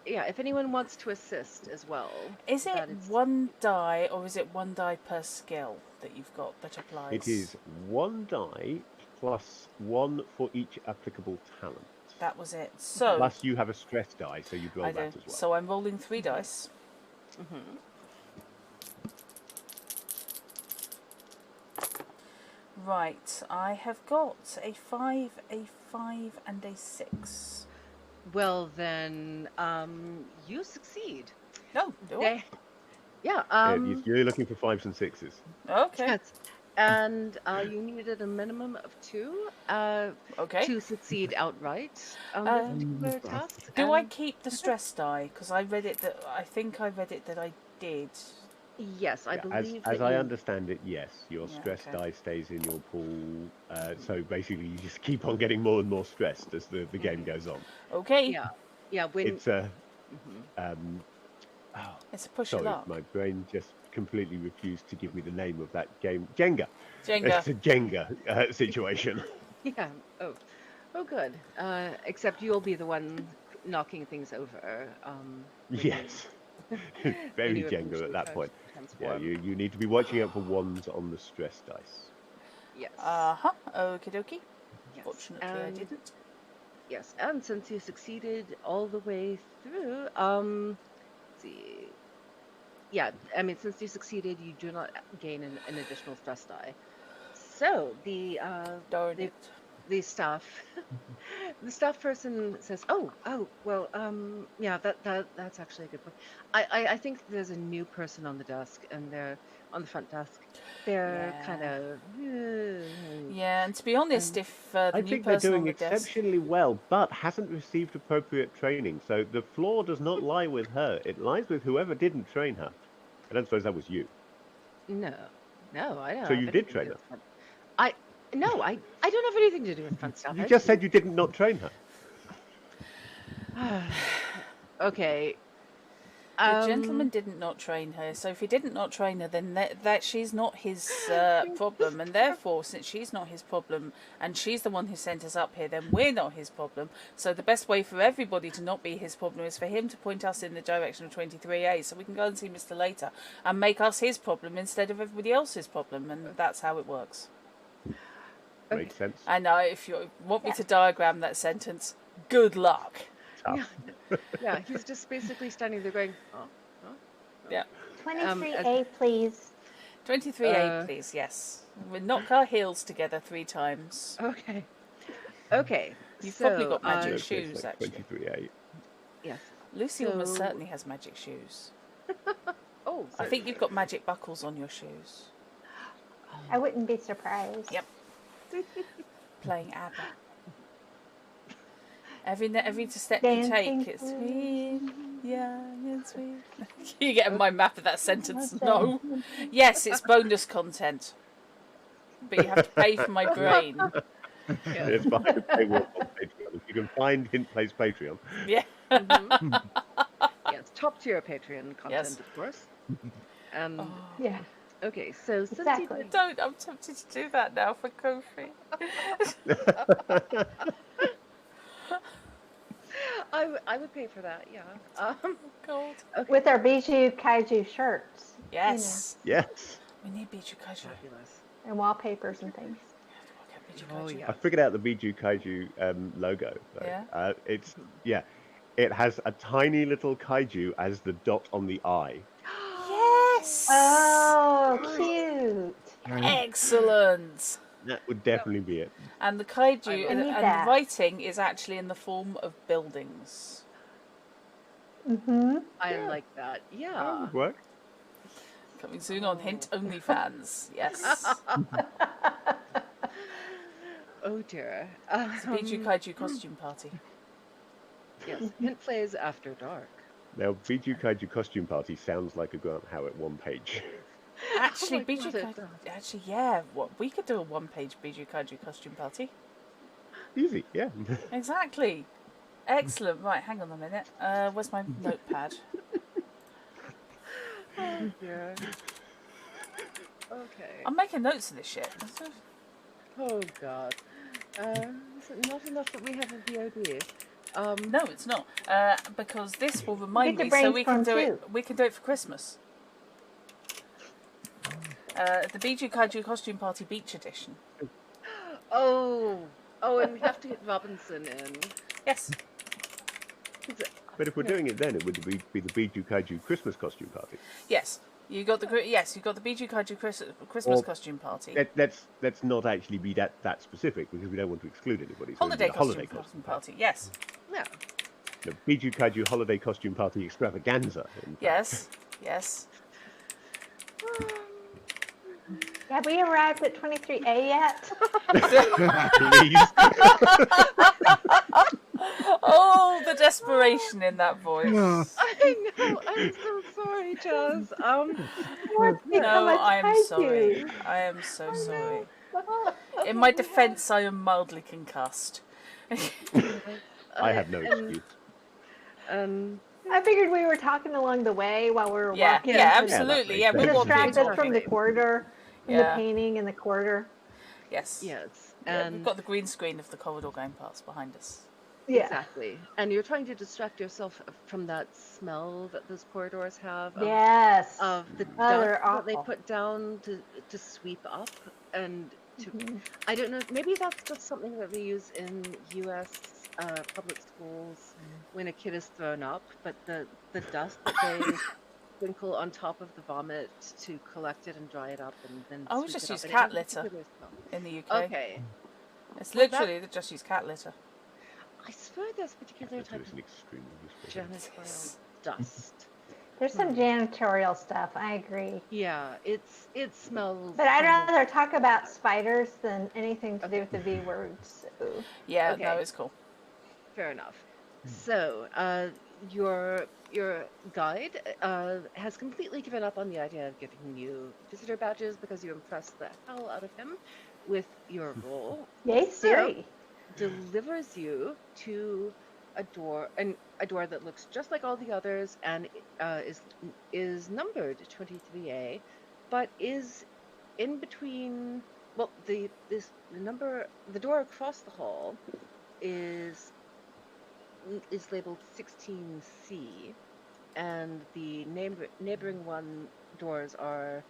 yeah, if anyone wants to assist as well, is it that is. one die or is it one die per skill that you've got that applies? It is one die plus one for each applicable talent. That was it. So Plus you have a stress die, so you'd roll I do. that as well. So I'm rolling 3 dice. Mhm. Right, I have got a 5, a 5, and a 6. Well, then, you succeed. No, do I? They, yeah, You're looking for 5s and 6s. Okay. yes, and you needed a minimum of 2 Okay. to succeed outright on Uh, this particular task. Do I and- keep the stress die? Because I read it that I think I read it that I did. Yes, I Yeah, believe as that I you. understand it, yes, your Yeah, stress okay. die stays in your pool. So basically, you just keep on getting more and more stressed as the game goes on. Okay. Yeah, when. It's a Mhm. oh, It's a push of sorry, luck. my brain just completely refused to give me the name of that game. Jenga. Jenga. It's a Jenga situation. Yeah. Oh, good. Except you'll be the one knocking things over. When Yes, you when very you Jenga at eventually that point. Yeah, transform. you need to be watching out for ones on the stress dice. Yes. Okie dokie. Yes. Fortunately, I And didn't. yes, and since you succeeded all the way through, let's see. Yeah, I mean, since you succeeded, you do not gain an additional stress die. So Darn the it. the staff the staff person says, "Oh, well, yeah, that's actually a good point. I think there's a new person on the desk, and they're on the front desk. They're kind Yeah. of, Yeah, and to be honest, and if the I new think they're person on doing the desk. exceptionally well, but hasn't received appropriate training. So the flaw does not lie with her; it lies with whoever didn't train her. I don't suppose that was you. no, no, I don't So have you did anything to train do her. with front. I no, I don't have anything to do with front staff. You just said you didn't not train her. Okay. The gentleman didn't not train her, so if he didn't not train her, then that she's not his problem, and therefore, since she's not his problem, and she's the one who sent us up here, then we're not his problem. So the best way for everybody to not be his problem is for him to point us in the direction of 23A, so we can go and see Mr. Later, and make us his problem instead of everybody else's problem, and that's how it works. Okay. Makes sense. And if you want me to diagram that sentence, good luck. Tough. Yeah, he's just basically standing there going, oh. Yeah. 23A, please. 23A, please, yes. We'll knock our heels together 3 times. Okay. Okay. You've so, probably got magic Okay, shoes, so actually. 23A. Yes. Lucy So- almost certainly has magic shoes. Oh, I think you've got magic buckles on your shoes. I wouldn't be surprised. Yep. Playing ABBA. Every step you Dancing take, it's through sweet, young and sweet. You get my map of that sentence? No. Yes, it's bonus content. But you have to pay for my brain. It's behind the paywall on Patreon. If you can find Hint Plays Patreon. Yeah. Yes, top tier Patreon content, Yes. of course. Yeah. Okay, so since Exactly. you Don't, I'm tempted to do that now for Kofi. I would pay for that, yeah. God. Okay. With our Bijou Kaiju shirts. Yes. Yes. We need Bijou Kaiju. Fabulous. And wallpapers and things. Okay, Bijou Oh, Kaiju. yeah. I figured out the Biju Kaiju logo. Though. Yeah? It has a tiny little kaiju as the dot on the eye. Yes. Oh, cute. Excellent. That would definitely be it. And the kaiju I and need the that. writing is actually in the form of buildings. Mm-hmm. I like that. That Yeah. would work. Coming soon on Hint OnlyFans. Yes. Oh dear. It's a Bijou Kaiju costume party. Yes, Hint plays After Dark. Now, Biju Kaiju Costume Party sounds like a Grant Howitt one-page. Actually, my Bijou God, it Kaiju. does. Actually, yeah. What we could do a one-page Bijou Kaiju costume party. Easy, yeah. Exactly. Excellent. Right, hang on a minute. Where's my notepad? Oh dear. Okay. I'm making notes of this shit. Oh god. Is it not enough that we have a VOD? No, it's not. Because this will remind to me, so we can do brainstorm it. We can do it for Christmas. The Bijou Kaiju Costume Party Beach Edition. Oh, and we have to get Robinson in. Yes. But if we're doing it then, it would be the Biju Kaiju Christmas Costume Party. Yes. You got the yes, you got the Biju Kaiju Christmas Or costume party. let's not actually be that specific because we don't want to exclude anybody. So Holiday a costume costume party. Yes. Yeah. The Biju Kaiju holiday costume party extravaganza. In fact. Yes. Yes. Have we arrived at 23A yet? Please. Oh, the desperation in that voice. Yeah. I know. I'm so sorry, Jazz. Let's become No, a I am kaiju. sorry. I am so sorry. Well, okay, In my we have- defence, I am mildly concussed. I have no and, excuse. I figured we were talking along the way while we were Yeah, walking. yeah, to absolutely. Yeah, Yeah, that we're makes walking and sense. distract us from the talking. corridor, from Yeah. the painting in the corridor. Yes. yes, Yeah, and we've got the green screen of the corridor going past behind us. Yeah. exactly, and you're trying to distract yourself from that smell that those corridors have Yes. of the Oh, dust they're that they awful. put down to sweep up and to. Mhm. I don't know. Maybe that's just something that they use in U.S. Public schools when a kid is thrown up, but the dust that they sprinkle on top of the vomit to collect it and dry it up and then Oh, we sweep just it up. use And it cat has a litter particular smell. in the UK. Okay, It's Well, that- literally they just use cat litter. I swear there's a particular Litter type is of an extremely useful. janitorial dust. There's some janitorial stuff. I agree. Yeah, it smells. But I'd kind of- rather talk about spiders than anything to Okay. do with the V words. So. Yeah, Okay. no, it's cool. Fair enough. So, your guide has completely given up on the idea of giving you visitor badges because you impressed the hell out of him with your role. Yay, Siri. Delivers you to a door that looks just like all the others and is numbered 23A, but is in between. Well, the door across the hall is labeled 16C, and the neighboring doors are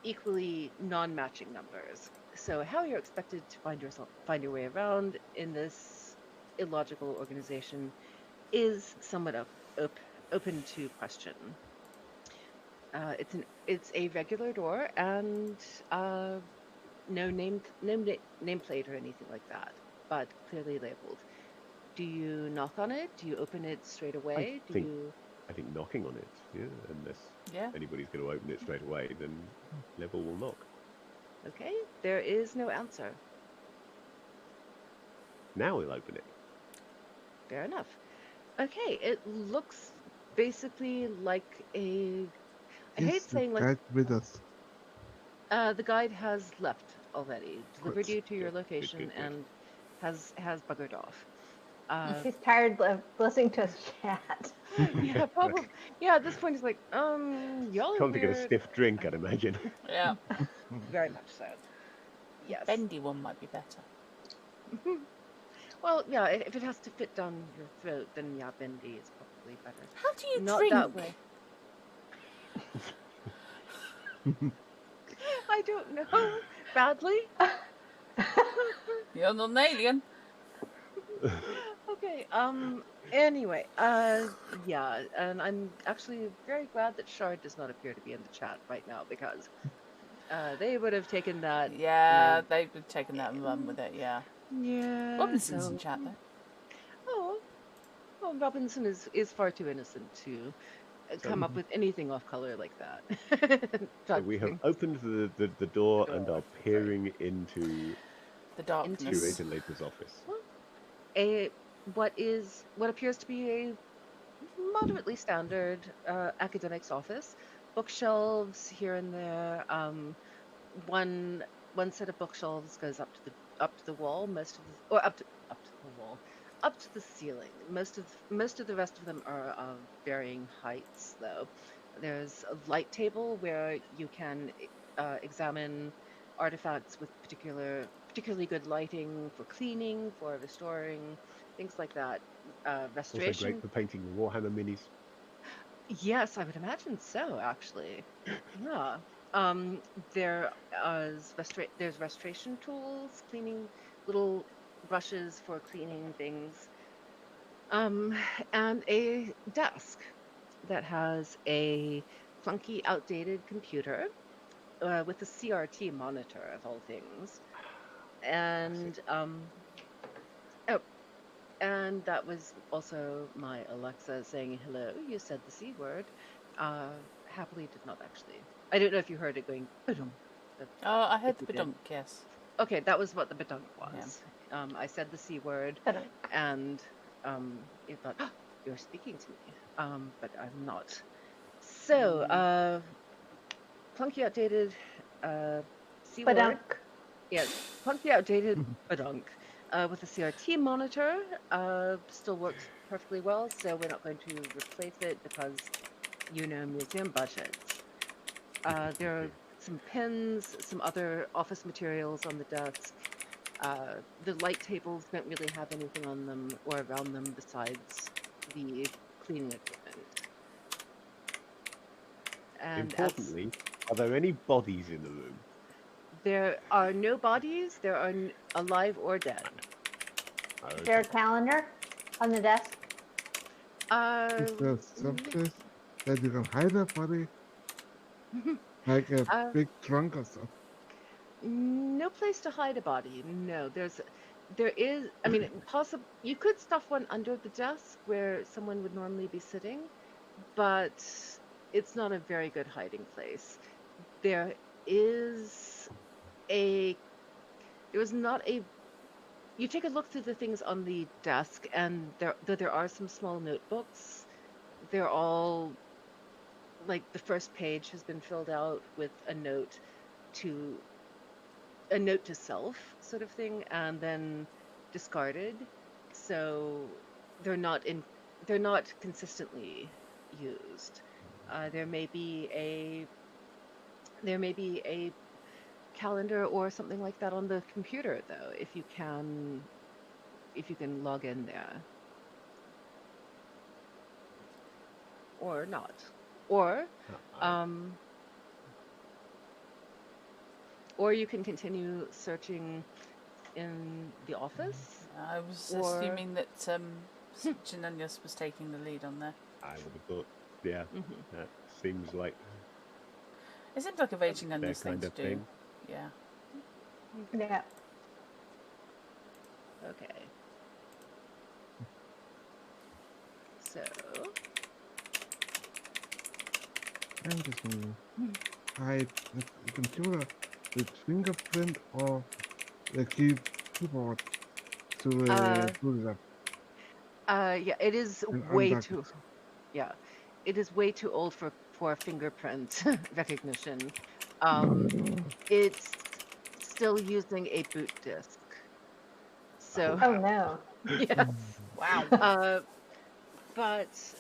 equally non-matching numbers. So how you're expected to find your way around in this illogical organization is somewhat open to question. It's a regular door and no nameplate or anything like that, but clearly labeled. Do you knock on it? Do you open it straight away? I think knocking on it, yeah, unless Yeah. anybody's going to open it straight away, then Level will knock. Okay, there is no answer. Now we'll open it. Fair enough. Okay, it looks basically like a. I hate Is the saying like guide with us? the guide has left already, delivered Good. you to your Good, location, good, good. and has buggered off. He's tired of listening to us chat. Yeah, probably. Yeah, at this point, it's like, y'all are Time to get a weird. stiff drink, I'd imagine. Yeah. Very much so. Yes. Bendy one might be better. Well, yeah, if it has to fit down your throat, then yeah, bendy is probably better. How do you Not drink? that way. I don't know. Badly? You're not an alien. Okay, anyway, yeah, and I'm actually very glad that Shard does not appear to be in the chat right now because they would have taken that. Yeah, they've taken that and run with it. Yeah. Yeah. Robinson's so- in chat though. Oh, well, Robinson is far too innocent to come up with anything off color like that. So we have opened the door and door, are peering into The to darkness. Adela's office. what appears to be a moderately standard academics office. Bookshelves here and there. One set of bookshelves goes up to the wall. Up to the wall, up to the ceiling. Most of the rest of them are of varying heights, though. There's a light table where you can examine artifacts with particularly good lighting for cleaning, for restoring, things like that. Also Restoration. great for painting the Warhammer minis. Yes, I would imagine so, actually. Yeah. There's restoration tools, cleaning little brushes for cleaning things, and a desk that has a clunky, outdated computer with a CRT monitor of all things, and oh, and that was also my Alexa saying hello. You said the C word. Happily did not actually. I don't know if you heard it going. Ba-dum. Oh, I heard If the you did. badunk, yes. Okay, that was what the badunk was. I said the C word, But and it thought, oh, you're speaking to me, but I'm not. So, clunky, outdated C word. badunk. Yes, clunky, outdated badunk with a CRT monitor. Still works perfectly well, so we're not going to replace it because museum budgets. There are some pins, some other office materials on the desk. The light tables don't really have anything on them or around them besides the cleaning equipment. And as Importantly, are there any bodies in the room? there are no bodies, there are alive or dead. Oh, Is there a okay. calendar on the desk? Is there Um, someplace that you can hide a body, like a uh, big trunk or something? no place to hide a body. No, there is. I mean, possible. You could stuff one under the desk where someone would normally be sitting, but it's not a very good hiding place. There is a. There was not a. You take a look through the things on the desk, and there are some small notebooks. They're all like the first page has been filled out with to a note to self sort of thing, and then discarded. So they're not in they're not consistently used. There may be a calendar or something like that on the computer though, if you can log in there, or not, or Uh, um, or you can continue searching in the office, I was or assuming that Jananius was taking the lead on there. I would have thought, yeah, mhm. that seems like It seems like a very their Jananius thing kind to of do. thing. Yeah. Yeah. Okay. So, I'm just gonna hide the computer with fingerprint or the keyboard to uh, pull it up yeah, it is and way unlock it. too, yeah, it is way too old for fingerprint recognition. It's still using a boot disk. Oh So, Oh wow! no. yes. Wow. Uh, but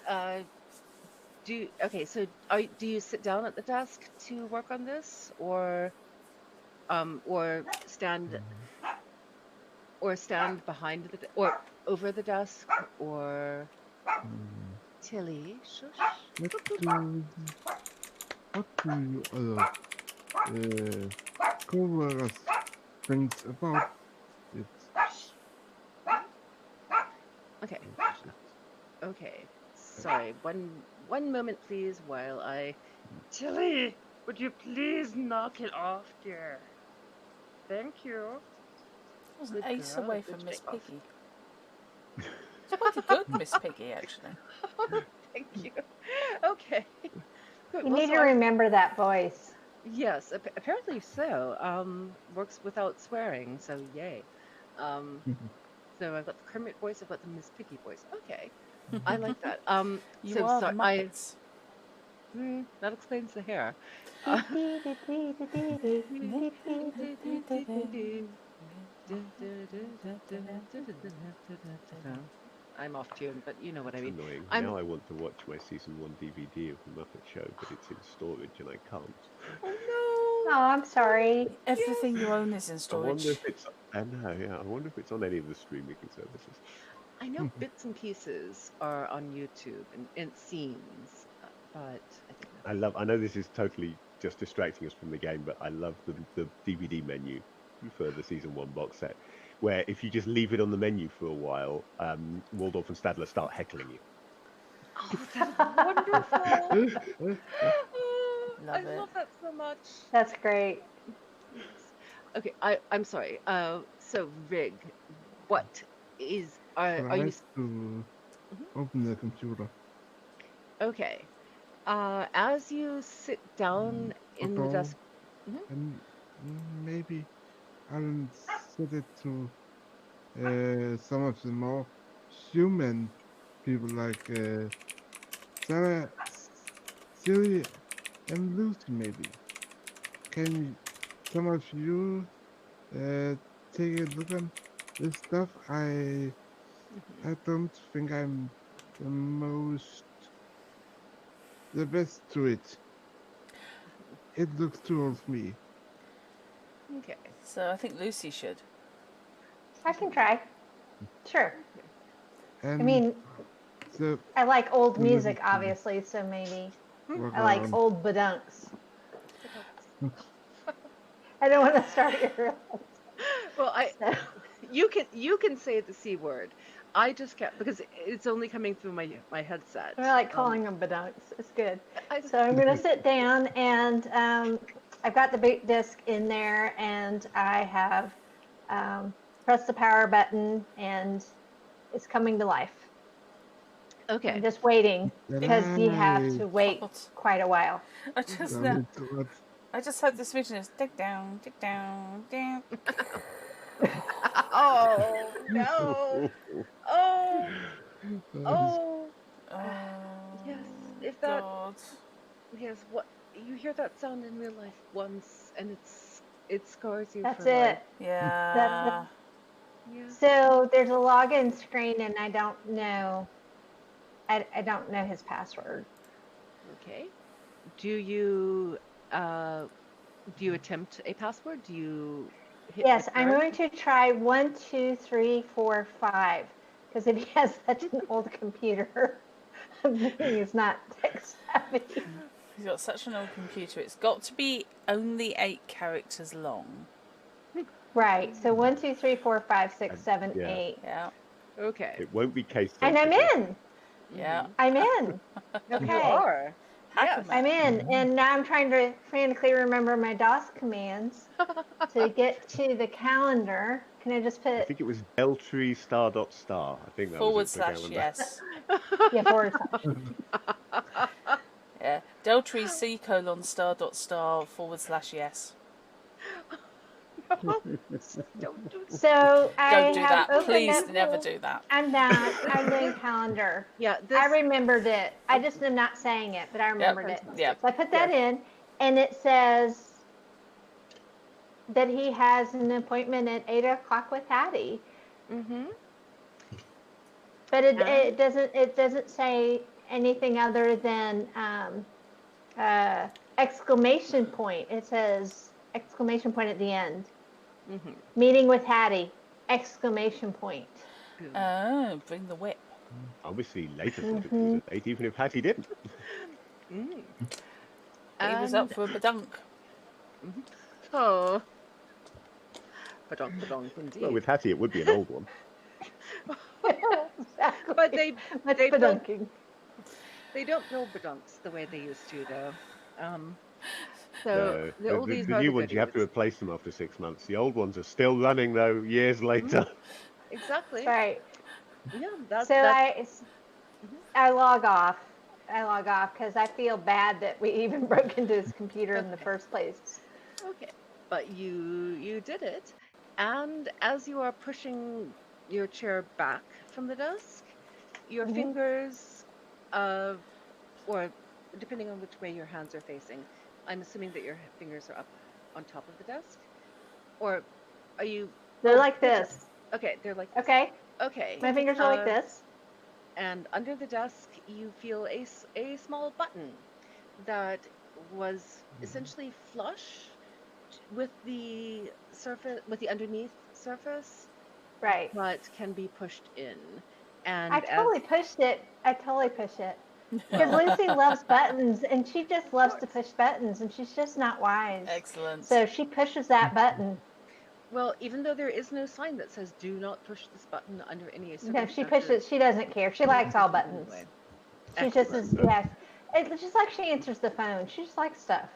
do you sit down at the desk to work on this, or stand behind or over the desk, or Tilly, shush. What do what do you other co-workers think about it? Okay, Oh, shit. okay. Sorry, one moment, please, while I. Tilly, would you please knock it off, dear? Thank you. That was an Good ace girl. away Good from Miss shake off. Piggy. It's quite a good Miss Piggy, actually. Thank you. Okay. Good. You Well, need so to I've remember that voice. yes, apparently so. Works without swearing, so yay. Um, so I've got the Kermit voice, I've got the Miss Piggy voice. Okay, I like that. You So are the sorry, Muppets. that explains the hair. I'm off tune, but you know what I That's mean. annoying. I'm. Now I want to watch my season 1 DVD of the Muppet Show, but it's in storage and I can't. Oh Oh, I'm sorry. no! Everything you Yes. own is in I wonder storage. if it's. I know, yeah. I wonder if it's on any of the streaming services. I know bits and pieces are on YouTube and scenes, but I think I that's. love. I know this is totally just distracting us from the game, but I love the DVD menu for the season 1 box set, where if you just leave it on the menu for a while, Waldorf and Stadler start heckling you. Oh, that's wonderful. Love it. love that so much. That's great. Yes. Okay, I'm sorry. So Rig, what is are you Try to mhm. open the computer. Okay? As you sit down in the Although, desk. Mhm. and maybe I'll set it to some of the more human people like Sarah, Siri, and Lucy. Maybe can some of you take a look on this stuff? Mhm. I don't think I'm the best to it. It looks too old for me. Okay. So I think Lucy should. I can try. Sure. Okay. I And mean, the I like old ability music, to obviously, so maybe work I like around. old badunks. That helps. I don't want to start early. Well, So, you can say the C word. I just can't because it's only coming through my headset. I like calling them badunks. It's good. I So I'm going to sit down, and I've got the boot disc in there, and I have pressed the power button, and it's coming to life. I'm okay. just waiting That because you have I to wait God. quite a while. I just Mhm. know. damn it, what? I just had this vision of dig down, dig down, down. Oh no! Oh oh yes. Oh If that God. yes, what you hear that sound in real life once, and it scars you That's for life. it. That's Yeah. Yeah. so there's a login screen, and I don't know. I don't know his password. Okay. Do you uh do you attempt a password? Do you hit Yes, I'm return? going to try 1, 2, 3, 4, 5 because if he has such an old computer, I'm thinking he's not tech savvy. He's got such an old computer. It's got to be only 8 characters long. Right. So 1, 2, 3, 4, 5, 6, And 7, yeah, 8, Yeah. Okay. it won't be case and I'm sensitive. in. Yeah. Hmm. I'm in. You Okay, are. Yes. I'm Hackerman. in, and now I'm trying to frantically remember my DOS commands to get to the calendar. Can I just I put think it was Deltree star dot star. I think that was Forward it for slash calendar. yes. yeah forward slash? Yeah. Deltree C colon star dot star forward slash yes. No, don't do that. So I Don't do have that. opened Please up. never do that. I'm back. I'm doing calendar. Yeah, I this. remembered it. I just am not saying it, but I Yep. remembered it. Yep. So I put Yes. that in, and it says that he has an appointment at 8 o'clock with Hattie. Mm-hmm. But And it doesn't say anything other than exclamation point. It says exclamation point at the end. mm-hmm. Meeting with Hattie! Exclamation point. Boom. Oh, bring the whip. Obviously, later thought it was Mm-hmm. a date, even if Hattie didn't. Mm. He was up And for a badunk. mhm. Oh, badonk Well, indeed. with Hattie, it would be an old one. Exactly. But That's they don't badunking. build badonks the way they used to though. Um, so No, the oldies the are new the ones you have to goodies. replace them after 6 months. The old ones are still running though, years Mhm. later. Exactly. Right. Yeah, So that's mhm. I log off. I log off because I feel bad that we even broke into his computer in the Okay. first place. Okay. But you did it. And as you are pushing your chair back from the desk, your Mm-hmm. fingers uh or depending on which way your hands are facing, I'm assuming that your fingers are up on top of the desk, or are you? They're Oh, like good job. this. Okay, they're like this. Okay. Okay, My fingers are like this. and under the desk, you feel a small button that was essentially flush with the surface, with the underneath surface, Right. but can be pushed in. I And as totally pushed it. I totally push it. Because well, Lucy loves buttons and she just of loves to course. push buttons and she's just not wise. Excellent. So she pushes that button. Well, even though there is no sign that says "Do not push this button under any No, she circumstances," pushes. She doesn't care. She you likes push all it buttons. anyway. She just Excellent. is, yes. It's just like she answers the phone. She just likes stuff.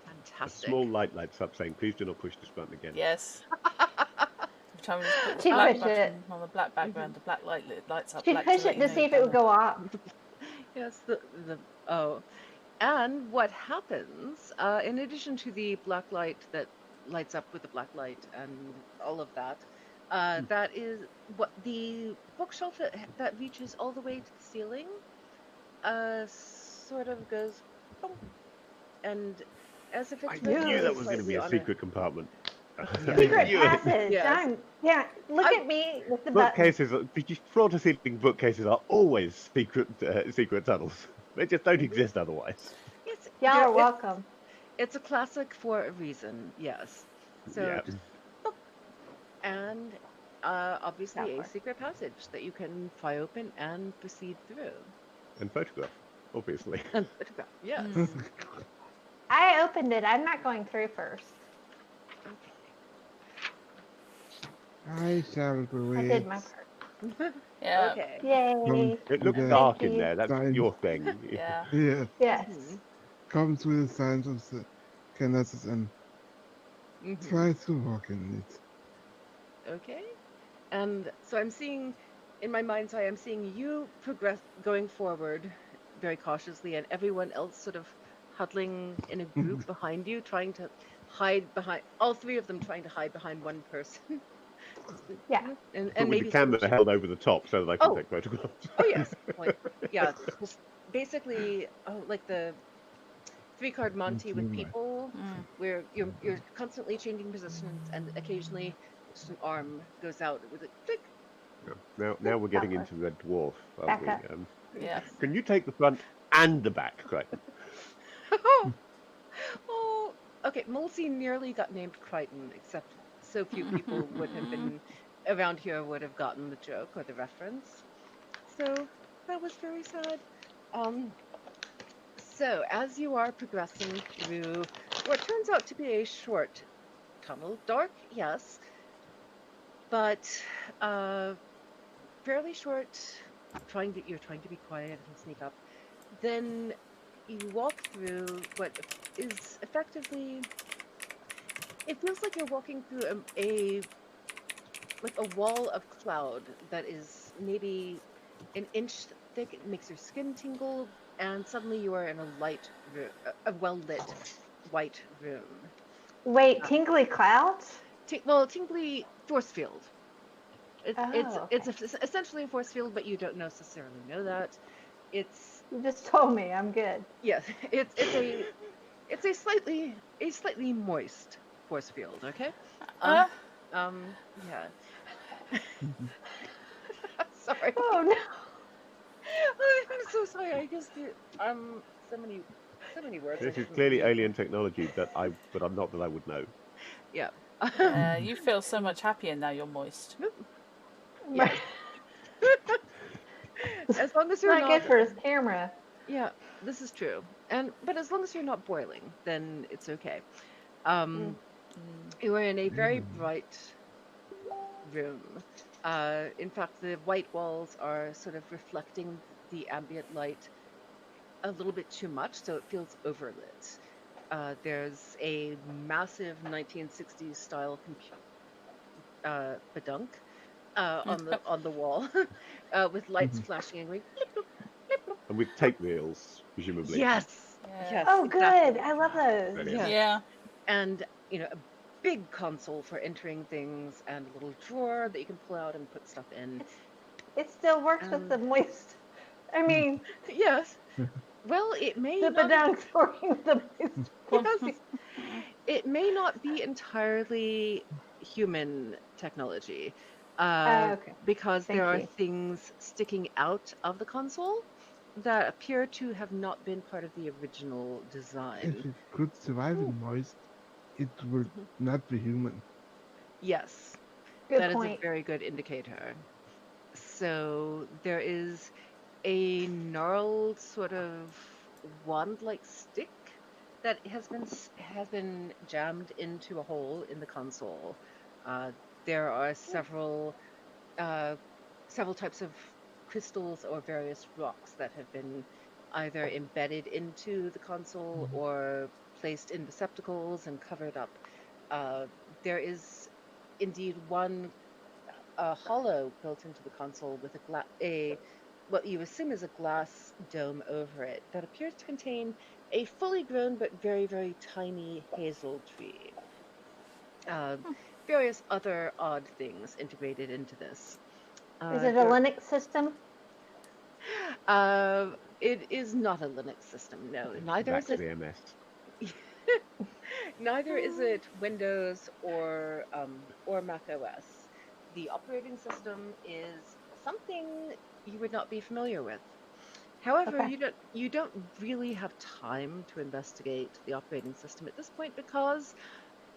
A Fantastic. small light lights up saying, "Please do not push this button again." Yes. Every time we just put this She black pushed button it. on the black background, the black light lights up She'd black push to let it you to know see you've if it done would go off. Yes, the oh. And what happens, in addition to the black light that lights up with the black light and all of that, that is what the bookshelf that reaches all the way to the ceiling, sort of goes boom, and as if I it's knew vibrating that was Yes. going to be slightly a on it. secret compartment. Yeah, I Secret knew it. passage. yes. Yeah. Look I at me with the button. Bookcases, floor-to-ceiling bookcases are always secret tunnels. They just don't exist otherwise. yes, Y'all are welcome. it's a classic for a reason. Yes. So Yeah, just boop, and That obviously a part. secret passage that you can pry open and proceed through. and photograph, obviously. And photograph. Yes. Mm. I opened it. I'm not going through first. Okay. I shall I did my wait. part. Yeah. Okay. Comes Yay. It with looks a dark Thank in you. there. That's sign. your thing. Yeah. Yeah, Yes. comes with a sign of the canvases and Mm-hmm. try to walk in it. Okay. And so I'm seeing, in my mind's eye, I'm seeing you progress, going forward very cautiously, and everyone else sort of huddling in a group behind you, trying to hide behind, all three of them trying to hide behind one person. Yeah. and, But and with the maybe camera switch. held over the top so that I can Oh, take photographs. oh, yes. Like, yeah, just basically, oh, like the three-card Monty with Never mind. people, Mm. where you're constantly changing positions, and occasionally just an arm goes out with a click. Yeah. Now we're getting That part. into Red Dwarf, aren't Back we? up. Yeah. Can you take the front and the back, Crichton? Oh, okay. Mulsey nearly got named Crichton, except so few people would have been around here would have gotten the joke or the reference. So that was very sad. Um, so as you are progressing through what turns out to be a short tunnel, dark, yes, but uh, fairly short. You're trying to be quiet and sneak up. Then you walk through what is effectively, it feels like you're walking through a like a wall of cloud that is maybe an inch thick. It makes your skin tingle, and suddenly you are in a light room, a well lit white room. Wait, Uh, tingly clouds? well, tingly force field. Oh, okay. Essentially a force field, but you don't necessarily know that. It's You just told me. I'm good. yes, it's a slightly moist force field. Okay. Um. Uh, Yeah. Sorry. Oh no. I'm so sorry. I just so many words I This is shouldn't clearly use. alien technology but I'm not that I would know. Yeah. you feel so much happier now you're moist. Yes. As long as It's you're not not, good for his camera. yeah, this is true. But as long as you're not boiling, then it's okay. Mm. You are in a very Damn. bright room. In fact, the white walls are sort of reflecting the ambient light a little bit too much, so it feels overlit. There's a massive 1960s style badunk on the wall with lights flashing and going. Blip, blip, blip. And with tape reels, presumably. Yes, Yeah. yes, Oh, good. exactly. I love those. Brilliant. Yes, Yeah. and a big console for entering things and a little drawer that you can pull out and put stuff in. It still works with And the moist. I mean, yes, well, it may the not. badunk's working with the moist. Yes, it may not be entirely human technology, Okay. because there Thank are you. things sticking out of the console that appear to have not been part of the original If design. it could survive Ooh. in moist, it would Mhm. not be human. Yes, Good that is a point. very good indicator. So there is a gnarled sort of wand-like stick that has been jammed into a hole in the console. Uh, there are uh, several types of crystals or various rocks that have been either embedded into the console or placed in receptacles and covered up. There is indeed one hollow built into the console with a what you assume is a glass dome over it that appears to contain a fully grown but very, very tiny hazel tree. Uh, Various other odd things integrated into this. Is it a There, Linux system? it is not a Linux system. No, neither Back is to it. the MS. Neither is it Windows or Mac OS. The operating system is something you would not be familiar with. However, Okay. you don't really have time to investigate the operating system at this point because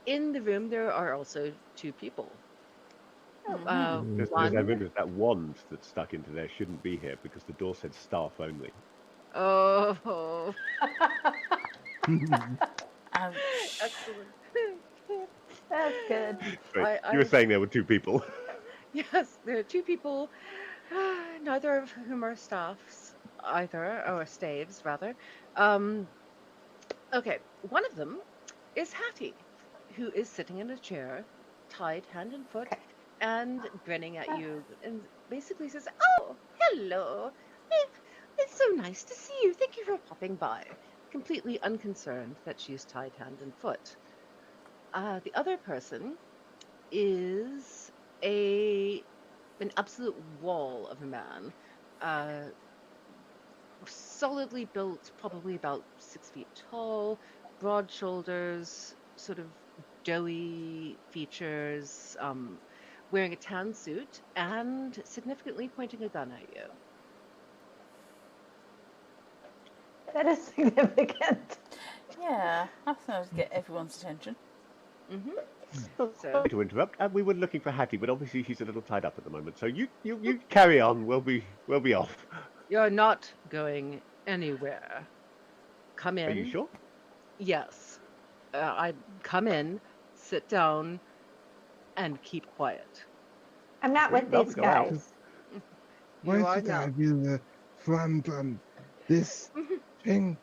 in the room there are also two people. Just as I One, realised that wand that's stuck into there shouldn't be here because the door said staff only. oh, Ouch. excellent. That's good. Right, you were I saying there were two people. yes, there are two people, neither of whom are staffs either, or staves rather. Um, okay, one of them is Hattie, who is sitting in a chair, tied hand and foot, Okay. and grinning at Ah, you, and basically says, "Oh, hello! It's so nice to see you. Thank you for popping by." Completely unconcerned that she's tied hand and foot. The other person is a an absolute wall of a man, uh, solidly built, probably about 6 feet tall, broad shoulders, sort of doughy features, wearing a tan suit and significantly pointing a gun at you. that is significant. Yeah, I thought I'd get everyone's attention. Hmm Sorry So to interrupt. We were looking for Hattie, but obviously she's a little tied up at the moment. So you carry on. We'll be off. you're not going anywhere. Come Are you in. sure? Yes. I come in, sit down, and keep quiet. I'm not with Rather these go out. guys. You Why are should I now. be the front on this thing?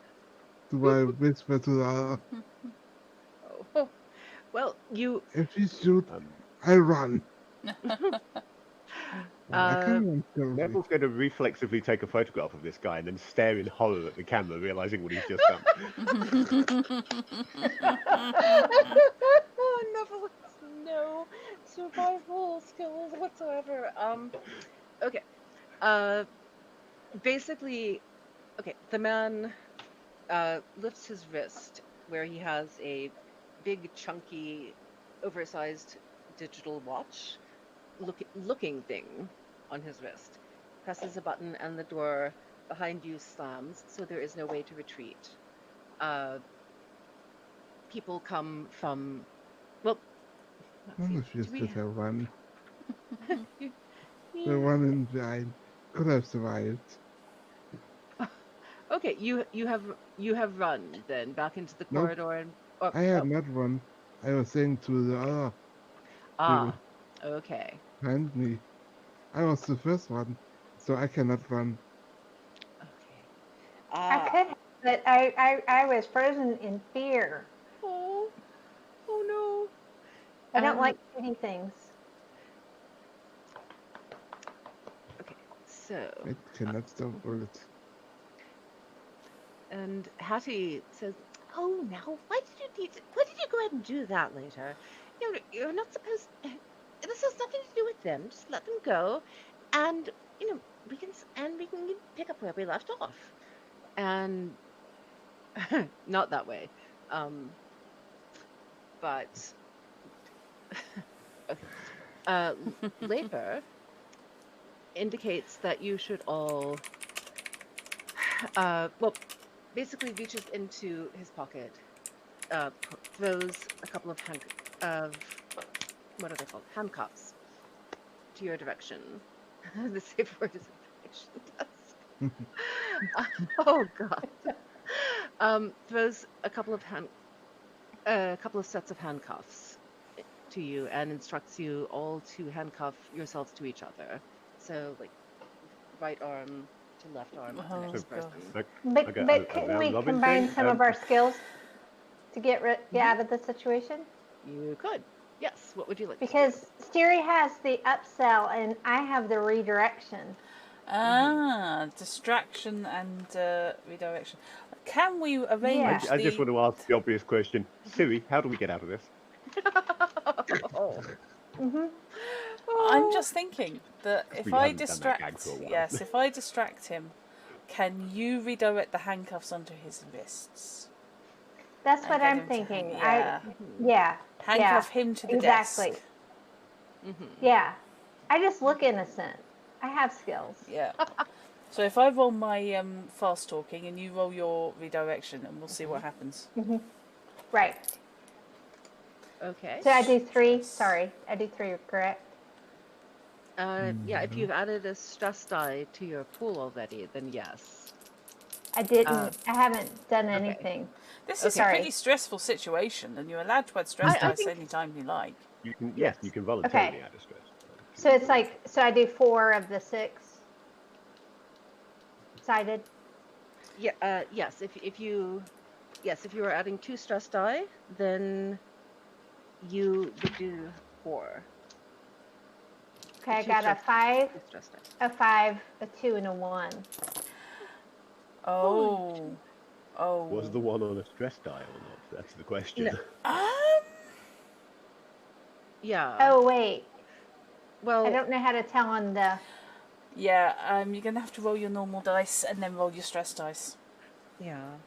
Do I whisper to the other? Oh, well, you. If you shoot, Um, I run. I uh, can't run stealthy. Neville's going to reflexively take a photograph of this guy and then stare in horror at the camera, realizing what he's just done. Neville has no survival skills whatsoever. Okay. Uh, Basically, okay. The man lifts his wrist where he has a big, chunky, oversized digital watch looking thing on his wrist. Presses a button and the door behind you slams, so there is no way to retreat. Uh, People come from. Well, let's None see. of you Do we? should have run. The Yeah. one in behind could have survived. Okay, you have run then back into the Nope, corridor and oh, I had oh not run. I was saying to the other people ah okay. behind me. I was the first one, so I cannot run. Okay. I Ah. could, but I was frozen in fear. Oh. Oh no. I don't And like shooty things. okay. So I cannot stop bullets. and Hattie says, "Oh, now why did you go ahead and do that later? You're not supposed. This has nothing to do with them. Just let them go, and we can pick up where we left off, and not that way, um, but okay. Later indicates that you should all, well, basically reaches into his pocket, throws a couple of what are they called? Handcuffs to your direction. The safe word is information desk. Oh God. Throws a couple of sets of handcuffs to you and instructs you all to handcuff yourselves to each other. So like right arm to left arm of the Oh, next God. person. But couldn't we combine some of our skills to get out of the situation? You could. Yes. What would you like to Because Steri has the upsell and I have the redirection. Distraction and redirection. Can we arrange Yeah. I just want to ask the obvious question. Siri, how do we get out of this? Oh. I'm just thinking that if We I haven't done that gag distract, for a while. yes, if I distract him, can you redirect the handcuffs onto his wrists? That's And what get I'm him to thinking. hang- Handcuff him to the exactly. desk. Yeah. I just look innocent. I have skills. Yeah. So if I roll my fast talking and you roll your redirection, and we'll see what happens. Right. Okay. So I do 3. Sorry. I do 3, correct? Yeah, if you've added a stress die to your pool already, then yes. I didn't. I haven't done okay. anything. This is a pretty stressful situation, and you're allowed to add stress dice anytime you like. You can, yes, you can voluntarily add a stress. So it's like, so I do 4 of the 6 sided. Yeah. Yes. If you were adding 2 stress die, then you would do 4. Okay, I got a 5, stress die. a 5, a 2, and a 1. Oh. Was the 1 on a stress die or not? That's the question. No. Yeah. Oh wait. Well, I don't know how to tell on the. Yeah, you're gonna have to roll your normal dice and then roll your stress dice. Yeah.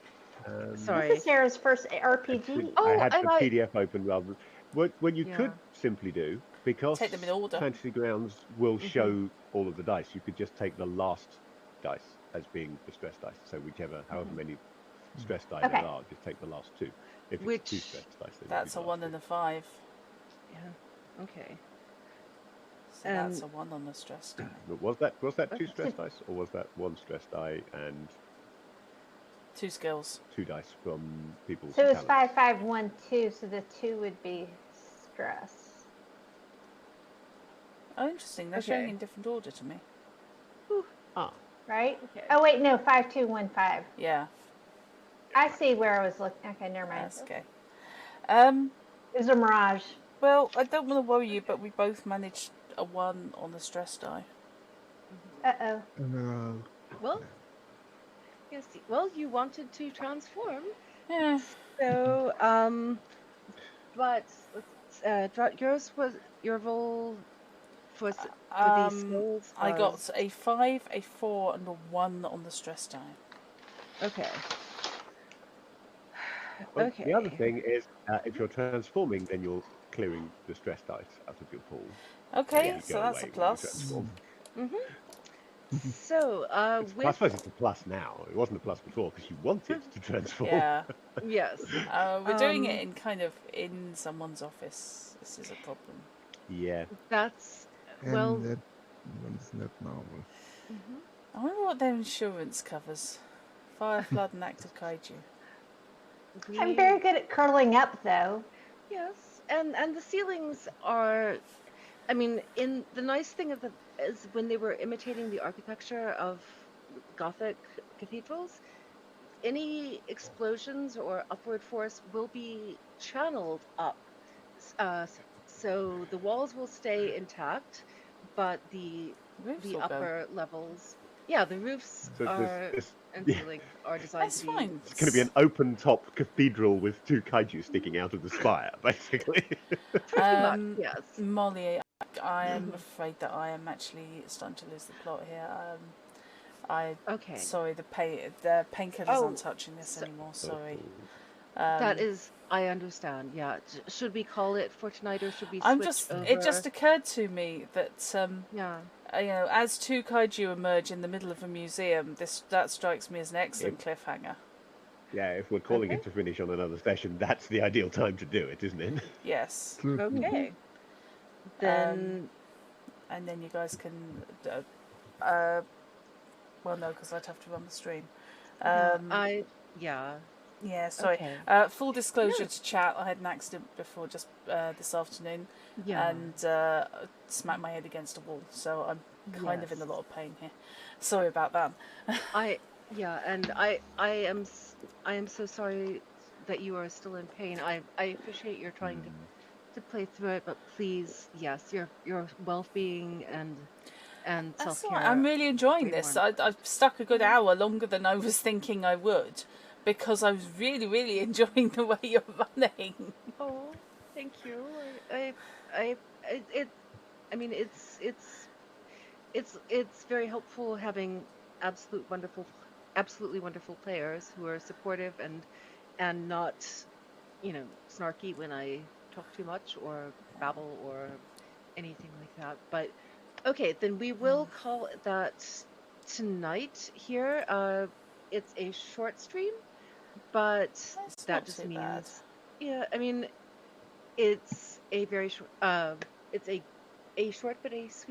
Sorry. This is Sarah's first RPG. I had the PDF open rather. What you could simply do, because take them in order. Fantasy Grounds will show all of the dice, you could just take the last dice as being the stress dice. So however many stress die there are, just take the last 2. If it's 2 stress dice, then that's a 1 and a 5. Yeah. Okay. So that's a 1 on the stress die. But was that 2 stress dice, or was that 1 stress die and 2 skills? 2 dice from people's So it's talents? 5, 5, 1, 2. So the 2 would be stress. Oh, interesting. They're showing in different order to me. Right? Okay. Oh wait, no, 5, 2, 1, 5. Yeah. I see where I was looking. Okay, never mind. That's okay. It was a mirage. Well, I don't want to worry you, but we both managed a 1 on the stress die. Well, yes. Well, you wanted to transform. Yeah. So, but yours was your roll for these skills. I got a 5, a 4, and a 1 on the stress die. Okay. Well, the other thing is, if you're transforming, then you're clearing the stress dice out of your pool. Okay, so that's a plus. So, I suppose it's a plus now. It wasn't a plus before because you wanted to transform. Yeah. Yes. We're doing it in someone's office. This is a problem. Yeah. That's that one's not normal. I wonder what their insurance covers. Fire, flood, and active kaiju. I'm very good at curling up, though. Yes, and the ceilings are. I mean, the nice thing is when they were imitating the architecture of Gothic cathedrals, any explosions or upward force will be channeled up. So the walls will stay intact, but the upper levels, the roofs and ceilings are designed to be. Fine. It's going to be an open-top cathedral with 2 kaiju sticking out of the spire, basically. Pretty much, yes. Molly, I am afraid that I am actually starting to lose the plot here. Sorry, the painkillers aren't touching this anymore. Sorry. That is, I understand. Yeah. Should we call it for tonight, or should we switch over? It just occurred to me that as 2 kaiju emerge in the middle of a museum, that strikes me as an excellent cliffhanger. Yeah, if we're calling it to finish on another session, that's the ideal time to do it, isn't it? Yes. Okay. Then. And then you guys can. Well, no, because I'd have to run the stream. Yeah, sorry. Okay. Full disclosure to chat, I had an accident before just this afternoon and smacked my head against a wall. So I'm kind of in a Yes. lot of pain here. Sorry about that. I am so sorry that you are still in pain. I appreciate you're trying to play through it, but please, yes, your well-being and That's all self-care right. I'm really enjoying way more this. important. I've stuck a good hour longer than I was thinking I would because I was really, really enjoying the way you're running. Oh, thank you. I it I mean it's very helpful having absolutely wonderful players who are supportive and not, snarky when I talk too much or babble or anything like that. But okay, then we will call that tonight here. It's a short stream, but It's that not just too bad. means, yeah, I mean, it's a very short, it's a short but a sweet